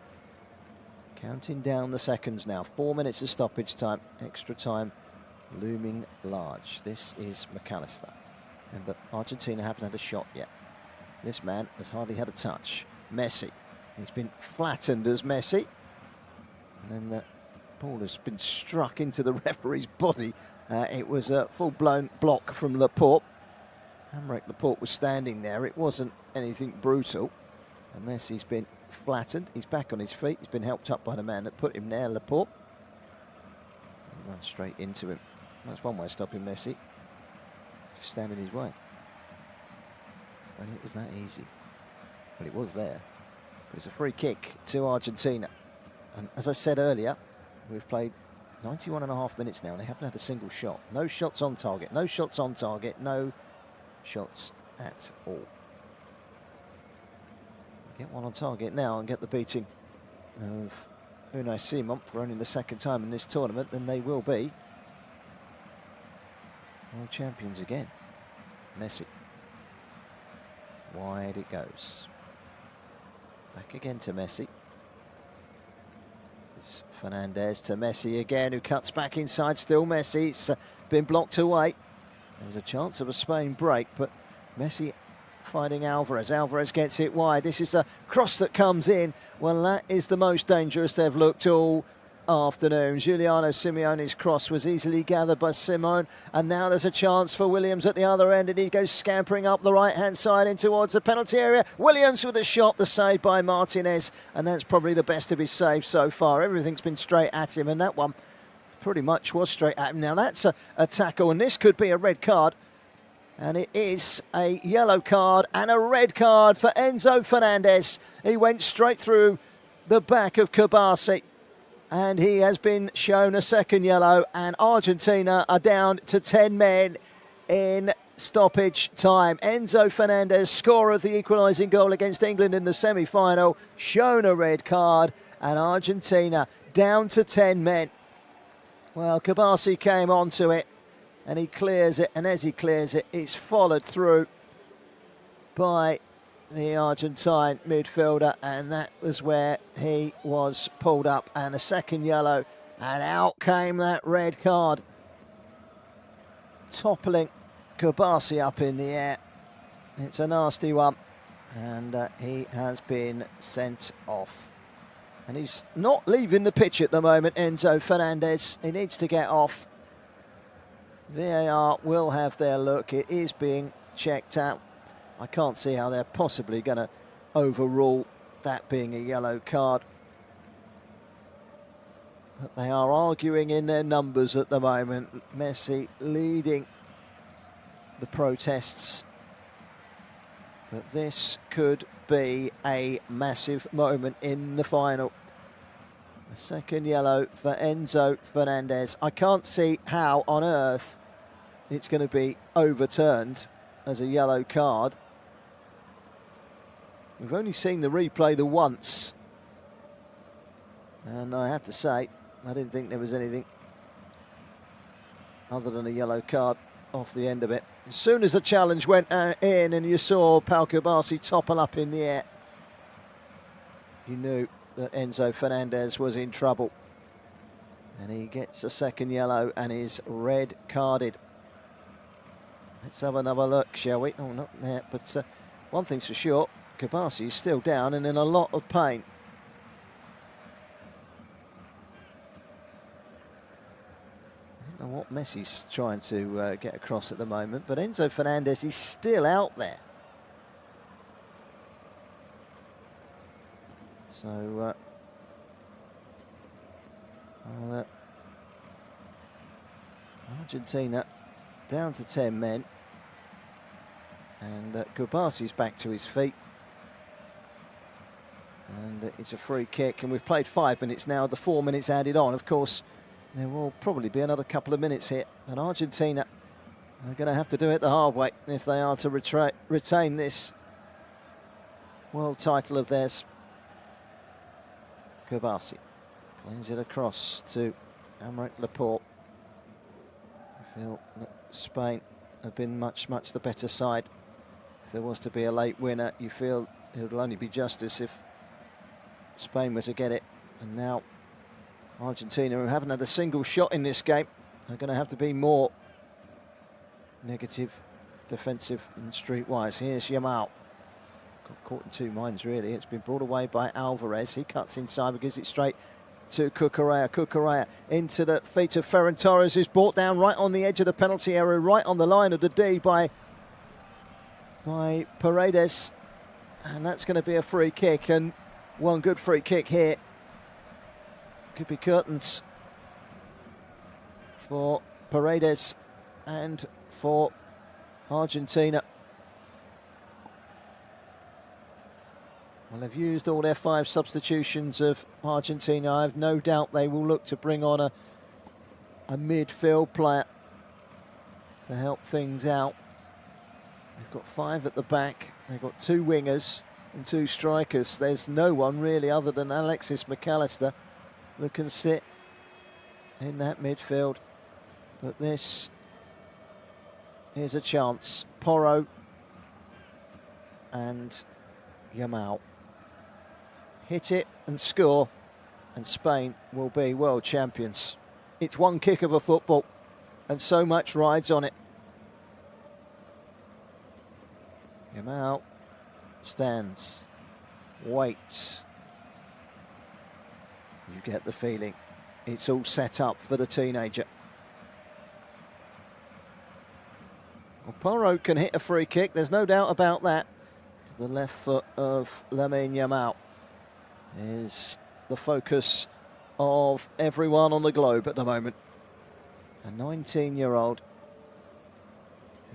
counting down the seconds now. 4 minutes of stoppage time, extra time looming large. This is McAllister. But Argentina haven't had a shot yet. This man has hardly had a touch. Messi. He's been flattened as Messi. And then the ball has been struck into the referee's body. It was a full-blown block from Laporte. Aymeric Laporte was standing there. It wasn't anything brutal. And Messi's been flattened. He's back on his feet. He's been helped up by the man that put him there, Laporte. And run straight into him. That's one way of stopping Messi. Just stand in his way. And it was that easy. Well, it was there. But it's a free kick to Argentina. And as I said earlier, we've played 91.5 minutes now and they haven't had a single shot. No shots on target. No shots on target. No shots at all. Get one on target now and get the beating of Unai Simon for only the second time in this tournament, then they will be world champions again. Messi. Wide it goes. Back again to Messi. This is Fernandez to Messi again, who cuts back inside. Still Messi. It's been blocked away. There was a chance of a Spain break, but Messi finding Alvarez. Alvarez gets it wide. This is a cross that comes in. Well, that is the most dangerous they've looked all afternoon. Giuliano Simeone's cross was easily gathered by Simone, and now there's a chance for Williams at the other end, and he goes scampering up the right-hand side in towards the penalty area. Williams with a shot, the save by Martinez, and that's probably the best of his saves so far. Everything's been straight at him, and that one pretty much was straight at him. Now that's a tackle, and this could be a red card. And it is a yellow card and a red card for Enzo Fernandez. He went straight through the back of Kabasi, and he has been shown a second yellow, and Argentina are down to 10 men in stoppage time. Enzo Fernandez, scorer of the equalising goal against England in the semi-final, shown a red card, and Argentina down to 10 men. Well, Kabasi came onto it, and he clears it, and as he clears it, it's followed through by the Argentine midfielder, and that was where he was pulled up, and a second yellow, and out came that red card, toppling Kabasi up in the air. It's a nasty one, and he has been sent off. And he's not leaving the pitch at the moment, Enzo Fernandez. He needs to get off. VAR will have their look. It is being checked out. I can't see how they're possibly going to overrule that being a yellow card. But they are arguing in their numbers at the moment. Messi leading the protests. But this could be a massive moment in the final. A second yellow for Enzo Fernandez. I can't see how on earth it's going to be overturned as a yellow card. We've only seen the replay the once, and I have to say, I didn't think there was anything other than a yellow card off the end of it. As soon as the challenge went in and you saw Pau Kabasi topple up in the air, you knew that Enzo Fernandez was in trouble. And he gets a second yellow and is red carded. Let's have another look, shall we? Oh, not there, but one thing's for sure, Kabasi is still down and in a lot of pain. I don't know what Messi's trying to get across at the moment, but Enzo Fernandez is still out there. So, Argentina down to 10 men, and Kabasi's back to his feet, and it's a free kick, and we've played 5 minutes now, the 4 minutes added on. Of course, there will probably be another couple of minutes here, and Argentina are going to have to do it the hard way if they are to retain this world title of theirs. Kabasi plays it across to Aymeric Laporte. I feel that Spain have been much the better side. If there was to be a late winner, you feel it will only be justice if Spain were to get it. And now Argentina, who haven't had a single shot in this game, are going to have to be more negative, defensive and streetwise. Here's Yamal. Got caught in two minds, really. It's been brought away by Alvarez. He cuts inside and gives it straight to Cucurella. Cucurella into the feet of Ferran Torres, who's brought down right on the edge of the penalty area, right on the line of the D by Paredes. And that's going to be a free kick, and one good free kick here. Could be curtains for Paredes and for Argentina. Well, they've used all their 5 substitutions of Argentina. I have no doubt they will look to bring on a midfield player to help things out. They've got 5 at the back. They've got 2 wingers and 2 strikers. There's no one really other than Alexis McAllister that can sit in that midfield. But this is a chance. Porro and Yamal. Hit it and score, and Spain will be world champions. It's one kick of a football, and so much rides on it. Yamal stands, waits. You get the feeling it's all set up for the teenager. Well, Porro can hit a free kick, there's no doubt about that. The left foot of Lamine Yamal is the focus of everyone on the globe at the moment. A 19-year-old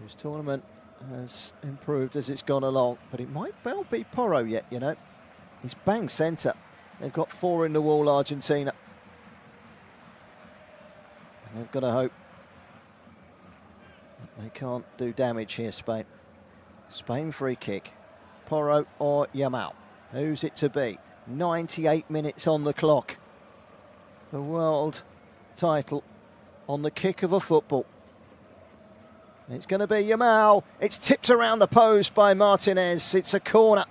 whose tournament has improved as it's gone along, but it might well be Porro yet, you know. He's bang centre. They've got 4 in the wall, Argentina. And they've got to hope that they can't do damage here, Spain. Spain free kick. Porro or Yamal? Who's it to be? 98 minutes on the clock. The world title on the kick of a football. It's going to be Yamal. It's tipped around the post by Martinez. It's a corner.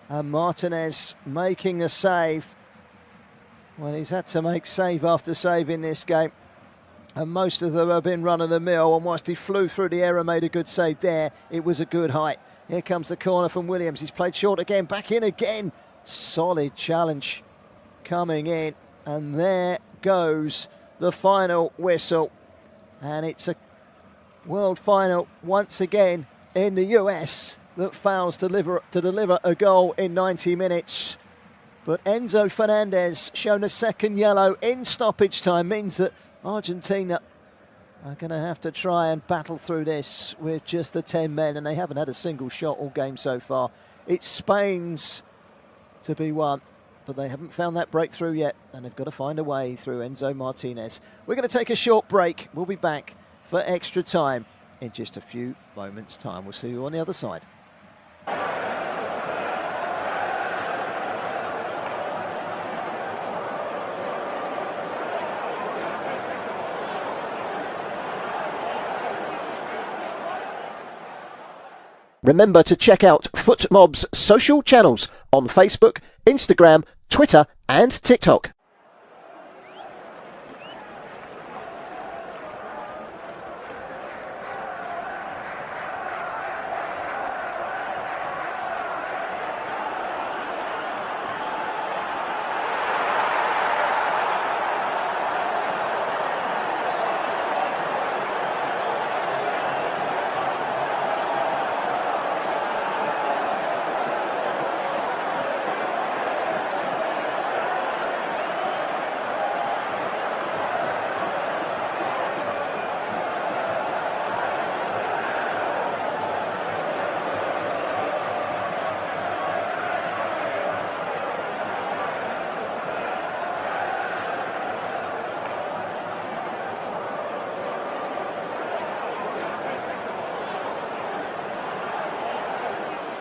And Martinez making a save. Well, he's had to make save after save in this game. And most of them have been run-of-the-mill. And whilst he flew through the air and made a good save there, it was a good height. Here comes the corner from Williams. He's played short again. Back in again. Solid challenge coming in. And there goes the final whistle. And it's a world final once again in the US that fails to deliver a goal in 90 minutes. But Enzo Fernandez shown a second yellow in stoppage time means that Argentina are going to have to try and battle through this with just the 10 men, and they haven't had a single shot all game so far. It's Spain's to be won, but they haven't found that breakthrough yet, and they've got to find a way through Enzo Martinez. We're going to take a short break. We'll be back for extra time in just a few moments' time. We'll see you on the other side. Remember to check out FootMob's social channels on Facebook, Instagram, Twitter and TikTok.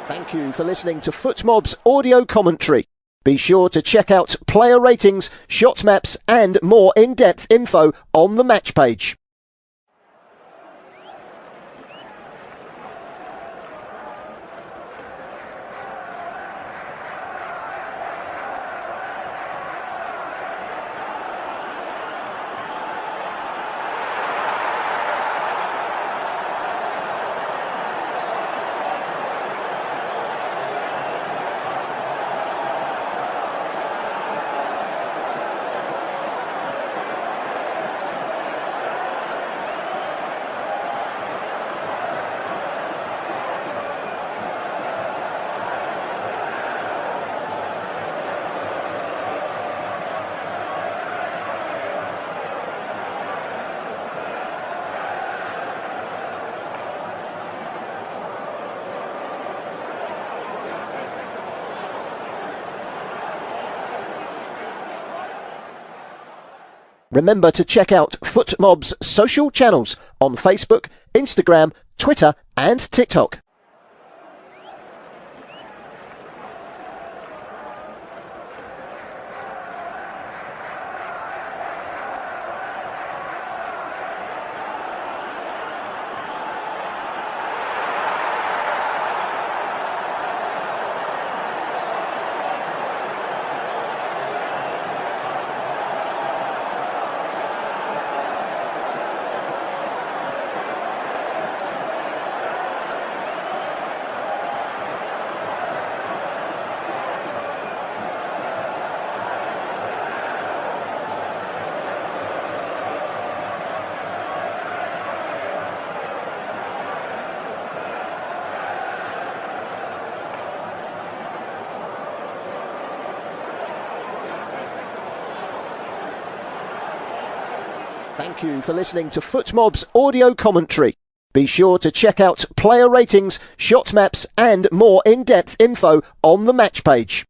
Thank you for listening to FootMob's audio commentary. Be sure to check out player ratings, shot maps and more in-depth info on the match page. Remember to check out FootMob's social channels on Facebook, Instagram, Twitter and TikTok. Thank you for listening to FootMob's audio commentary. Be sure to check out player ratings, shot maps and more in-depth info on the match page.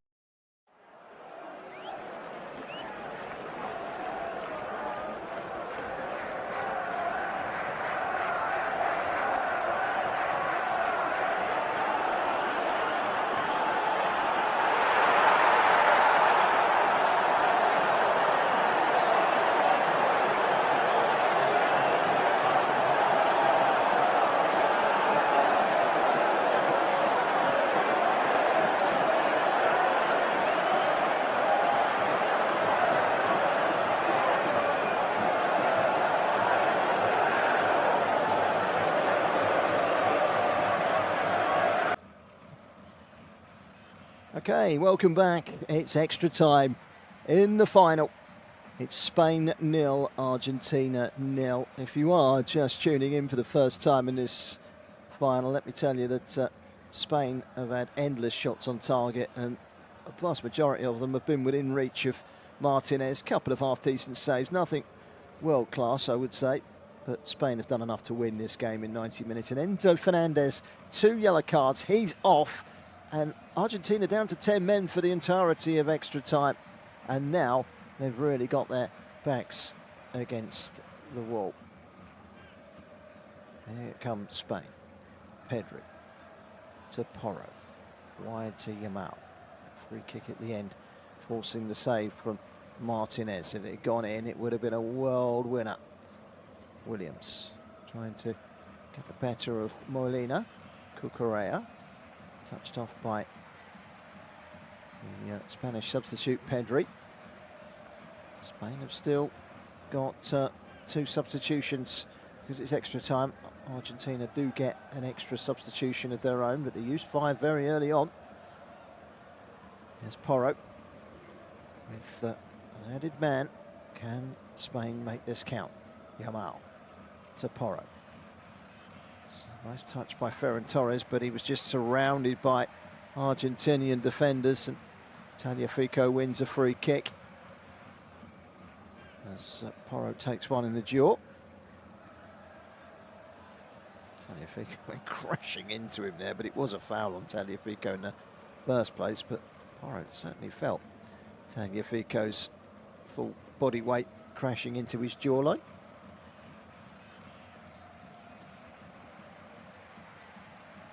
Okay, welcome back. It's extra time in the final. It's Spain 0, Argentina 0. If you are just tuning in for the first time in this final, let me tell you that Spain have had endless shots on target, and a vast majority of them have been within reach of Martinez. A couple of half-decent saves, nothing world-class, I would say. But Spain have done enough to win this game in 90 minutes. And Enzo Fernandez, 2 yellow cards, he's off. And Argentina down to 10 men for the entirety of extra time. And now they've really got their backs against the wall. Here comes Spain. Pedri to Porro. Wide to Yamal. Free kick at the end, forcing the save from Martinez. If it had gone in, it would have been a world winner. Williams trying to get the better of Molina. Cucurella. Touched off by the Spanish substitute Pedri. Spain have still got 2 substitutions because it's extra time. Argentina do get an extra substitution of their own, but they used 5 very early on. There's Porro with an added man. Can Spain make this count? Yamal to Porro. Nice touch by Ferran Torres, but he was just surrounded by Argentinian defenders, and Tagliafico wins a free kick as Porro takes one in the jaw. Tagliafico went crashing into him there, but it was a foul on Tagliafico in the first place, but Porro certainly felt Tagliafico's full body weight crashing into his jawline.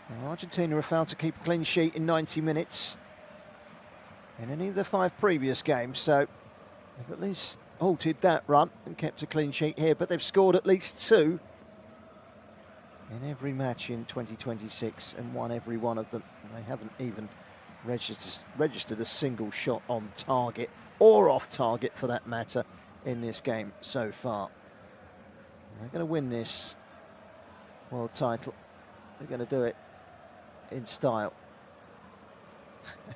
Now, Argentina have failed to keep a clean sheet in 90 minutes in any of the 5 previous games, so they've at least halted that run and kept a clean sheet here, but they've scored at least 2 in every match in 2026 and won every one of them. They haven't even registered a single shot on target or off target for that matter in this game so far. They're going to win this world title. They're going to do it in style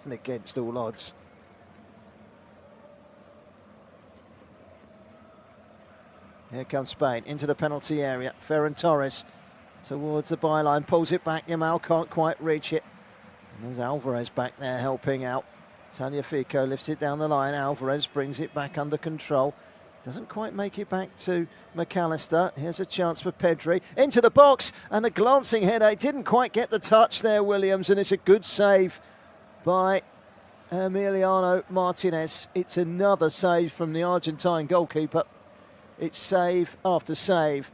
and against all odds. Here comes Spain into the penalty area. Ferran Torres towards the byline, pulls it back. Yamal can't quite reach it. And there's Alvarez back there helping out. Tagliafico lifts it down the line. Alvarez brings it back under control. Doesn't quite make it back to McAllister. Here's a chance for Pedri. Into the box, and a glancing header. Didn't quite get the touch there, Williams, and it's a good save by Emiliano Martinez. It's another save from the Argentine goalkeeper. It's save after save.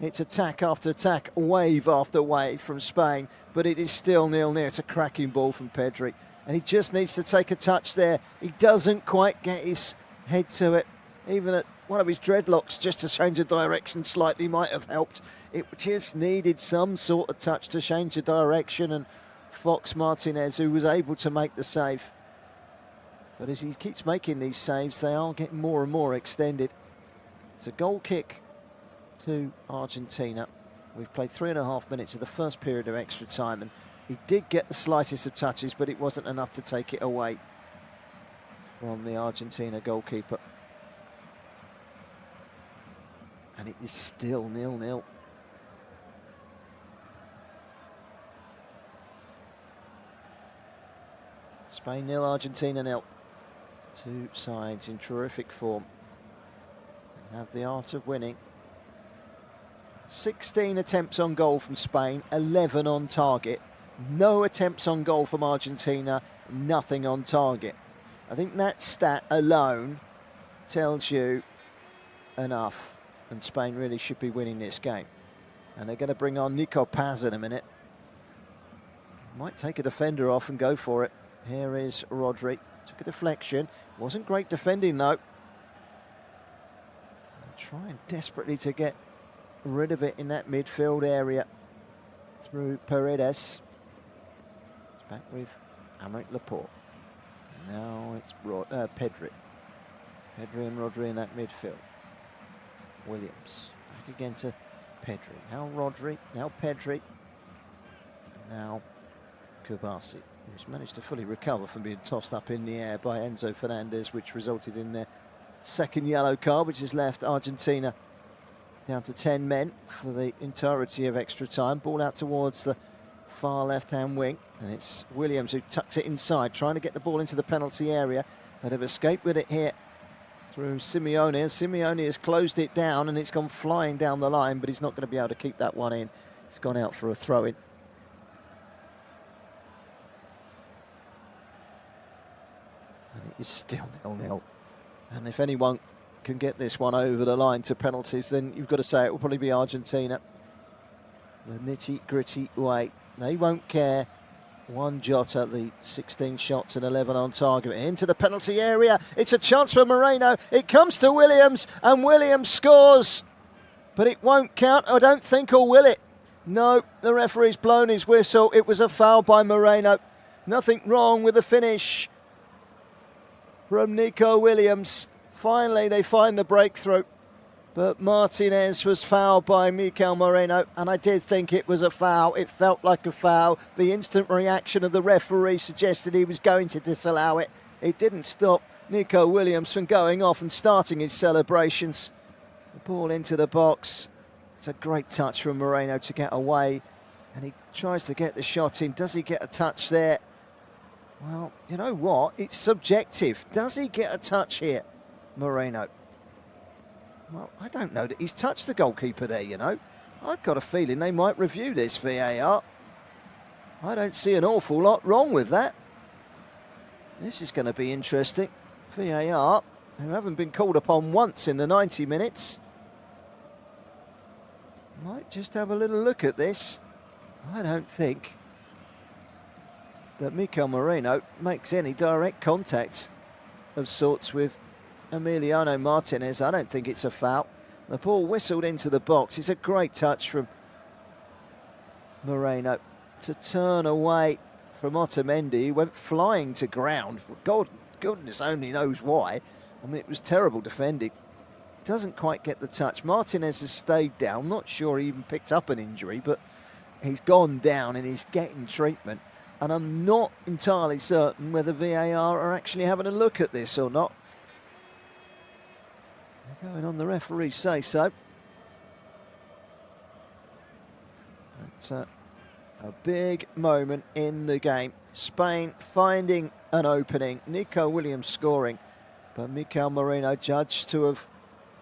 It's attack after attack, wave after wave from Spain, but it is still 0-0. It's a cracking ball from Pedri, and he just needs to take a touch there. He doesn't quite get his head to it. Even at one of his dreadlocks, just to change the direction slightly might have helped. It just needed some sort of touch to change the direction, and Fox Martinez, who was able to make the save. But as he keeps making these saves, they are getting more and more extended. It's a goal kick to Argentina. We've played 3.5 minutes of the first period of extra time, and he did get the slightest of touches, but it wasn't enough to take it away from the Argentina goalkeeper. And it is still 0-0. Spain 0, Argentina 0. 2 sides in terrific form. have the art of winning. 16 attempts on goal from Spain, 11 on target. No attempts on goal from Argentina, nothing on target. I think that stat alone tells you enough, and Spain really should be winning this game. And they're going to bring on Nico Paz in a minute. Might take a defender off and go for it. Here is Rodri. Took a deflection. Wasn't great defending though. Trying desperately to get rid of it in that midfield area through Paredes. It's back with Aymeric Laporte. And now it's Pedri. Pedri and Rodri in that midfield. Williams back again to Pedri. Now Rodri, now Pedri, and now Kubasi, who's managed to fully recover from being tossed up in the air by Enzo Fernandez, which resulted in their second yellow card, which has left Argentina down to 10 men for the entirety of extra time. Ball out towards the far left-hand wing, and it's Williams who tucks it inside, trying to get the ball into the penalty area, but they've escaped with it here through Simeone, and Simeone has closed it down, and it's gone flying down the line, but he's not going to be able to keep that one in. It's gone out for a throw-in. And it is still 0-0. And if anyone can get this one over the line to penalties, then you've got to say it will probably be Argentina. The nitty-gritty way. They won't care one jota, the 16 shots and 11 on target. Into the penalty area. It's a chance for Moreno. It comes to Williams, and Williams scores. But it won't count, I don't think, or will it? No, the referee's blown his whistle. It was a foul by Moreno. Nothing wrong with the finish from Nico Williams. Finally, they find the breakthrough. But Martinez was fouled by Mikel Moreno, and I did think it was a foul. It felt like a foul. The instant reaction of the referee suggested he was going to disallow it. It didn't stop Nico Williams from going off and starting his celebrations. The ball into the box. It's a great touch from Moreno to get away, and he tries to get the shot in. Does he get a touch there? Well, you know what? It's subjective. Does he get a touch here, Moreno? Well, I don't know that he's touched the goalkeeper there, you know. I've got a feeling they might review this VAR. I don't see an awful lot wrong with that. This is going to be interesting. VAR, who haven't been called upon once in the 90 minutes, might just have a little look at this. I don't think that Mikel Moreno makes any direct contact of sorts with Emiliano Martinez. I don't think it's a foul. The ball whistled into the box. It's a great touch from Moreno to turn away from Otamendi. He went flying to ground. Goodness only knows why. I mean, it was terrible defending. Doesn't quite get the touch. Martinez has stayed down. Not sure he even picked up an injury, but he's gone down and he's getting treatment. And I'm not entirely certain whether VAR are actually having a look at this or not. They're going on the referee's say-so. It's a big moment in the game. Spain finding an opening. Nico Williams scoring. But Mikel Moreno judged to have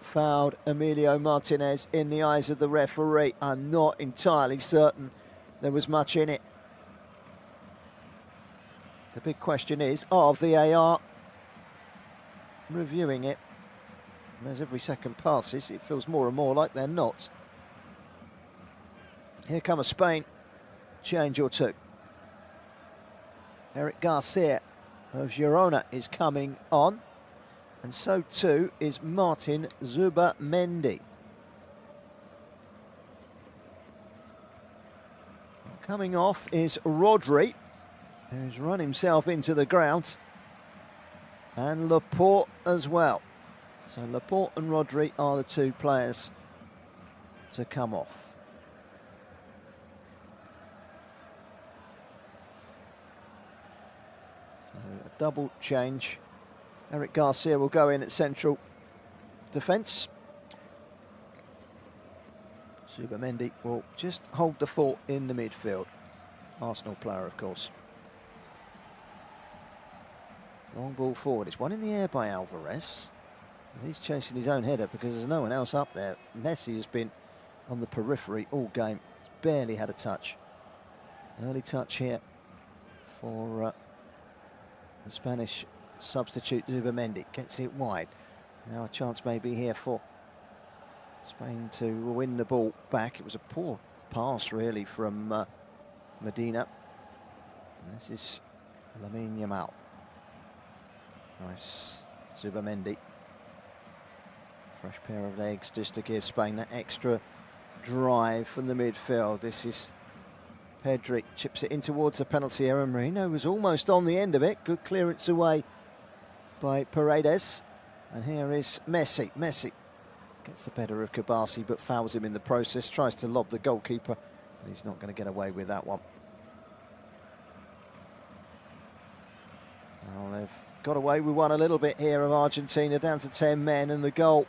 fouled Emilio Martinez in the eyes of the referee. I'm not entirely certain there was much in it. The big question is, are VAR reviewing it? And as every second passes, it feels more and more like they're not. Here comes Spain. Change or two. Eric Garcia of Girona is coming on. And so too is Martin Zubamendi. Coming off is Rodri, who's run himself into the ground, and Laporte as well. So Laporte and Rodri are the two players to come off. So a double change. Eric Garcia will go in at central defence. Zubamendi will just hold the fort in the midfield. Arsenal player, of course. Long ball forward. It's one in the air by Alvarez. He's chasing his own header because there's no one else up there. Messi has been on the periphery all game. He's barely had a touch. Early touch here for the Spanish substitute Zubamendi. Gets it wide. Now a chance may be here for Spain to win the ball back. It was a poor pass really from Medina. And this is Lamine Yamal. Nice Zubamendi. Fresh pair of legs just to give Spain that extra drive from the midfield. This is Pedri, chips it in towards the penalty area. Marino was almost on the end of it. Good clearance away by Paredes. And here is Messi. Messi gets the better of Kabasi but fouls him in the process. Tries to lob the goalkeeper, but he's not going to get away with that one. Well, they've got away with one a little bit here of Argentina, down to 10 men, and the goal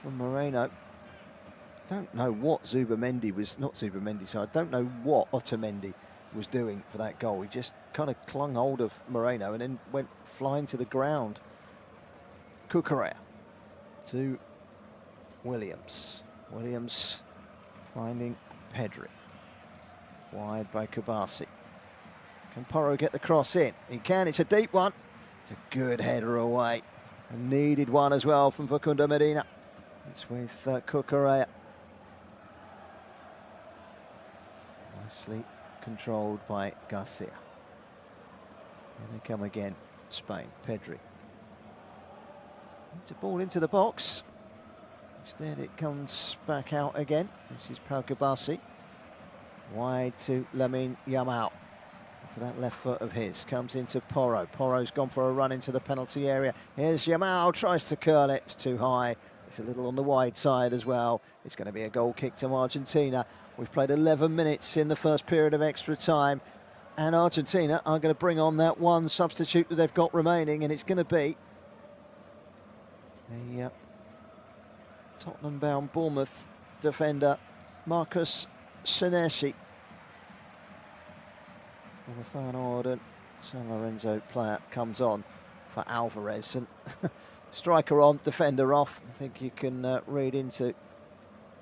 from Moreno. Don't know what Zubamendi was, not Zubamendi, sorry, I don't know what Otamendi was doing for that goal. He just kind of clung hold of Moreno and then went flying to the ground. Cucurella to Williams. Williams finding Pedri. Wide by Kabasi. Can Porro get the cross in? He can, it's a deep one. It's a good header away. A needed one as well from Facundo Medina. It's with Cucurella. Nicely controlled by Garcia. And they come again, Spain, Pedri. It's a ball into the box. Instead it comes back out again. This is Pau Kabasi. Wide to Lamine Yamal. To that left foot of his. Comes into Porro. Porro's gone for a run into the penalty area. Here's Yamal, tries to curl it. It's too high. It's a little on the wide side as well. It's going to be a goal kick to Argentina. We've played 11 minutes in the first period of extra time. And Argentina are going to bring on that one substitute that they've got remaining. And it's going to be the Tottenham-bound Bournemouth defender, Marcus Senesi. The Feyenoord and San Lorenzo player comes on for Alvarez. And striker on, defender off. I think you can read into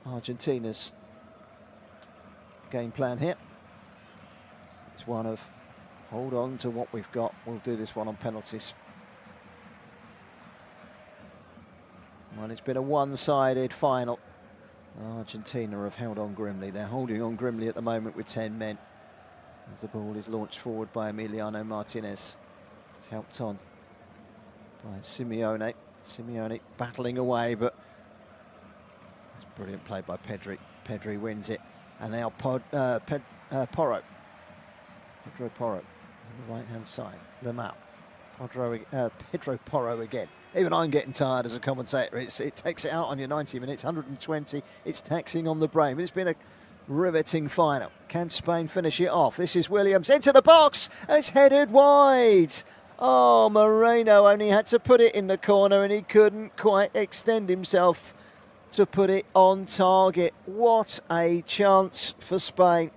Argentina's game plan here. It's one of hold on to what we've got. We'll do this one on penalties. Well, it's been a one-sided final. Argentina have held on grimly. They're holding on grimly at the moment with 10 men. As the ball is launched forward by Emiliano Martinez. It's helped on by Simeone. Simeone battling away, but it's brilliant play by Pedri. Pedri wins it. And now Porro. Pedro Porro on the right-hand side. Lamau. Pedro Porro again. Even I'm getting tired as a commentator. It takes it out on your 90 minutes, 120. It's taxing on the brain. But it's been a riveting final. Can Spain finish it off? This is Williams into the box. It's headed wide. Oh, Moreno only had to put it in the corner and he couldn't quite extend himself to put it on target. What a chance for Spain.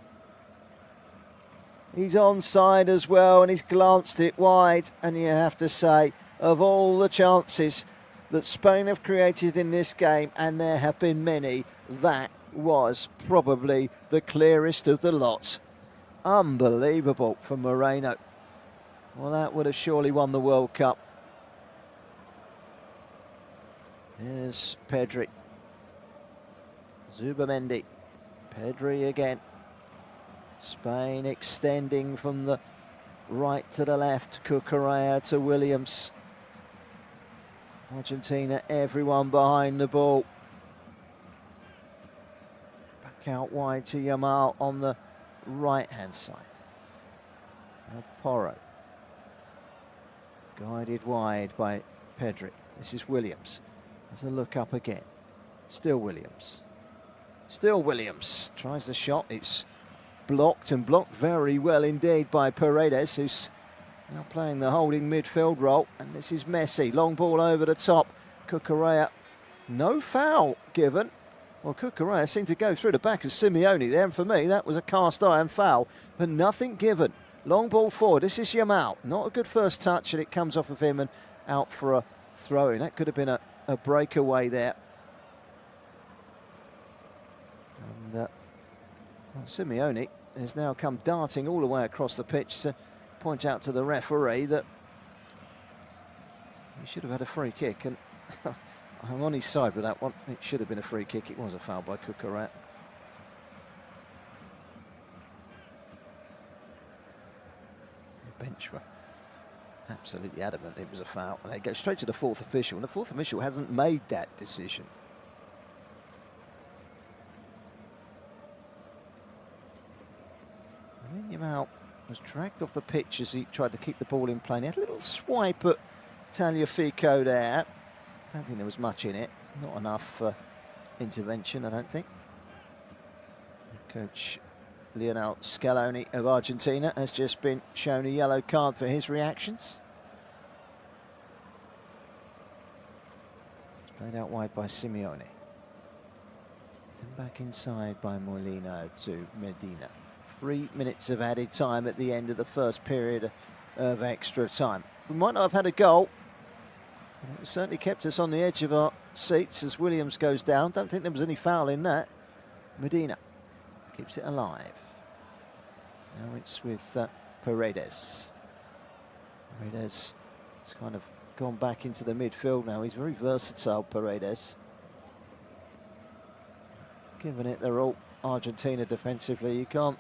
He's onside as well and he's glanced it wide. And you have to say, of all the chances that Spain have created in this game, and there have been many, that was probably the clearest of the lot. Unbelievable from Moreno. Well, that would have surely won the World Cup. Here's Pedri. Zubamendi. Pedri again. Spain extending from the right to the left. Cucurella to Williams. Argentina, everyone behind the ball. Back out wide to Yamal on the right-hand side. Now Porro. Guided wide by Pedri. This is Williams. There's a look up again. Still Williams. Still Williams. Tries the shot. It's blocked and blocked very well indeed by Paredes, who's now playing the holding midfield role. And this is Messi. Long ball over the top. Cucurella. No foul given. Well, Cucurella seemed to go through the back of Simeone there. And for me, that was a cast iron foul. But nothing given. Long ball forward. This is Yamal. Not a good first touch. And it comes off of him and out for a throw-in. That could have been a breakaway there. And well, Simeone has now come darting all the way across the pitch to point out to the referee that he should have had a free kick, and I'm on his side with that one. It should have been a free kick. It was a foul by Cucurella. The bench were absolutely adamant it was a foul, and they go straight to the fourth official, and the fourth official hasn't made that decision. Yamal was dragged off the pitch as he tried to keep the ball in play. He had a little swipe at Tagliafico there. Don't think there was much in it. Not enough intervention, I don't think. Coach Lionel Scaloni of Argentina has just been shown a yellow card for his reactions. It's played out wide by Simeone. And back inside by Molina to Medina. 3 minutes of added time at the end of the first period of extra time. We might not have had a goal. It certainly kept us on the edge of our seats as Williams goes down. Don't think there was any foul in that. Medina keeps it alive. Now it's with Paredes. Paredes has kind of gone back into the midfield now. He's very versatile, Paredes. Given it, they're all Argentina defensively. You can't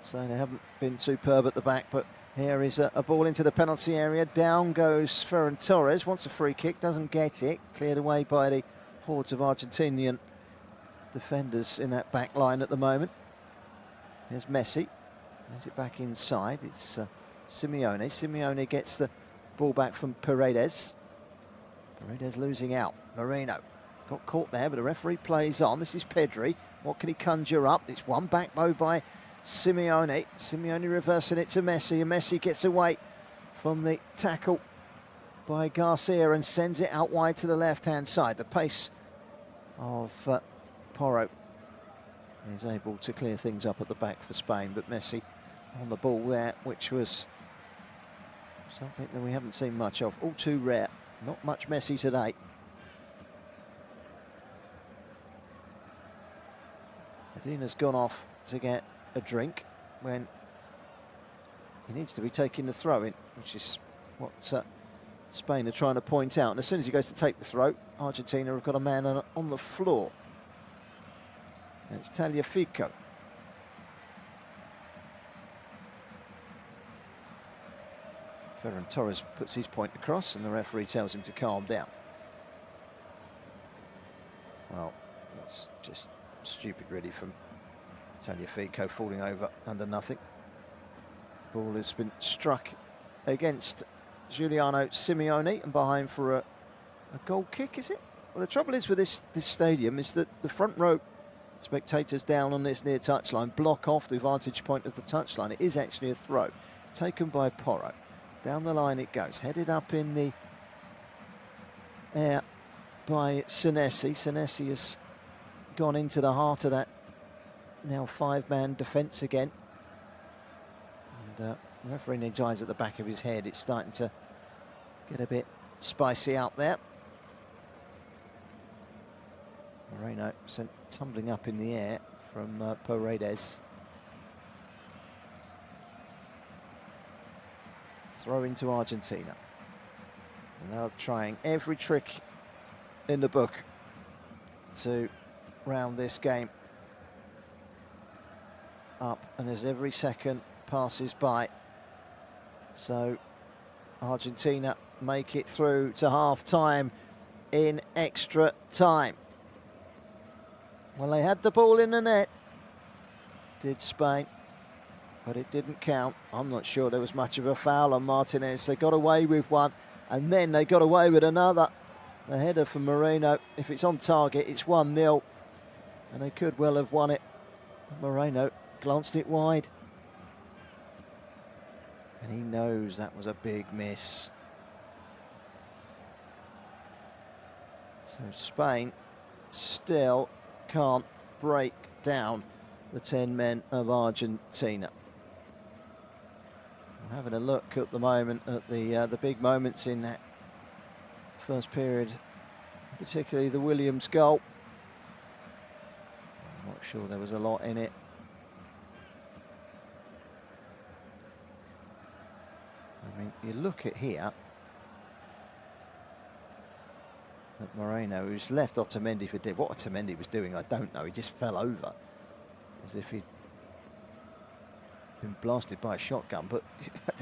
say they haven't been superb at the back, but here is a ball into the penalty area. Down goes Ferran Torres. Wants a free kick, doesn't get it. Cleared away by the hordes of Argentinian defenders in that back line at the moment. Here's Messi. There's it back inside. It's Simeone. Simeone gets the ball back from Paredes. Paredes losing out. Moreno got caught there, but the referee plays on. This is Pedri. What can he conjure up? It's one back though by Simeone. Simeone reversing it to Messi, and Messi gets away from the tackle by Garcia and sends it out wide to the left-hand side. The pace of Porro is able to clear things up at the back for Spain, but Messi on the ball there, which was something that we haven't seen much of. All too rare. Not much Messi today. Medina's gone off to get a drink when he needs to be taking the throw-in, which is what Spain are trying to point out. And as soon as he goes to take the throw, Argentina have got a man on the floor. And it's Tagliafico. Ferran Torres puts his point across, and the referee tells him to calm down. Well, that's just stupid, really, from Tagliafico, falling over under nothing. Ball has been struck against Giuliano Simeone and behind for a goal kick, is it? Well, the trouble is with this stadium is that the front row spectators down on this near touchline block off the vantage point of the touchline. It is actually a throw. It's taken by Porro. Down the line it goes, headed up in the air by Senesi. Senesi has gone into the heart of that now five-man defence again. And the referee needs eyes at the back of his head. It's starting to get a bit spicy out there. Moreno sent tumbling up in the air from Paredes. Throw into Argentina. And they're trying every trick in the book to round this game up, and as every second passes by, so Argentina make it through to half-time in extra time. Well, they had the ball in the net, did Spain, but it didn't count. I'm not sure there was much of a foul on Martinez. They got away with one, and then they got away with another. The header from Moreno, if it's on target, it's 1-0, and they could well have won it. But Moreno glanced it wide, and he knows that was a big miss. So Spain still can't break down the 10 men of Argentina. We're having a look at the moment at the big moments in that first period, particularly the Williams goal. I'm not sure there was a lot in it. I mean, you look at here at Moreno, who's left Otamendi for dead. What Otamendi was doing, I don't know. He just fell over as if he'd been blasted by a shotgun, but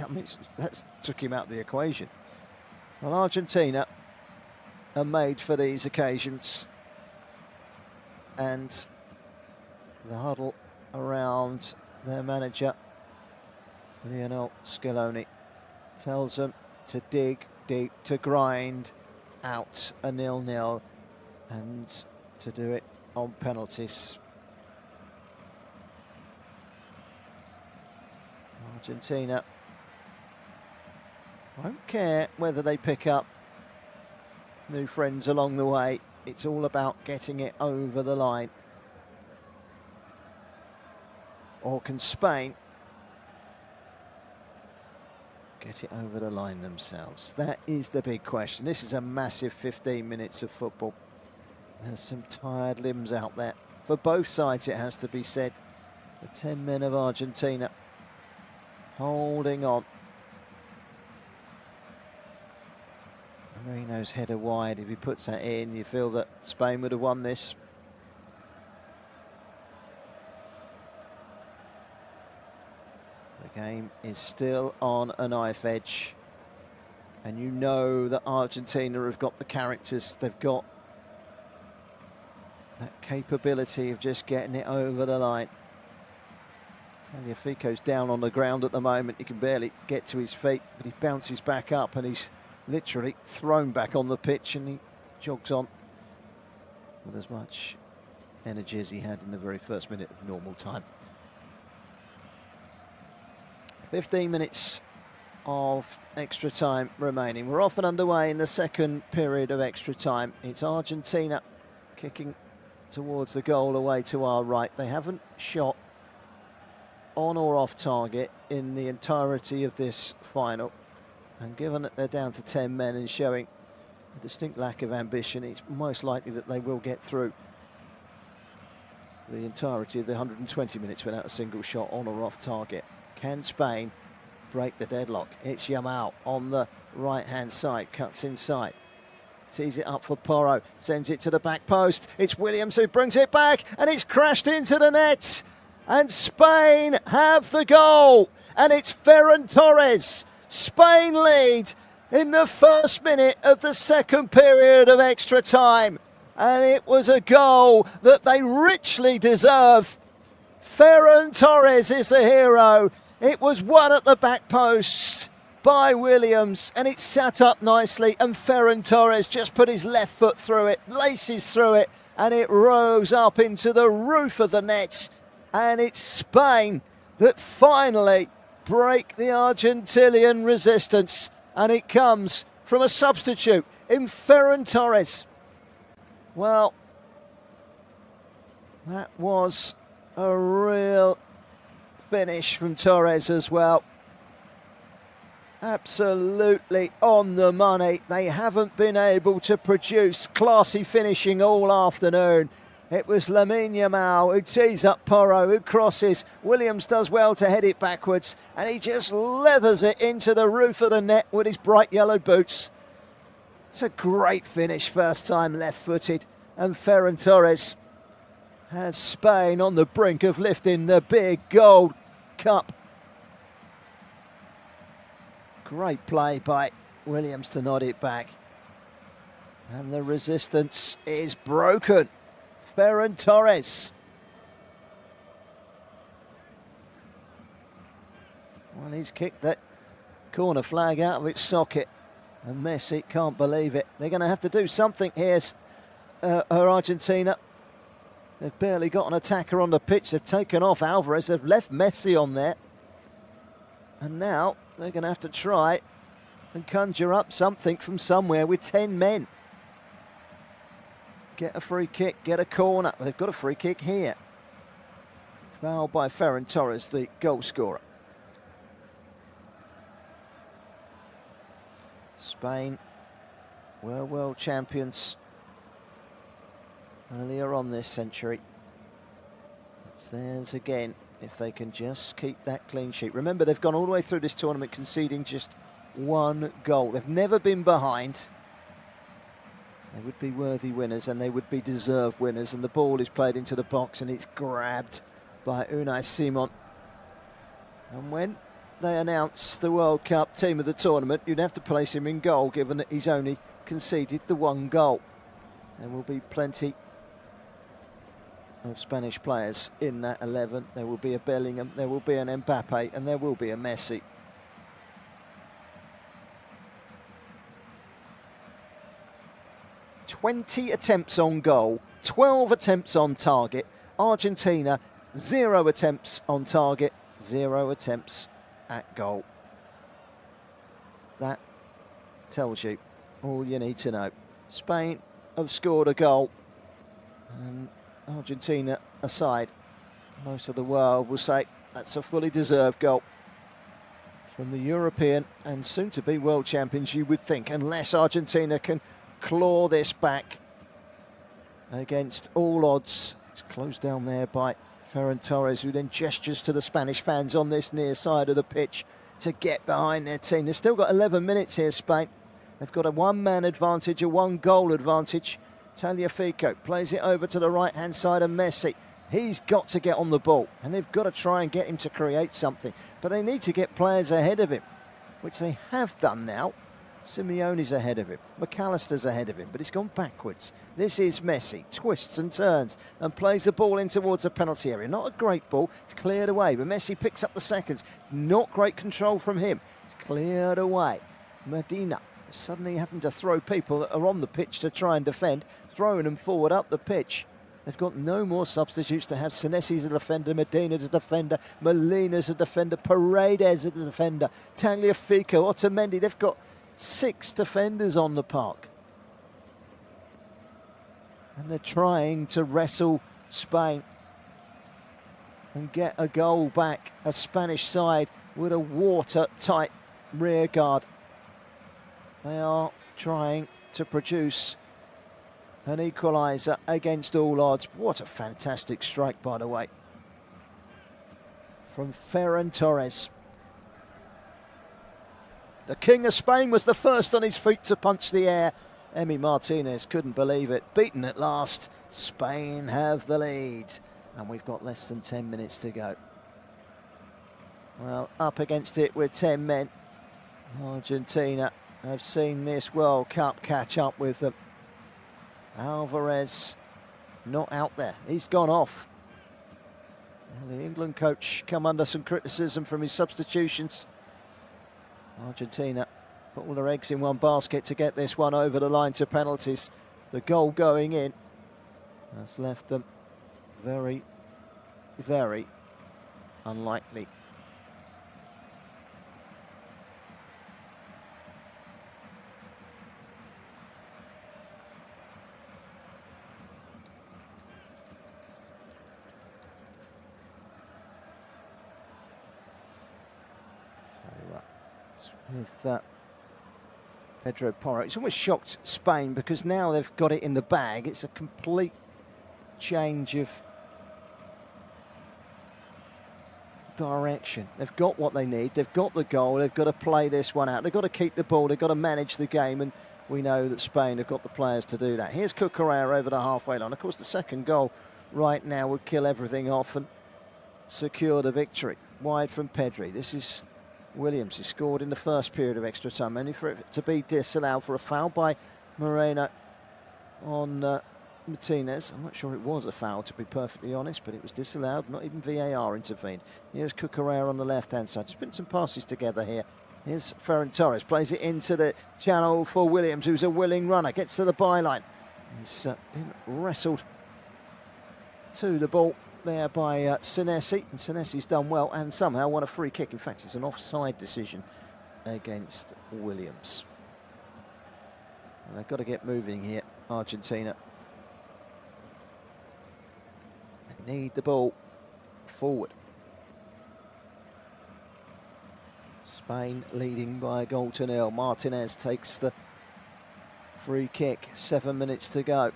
I mean, that took him out of the equation. Well, Argentina are made for these occasions, and the huddle around their manager, Lionel Scaloni, tells them to dig deep, to grind out a 0-0, and to do it on penalties. Argentina won't care whether they pick up new friends along the way. It's all about getting it over the line. Or can Spain get it over the line themselves? That is the big question. This is a massive 15 minutes of football. There's some tired limbs out there. For both sides, it has to be said. The 10 men of Argentina holding on. Marino's header wide. If he puts that in, you feel that Spain would have won this. The game is still on a knife edge, and you know that Argentina have got the characters. They've got that capability of just getting it over the line. Tagliafico's down on the ground at the moment. He can barely get to his feet, but he bounces back up and he's literally thrown back on the pitch, and he jogs on with as much energy as he had in the very first minute of normal time. 15 minutes of extra time remaining. We're off and underway in the second period of extra time. It's Argentina kicking towards the goal away to our right. They haven't shot on or off target in the entirety of this final. And given that they're down to 10 men and showing a distinct lack of ambition, it's most likely that they will get through the entirety of the 120 minutes without a single shot on or off target. Can Spain break the deadlock? It's Yamal on the right-hand side, cuts inside. Tees it up for Porro, sends it to the back post. It's Williams who brings it back, and it's crashed into the net. And Spain have the goal, and it's Ferran Torres. Spain lead in the first minute of the second period of extra time. And it was a goal that they richly deserve. Ferran Torres is the hero. It was won at the back post by Williams, and it sat up nicely, and Ferran Torres just put his left foot through it, laces through it, and it rose up into the roof of the net. And it's Spain that finally break the Argentinian resistance, and it comes from a substitute in Ferran Torres. Well, that was a real finish from Torres as well. Absolutely on the money. They haven't been able to produce classy finishing all afternoon. It was Lamine Yamal who tees up Porro, who crosses. Williams does well to head it backwards, and he just leathers it into the roof of the net with his bright yellow boots. It's a great finish, first time left-footed, and Ferran Torres has Spain on the brink of lifting the big gold cup. Great play by Williams to nod it back, and the resistance is broken. Ferran Torres. Well, he's kicked that corner flag out of its socket, and Messi can't believe it. They're going to have to do something here, Argentina. They've barely got an attacker on the pitch. They've taken off Alvarez. They've left Messi on there. And now they're going to have to try and conjure up something from somewhere with 10 men. Get a free kick, get a corner. They've got a free kick here. Foul by Ferran Torres, the goal scorer. Spain were world champions earlier on this century. It's theirs again if they can just keep that clean sheet. Remember, they've gone all the way through this tournament conceding just one goal. They've never been behind. They would be worthy winners and they would be deserved winners. And the ball is played into the box and it's grabbed by Unai Simon. And when they announce the World Cup team of the tournament, you'd have to place him in goal, given that he's only conceded the one goal. There will be plenty of Spanish players in that 11. There will be a Bellingham, there will be an Mbappe, and there will be a Messi. "20 attempts on goal, 12 attempts on target. Argentina, 0 attempts on target, 0 attempts at goal." That tells you all you need to know. Spain have scored a goal, and Argentina aside, most of the world will say that's a fully deserved goal from the European and soon to be world champions, you would think, unless Argentina can claw this back against all odds. It's closed down there by Ferran Torres, who then gestures to the Spanish fans on this near side of the pitch to get behind their team. They've still got 11 minutes here, Spain. They've got a one-man advantage, a one-goal advantage. Tagliafico plays it over to the right-hand side of Messi. He's got to get on the ball, and they've got to try and get him to create something. But they need to get players ahead of him, which they have done now. Simeone's ahead of him, McAllister's ahead of him, but he's gone backwards. This is Messi, twists and turns and plays the ball in towards the penalty area. Not a great ball, it's cleared away, but Messi picks up the seconds. Not great control from him. It's cleared away. Medina suddenly having to throw people that are on the pitch to try and defend, throwing them forward up the pitch. They've got no more substitutes to have. Senesi's a defender, Medina's a defender, Molina's a defender, Paredes a defender, Tagliafico, Otamendi. They've got 6 defenders on the park. And they're trying to wrestle Spain and get a goal back. A Spanish side with a watertight rear guard. They are trying to produce an equaliser against all odds. What a fantastic strike, by the way, from Ferran Torres. The King of Spain was the first on his feet to punch the air. Emi Martinez couldn't believe it. Beaten at last. Spain have the lead. And we've got less than 10 minutes to go. Well, up against it with 10 men. Argentina have seen this World Cup catch up with them. Alvarez not out there. He's gone off. Well, the England coach come under some criticism from his substitutions. Argentina put all their eggs in one basket to get this one over the line to penalties. The goal going in has left them very, very unlikely. With Pedro Porro. It's almost shocked Spain because now they've got it in the bag. It's a complete change of direction. They've got what they need. They've got the goal. They've got to play this one out. They've got to keep the ball. They've got to manage the game, and we know that Spain have got the players to do that. Here's Cucurella over the halfway line. Of course, the second goal right now would kill everything off and secure the victory. Wide from Pedri. This is Williams, who scored in the first period of extra time, only for it to be disallowed for a foul by Moreno on Martinez. I'm not sure it was a foul, to be perfectly honest, but it was disallowed. Not even VAR intervened. Here's Cucurella on the left-hand side. Just putting some passes together here. Here's Ferran Torres, plays it into the channel for Williams, who's a willing runner, gets to the byline. He's been wrestled to the ball there by Senesi, and Senesi's done well and somehow won a free kick. In fact, it's an offside decision against Williams. And they've got to get moving here, Argentina. They need the ball forward. Spain leading by a goal to nil. Martinez takes the Free kick, 7 minutes to go.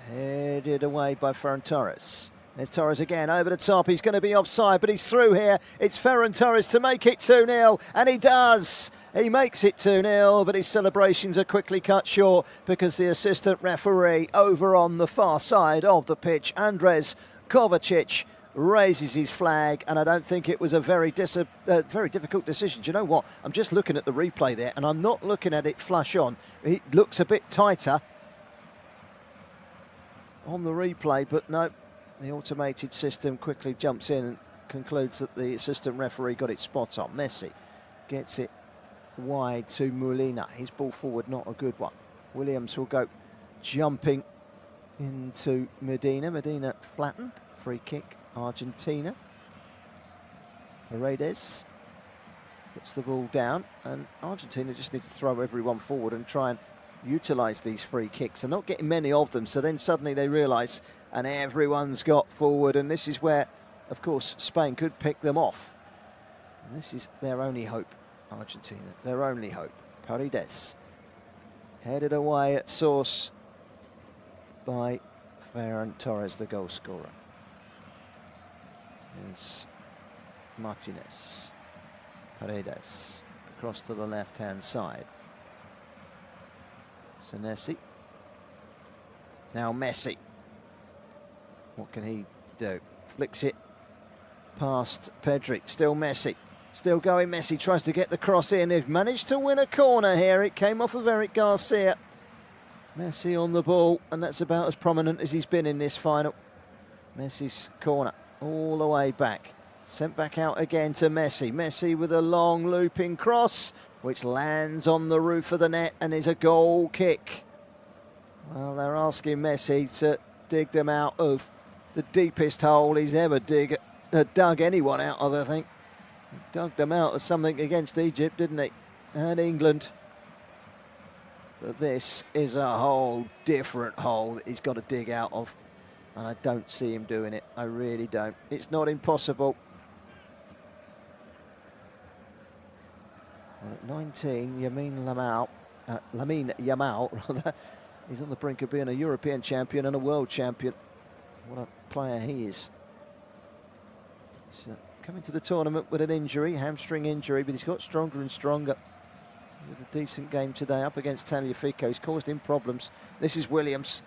Headed away by Ferran Torres. There's Torres again, over the top. He's going to be offside, but he's through here. It's Ferran Torres to make it 2-0, and he does. He makes it 2-0, but his celebrations are quickly cut short because the assistant referee over on the far side of the pitch, Andres Kovacic, raises his flag, and I don't think it was a very difficult decision. Do you know what? I'm just looking at the replay there, and I'm not looking at it flush on. It looks a bit tighter on the replay, but no, the automated system quickly jumps in and concludes that the assistant referee got it spot on. Messi gets it wide to Molina. His ball forward, not a good one. Williams will go jumping into Medina. Medina flattened. Free kick, Argentina. Paredes puts the ball down, and Argentina just need to throw everyone forward and try and utilise these free kicks. They're not getting many of them, so then suddenly they realise, and everyone's got forward, and this is where, of course, Spain could pick them off. And this is their only hope, Argentina, their only hope. Paredes headed away at source by Ferran Torres, the goal scorer. There's Martinez. Paredes across to the left-hand side. Senesi. Now Messi. What can he do? Flicks it past Pedri. Still Messi. Still going Messi. Tries to get the cross in. They've managed to win a corner here. It came off of Eric Garcia. Messi on the ball, and that's about as prominent as he's been in this final. Messi's corner all the way back. Sent back out again to Messi. Messi with a long looping cross, which lands on the roof of the net and is a goal kick. Well, they're asking Messi to dig them out of the deepest hole he's ever dug anyone out of, I think. He dug them out of something against Egypt, didn't he? And England. But this is a whole different hole that he's got to dig out of. And I don't see him doing it. I really don't. It's not impossible. Well, at 19, Lamine Yamal, rather, he's on the brink of being a European champion and a world champion. What a player he is. He's coming to the tournament with an injury, hamstring injury, but he's got stronger and stronger. He had a decent game today up against Tagliafico. He's caused him problems. This is Williams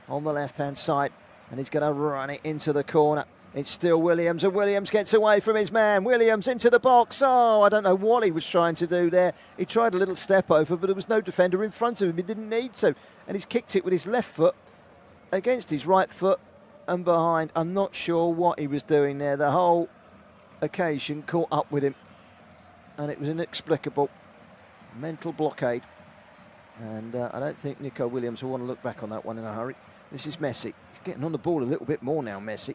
on the left-hand side, and he's going to run it into the corner. It's still Williams, and Williams gets away from his man. Williams into the box. Oh, I don't know what he was trying to do there. He tried a little step over, but there was no defender in front of him. He didn't need to. And he's kicked it with his left foot against his right foot and behind. I'm not sure what he was doing there. The whole occasion caught up with him, and it was inexplicable. Mental blockade. And I don't think Nico Williams will want to look back on that one in a hurry. This is Messi. He's getting on the ball a little bit more now, Messi.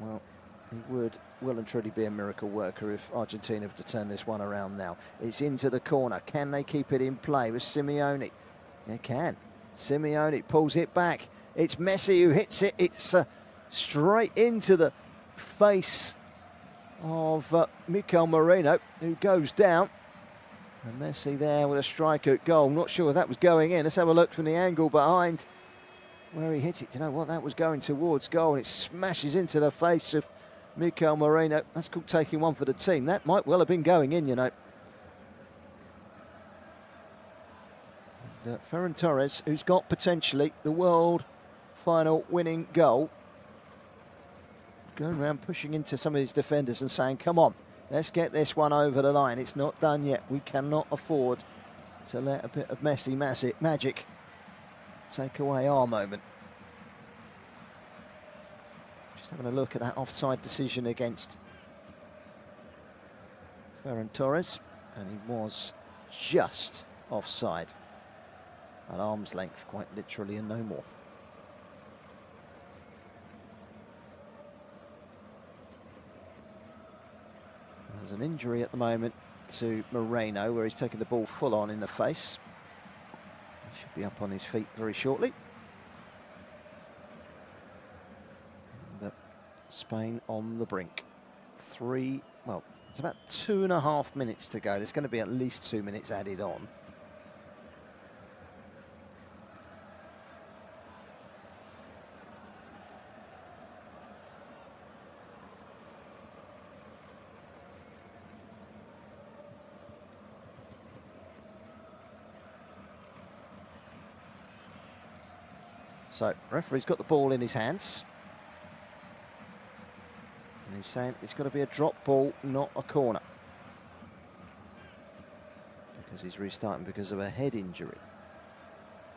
Well, he would well and truly be a miracle worker if Argentina were to turn this one around now. It's into the corner. Can they keep it in play with Simeone? They can. Simeone pulls it back. It's Messi who hits it. It's straight into the face of Mikel Moreno, who goes down. And Messi there with a strike at goal. Not sure if that was going in. Let's have a look from the angle behind where he hit it. Do you know what? That was going towards goal, and it smashes into the face of Mikel Moreno. That's called taking one for the team. That might well have been going in, you know. And, Ferran Torres, who's got potentially the world final winning goal, going around pushing into some of his defenders and saying, come on, let's get this one over the line. It's not done yet. We cannot afford to let a bit of Messi magic take away our moment. Just having a look at that offside decision against Ferran Torres, and he was just offside at arm's length, quite literally, and no more. There's an injury at the moment to Moreno, where he's taken the ball full on in the face. He should be up on his feet very shortly. And, Spain on the brink. It's about 2.5 minutes to go. There's going to be at least 2 minutes added on. So referee's got the ball in his hands. And he's saying it's got to be a drop ball, not a corner. Because he's restarting because of a head injury.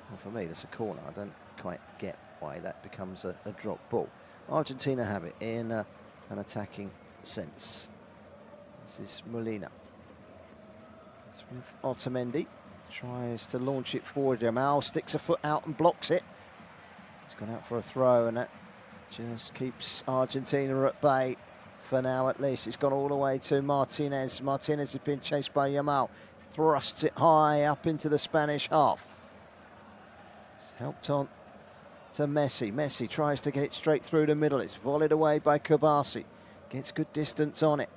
Well, for me, that's a corner. I don't quite get why that becomes a drop ball. Argentina have it in an attacking sense. This is Molina. It's with Otamendi. Tries to launch it forward. Jamal sticks a foot out and blocks it. It's gone out for a throw, and that just keeps Argentina at bay for now at least. It's gone all the way to Martinez. Martinez has been chased by Yamal. Thrusts it high up into the Spanish half. It's helped on to Messi. Messi tries to get it straight through the middle. It's volleyed away by Kabasi. Gets good distance on it.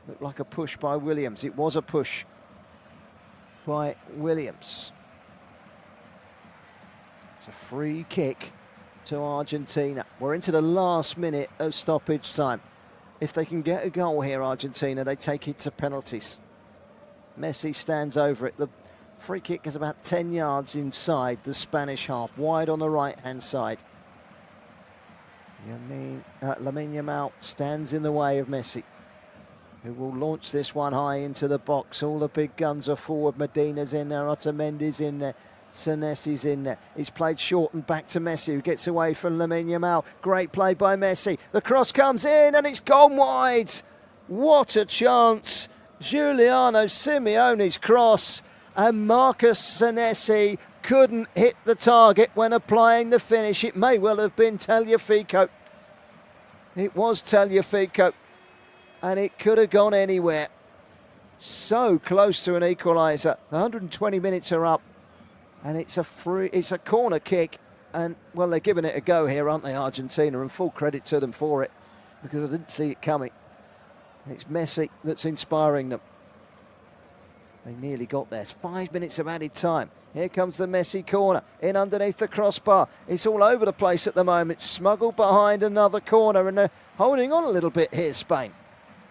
Looked like a push by Williams. It was a push by Williams. It's a free kick to Argentina. We're into the last minute of stoppage time. If they can get a goal here, Argentina, they take it to penalties. Messi stands over it. The free kick is about 10 yards inside the Spanish half, wide on the right-hand side. Lamine Yamal stands in the way of Messi, who will launch this one high into the box. All the big guns are forward. Medina's in there, Otamendi's in there, Senesi's in there. He's played short and back to Messi, who gets away from Lamine Yamal. Great play by Messi. The cross comes in and it's gone wide. What a chance. Giuliano Simeone's cross, and Marcus Senesi couldn't hit the target when applying the finish. It may well have been Tagliafico. It was Tagliafico, and it could have gone anywhere. So close to an equaliser. 120 minutes are up, and it's a corner kick, and well, they're giving it a go here, aren't they, Argentina, and full credit to them for it, because I didn't see it coming. It's Messi that's inspiring them. They nearly got there. It's 5 minutes of added time. Here comes the Messi corner, in underneath the crossbar. It's all over the place at the moment. Smuggled behind another corner, and they're holding on a little bit here, Spain.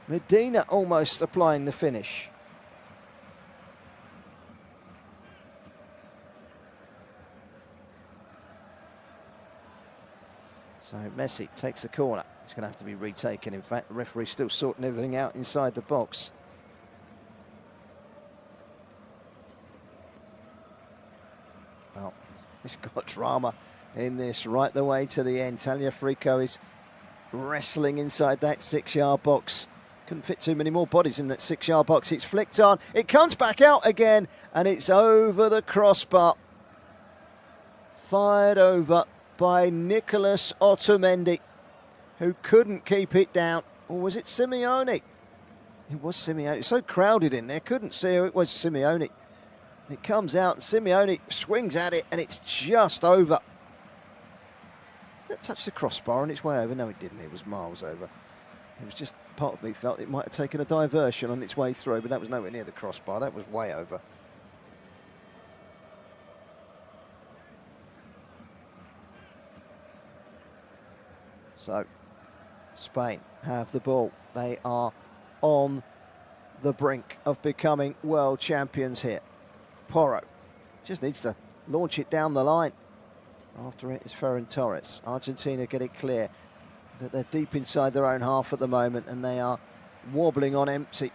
Medina almost applying the finish. So Messi takes the corner. It's going to have to be retaken. In fact, the referee's still sorting everything out inside the box. Well, it's got drama in this right the way to the end. Tagliafico is wrestling inside that 6-yard box. Couldn't fit too many more bodies in that 6-yard box. It's flicked on. It comes back out again, and it's over the crossbar. Fired over by Nicolas Otamendi, who couldn't keep it down. Or was it Simeone? It was Simeone. It's so crowded in there, couldn't see who it was. Simeone. It comes out, and Simeone swings at it, and it's just over. Did it touch the crossbar on its way over? No, it didn't. It was miles over. It was just, part of me felt it might have taken a diversion on its way through, but that was nowhere near the crossbar. That was way over. So, Spain have the ball. They are on the brink of becoming world champions here. Porro just needs to launch it down the line. After it is Ferran Torres. Argentina get it clear, but they're deep inside their own half at the moment, and they are wobbling on empty.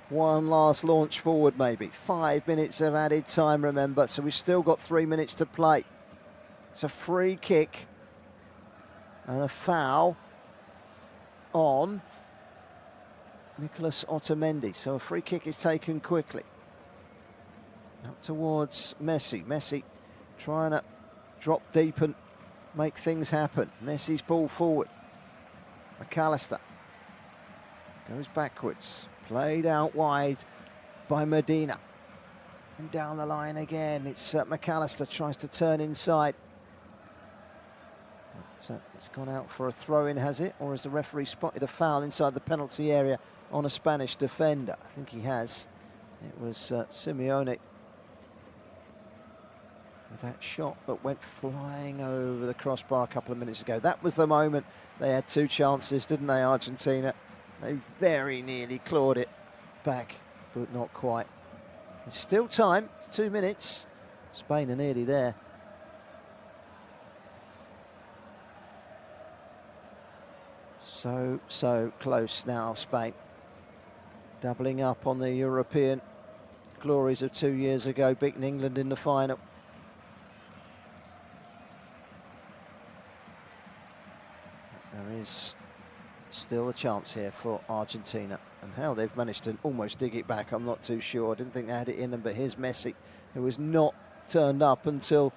One last launch forward maybe. 5 minutes of added time, remember, so we've still got 3 minutes to play. It's a free kick and a foul on Nicolas Otamendi. So a free kick is taken quickly. Up towards Messi. Messi trying to drop deep and make things happen. Messi's ball forward. McAllister goes backwards. Played out wide by Medina. And down the line again. It's McAllister tries to turn inside. But, it's gone out for a throw-in, has it? Or has the referee spotted a foul inside the penalty area on a Spanish defender? I think he has. It was Simeone with that shot that went flying over the crossbar a couple of minutes ago. That was the moment they had two chances, didn't they, Argentina? They very nearly clawed it back, but not quite. There's still time. It's 2 minutes. Spain are nearly there. So close now, Spain. Doubling up on the European glories of 2 years ago, beating England in the final. There is still a chance here for Argentina. And how they've managed to almost dig it back, I'm not too sure. I didn't think they had it in them, but here's Messi, who was not turned up until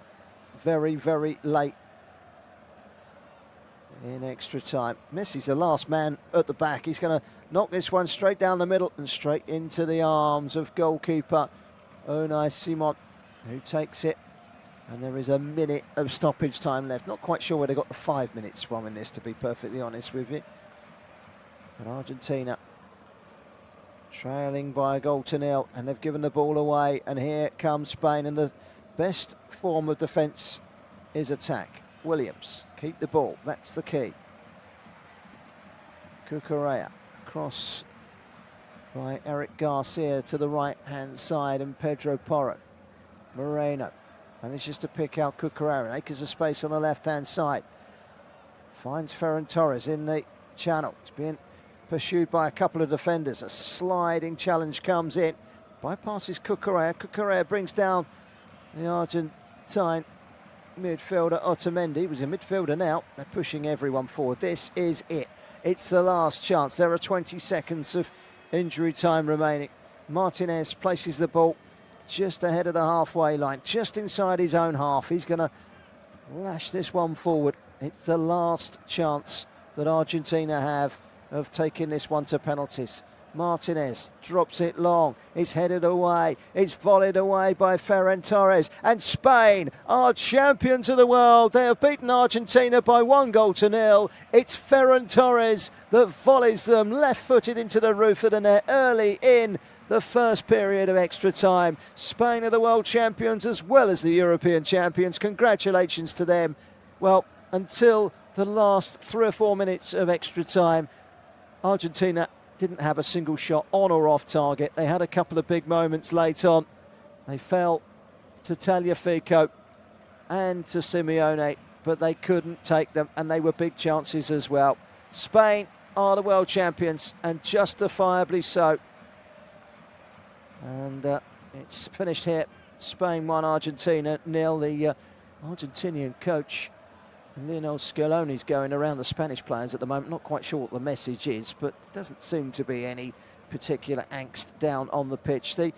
very, very late in extra time. Messi's the last man at the back. He's going to knock this one straight down the middle and straight into the arms of goalkeeper Unai Simon, who takes it. And there is a minute of stoppage time left. Not quite sure where they got the 5 minutes from in this, to be perfectly honest with you. But Argentina trailing by a goal to nil, and they've given the ball away. And here comes Spain, and the best form of defence is attack. Williams, keep the ball, that's the key. Cucurella, cross by Eric Garcia to the right-hand side, and Pedro Porro. Moreno manages to pick out Cucurella, acres of space on the left-hand side. Finds Ferran Torres in the channel. It's being pursued by a couple of defenders. A sliding challenge comes in, bypasses Cucurella. Cucurella brings down the Argentine midfielder Otamendi. He was a midfielder now. They're pushing everyone forward. This is it. It's the last chance. There are 20 seconds of injury time remaining. Martinez places the ball just ahead of the halfway line, just inside his own half. He's going to lash this one forward. It's the last chance that Argentina have of taking this one to penalties. Martinez drops it long. It's headed away. It's volleyed away by Ferran Torres. And Spain are champions of the world. They have beaten Argentina by 1-0. It's Ferran Torres that volleys them left-footed into the roof of the net early in the first period of extra time. Spain are the world champions as well as the European champions. Congratulations to them. Well, until the last 3 or 4 minutes of extra time, Argentina didn't have a single shot on or off target. They had a couple of big moments late on. They fell to Tagliafico and to Simeone, but they couldn't take them, and they were big chances as well. Spain are the world champions, and justifiably so. And it's finished here. Spain 1, Argentina 0. The Argentinian coach Lionel Scaloni's going around the Spanish players at the moment. Not quite sure what the message is, but there doesn't seem to be any particular angst down on the pitch. The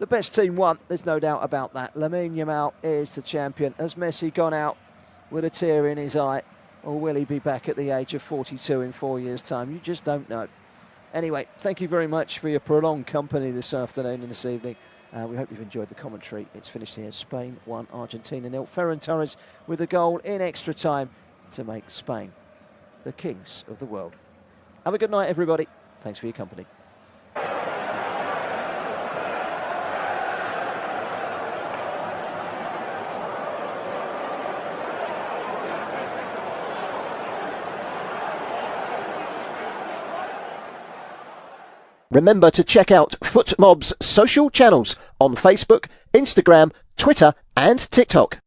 best team won, there's no doubt about that. Lamine Yamal is the champion. Has Messi gone out with a tear in his eye, or will he be back at the age of 42 in 4 years' time? You just don't know. Anyway, thank you very much for your prolonged company this afternoon and this evening. We hope you've enjoyed the commentary. It's finished here. Spain 1, Argentina 0. Ferran Torres with a goal in extra time to make Spain the kings of the world. Have a good night, everybody. Thanks for your company. Remember to check out FootMob's social channels on Facebook, Instagram, Twitter and TikTok.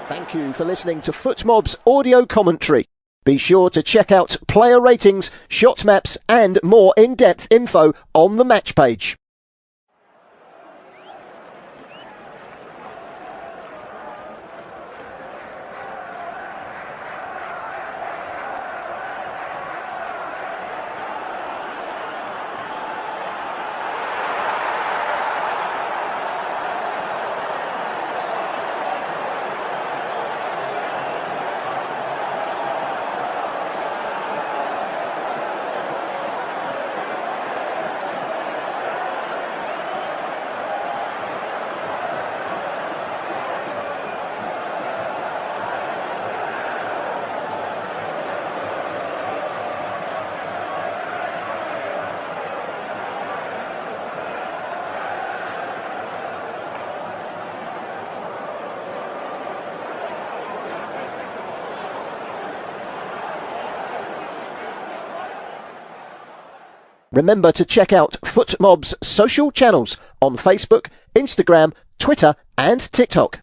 Thank you for listening to FootMob's audio commentary. Be sure to check out player ratings, shot maps and more in-depth info on the match page. Remember to check out FootMob's social channels on Facebook, Instagram, Twitter and TikTok.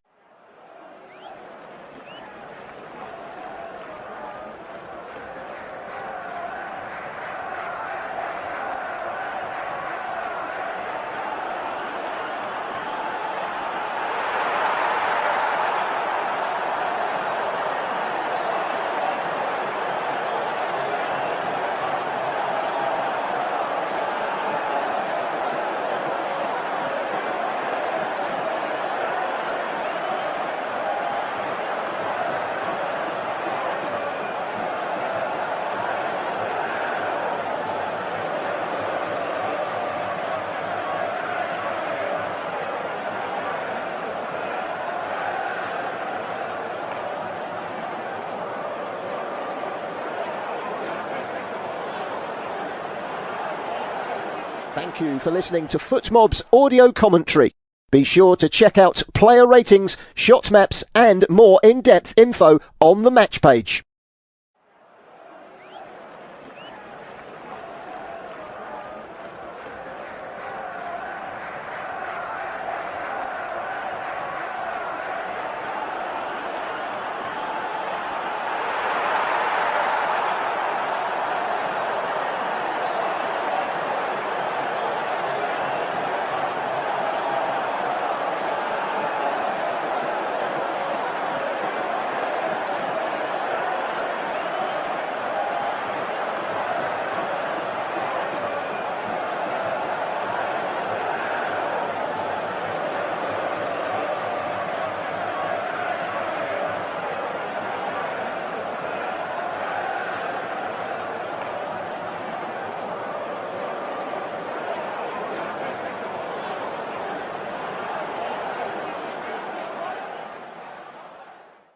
Thank you for listening to FootMob's audio commentary. Be sure to check out player ratings, shot maps and more in-depth info on the match page.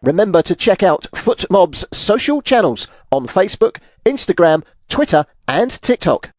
Remember to check out FootMob's social channels on Facebook, Instagram, Twitter and TikTok.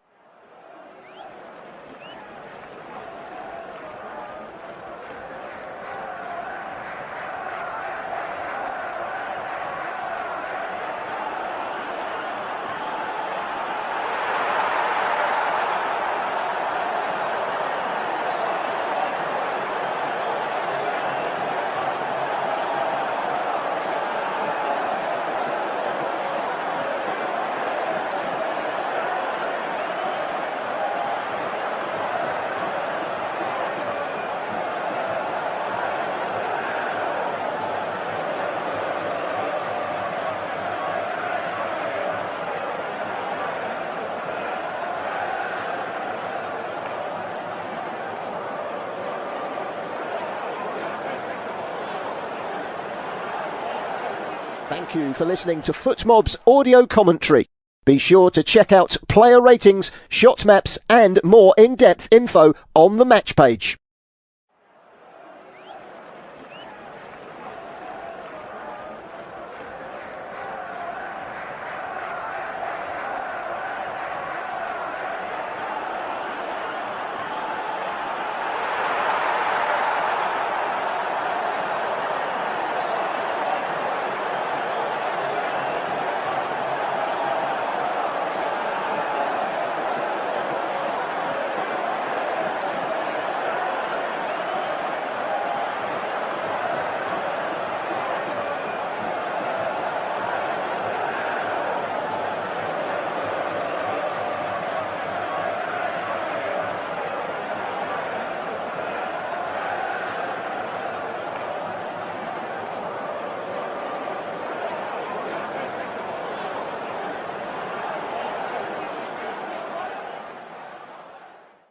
Thank you for listening to FootMob's audio commentary. Be sure to check out player ratings, shot maps and more in-depth info on the match page.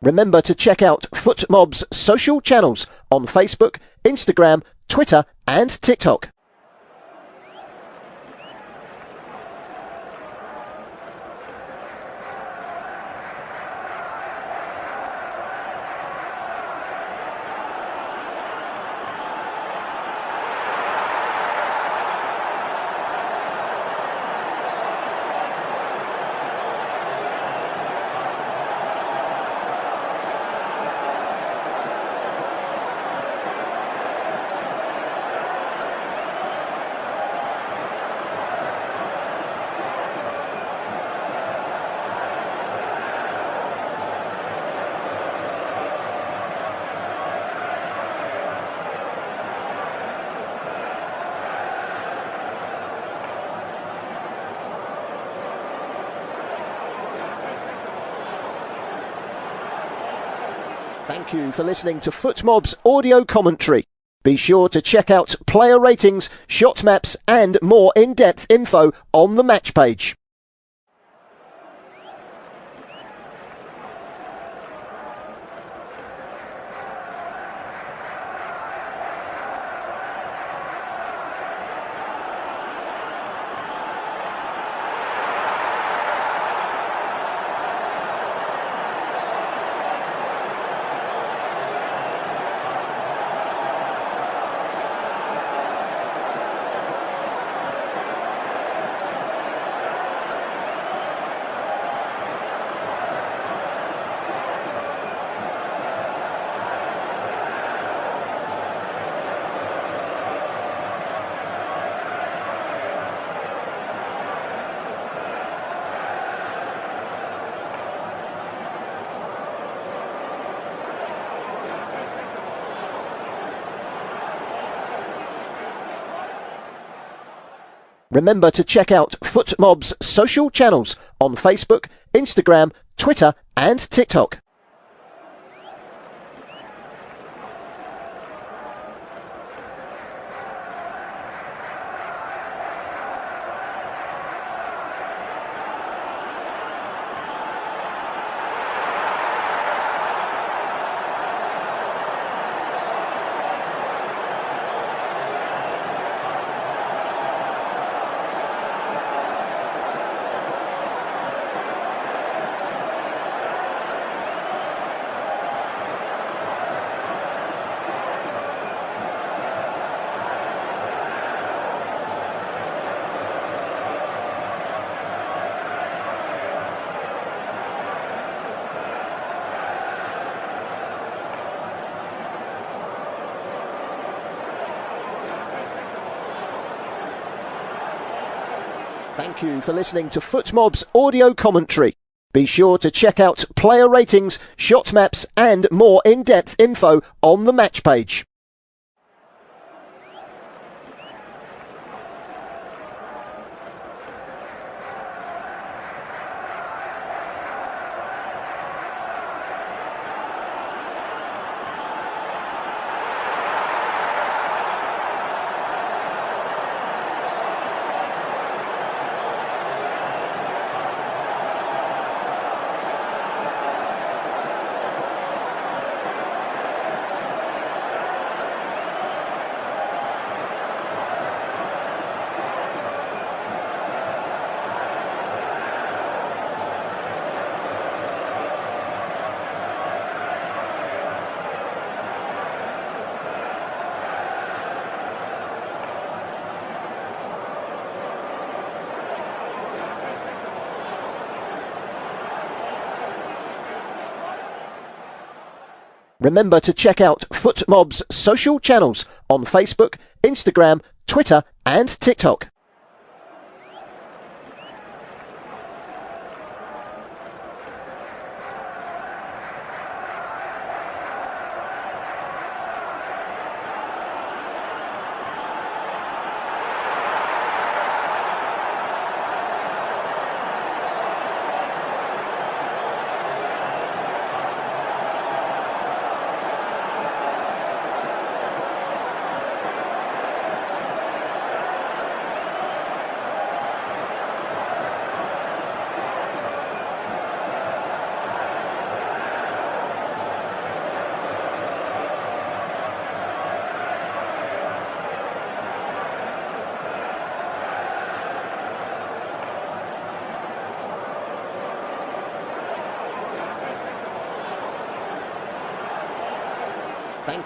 Remember to check out FootMob's social channels on Facebook, Instagram, Twitter and TikTok. Thank you for listening to FootMob's audio commentary. Be sure to check out player ratings, shot maps and more in-depth info on the match page. Remember to check out FootMob's social channels on Facebook, Instagram, Twitter and TikTok. Thank you for listening to FootMob's audio commentary. Be sure to check out player ratings, shot maps and more in-depth info on the match page. Remember to check out FootMob's social channels on Facebook, Instagram, Twitter and TikTok.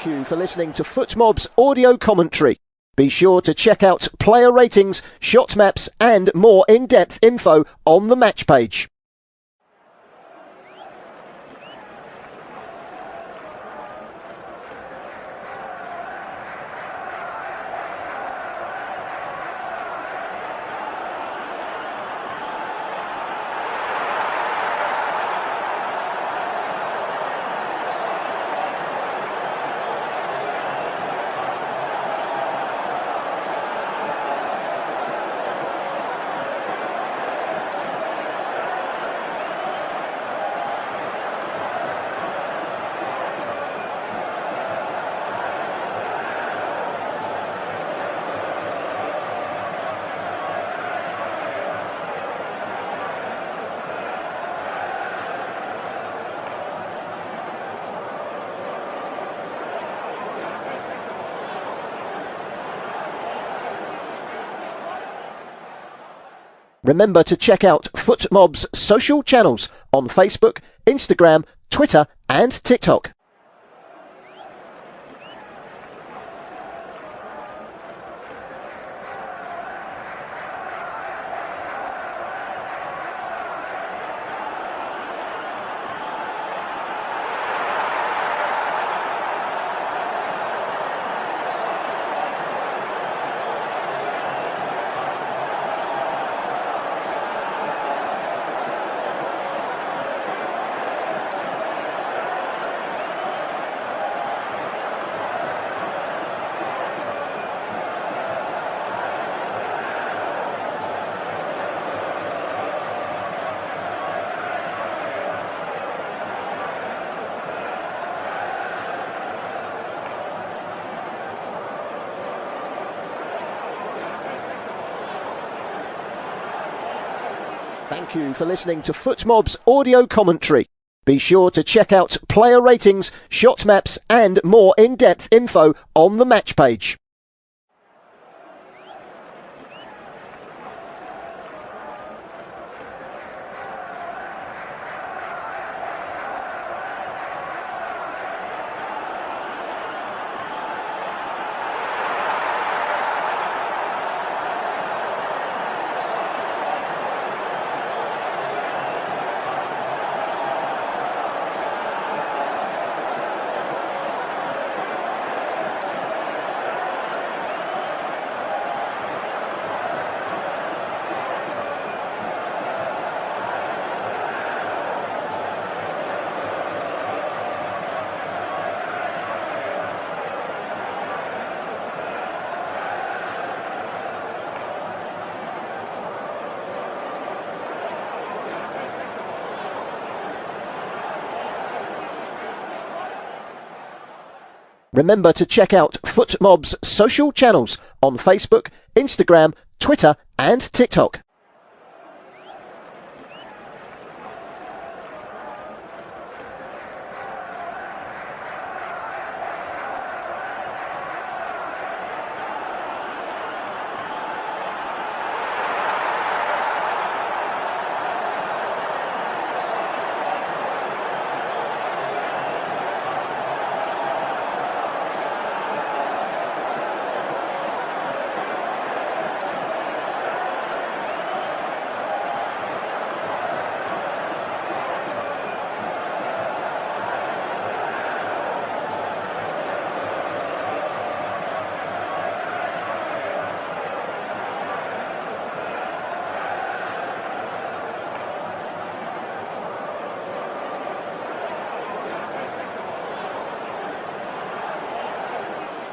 Thank you for listening to FootMob's audio commentary. Be sure to check out player ratings, shot maps and more in-depth info on the match page. Remember to check out FootMob's social channels on Facebook, Instagram, Twitter and TikTok. Thank you for listening to FootMob's audio commentary. Be sure to check out player ratings, shot maps and more in-depth info on the match page. Remember to check out FootMob's social channels on Facebook, Instagram, Twitter and TikTok.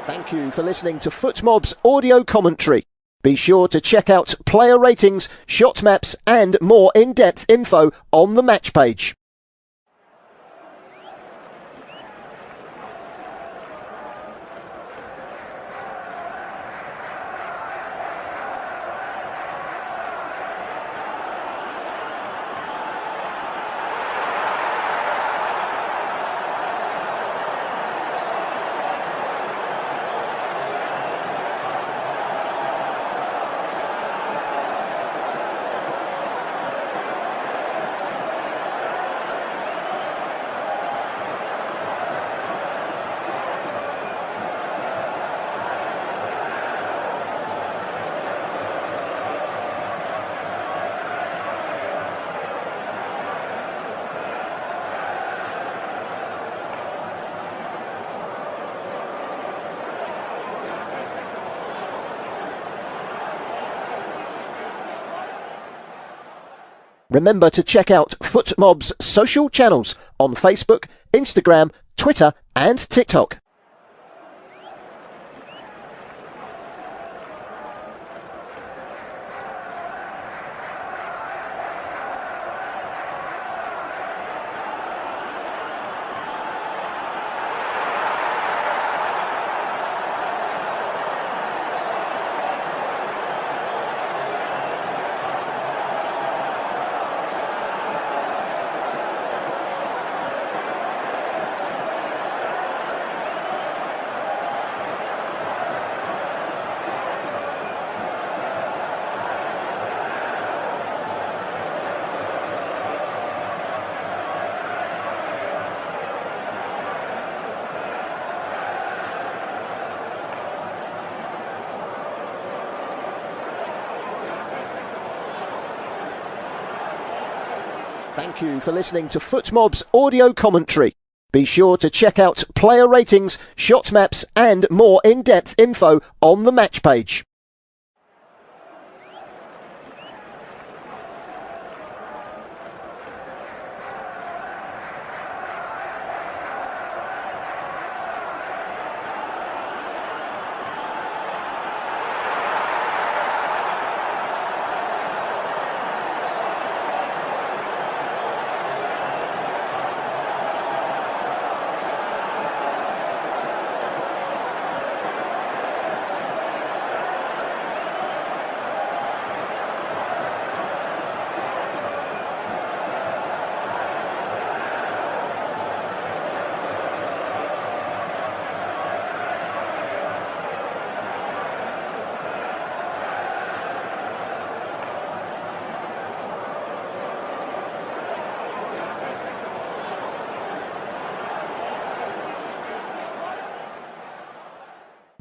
Thank you for listening to FootMob's audio commentary. Be sure to check out player ratings, shot maps and more in-depth info on the match page. Remember to check out FootMob's social channels on Facebook, Instagram, Twitter and TikTok. Thank you for listening to FootMob's audio commentary. Be sure to check out player ratings, shot maps and more in-depth info on the match page.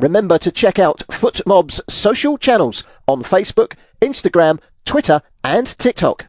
Remember to check out FootMob's social channels on Facebook, Instagram, Twitter and TikTok.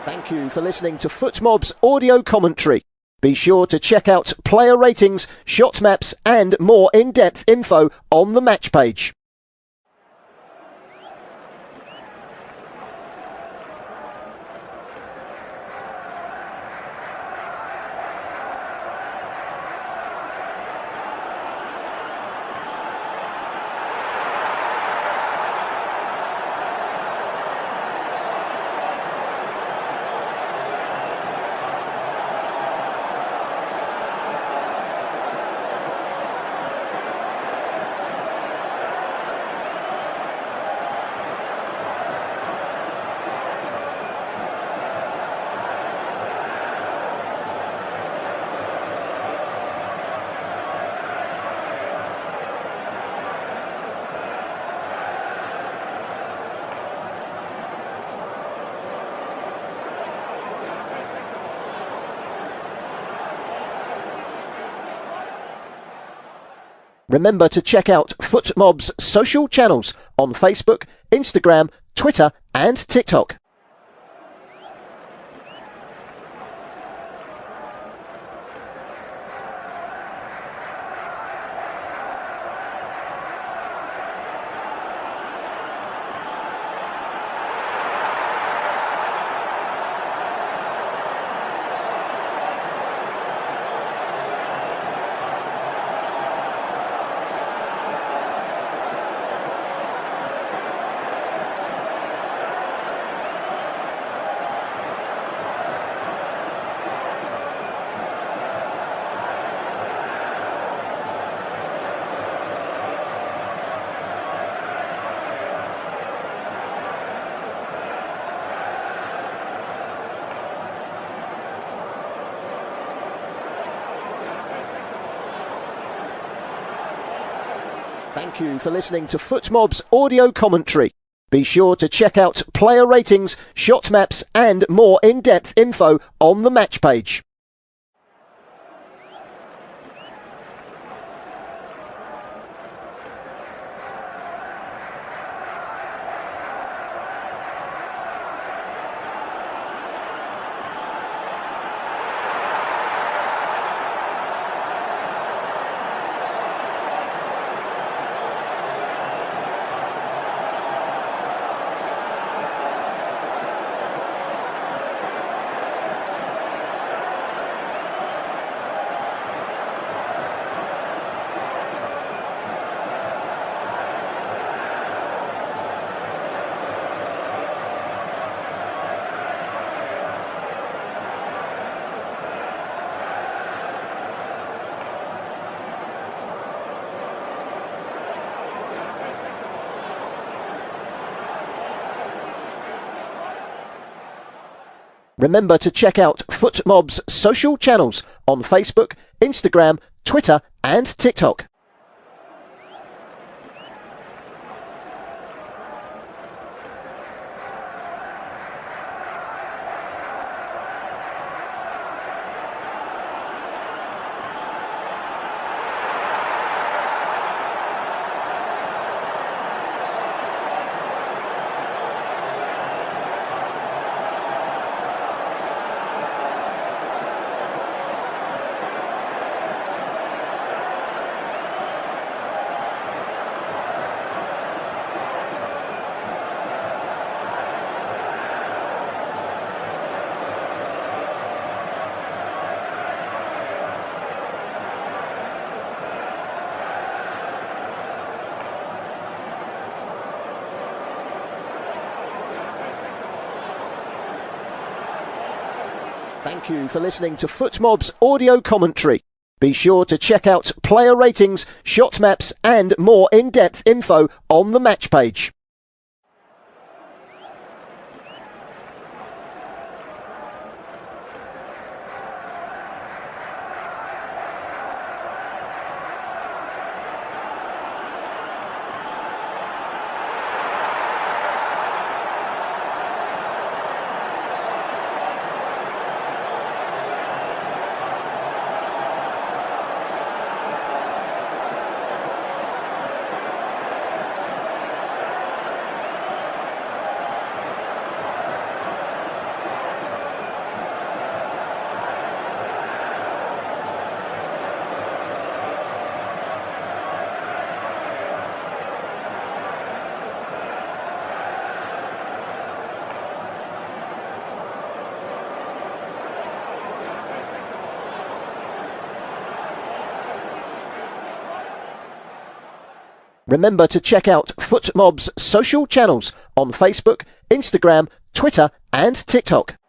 Thank you for listening to FootMob's audio commentary. Be sure to check out player ratings, shot maps and more in-depth info on the match page. Remember to check out FootMob's social channels on Facebook, Instagram, Twitter and TikTok. Thank you for listening to FootMob's audio commentary. Be sure to check out player ratings, shot maps and more in-depth info on the match page. Remember to check out FootMob's social channels on Facebook, Instagram, Twitter and TikTok. Thank you for listening to FootMob's audio commentary. Be sure to check out player ratings, shot maps and more in-depth info on the match page. Remember to check out FootMob's social channels on Facebook, Instagram, Twitter and TikTok.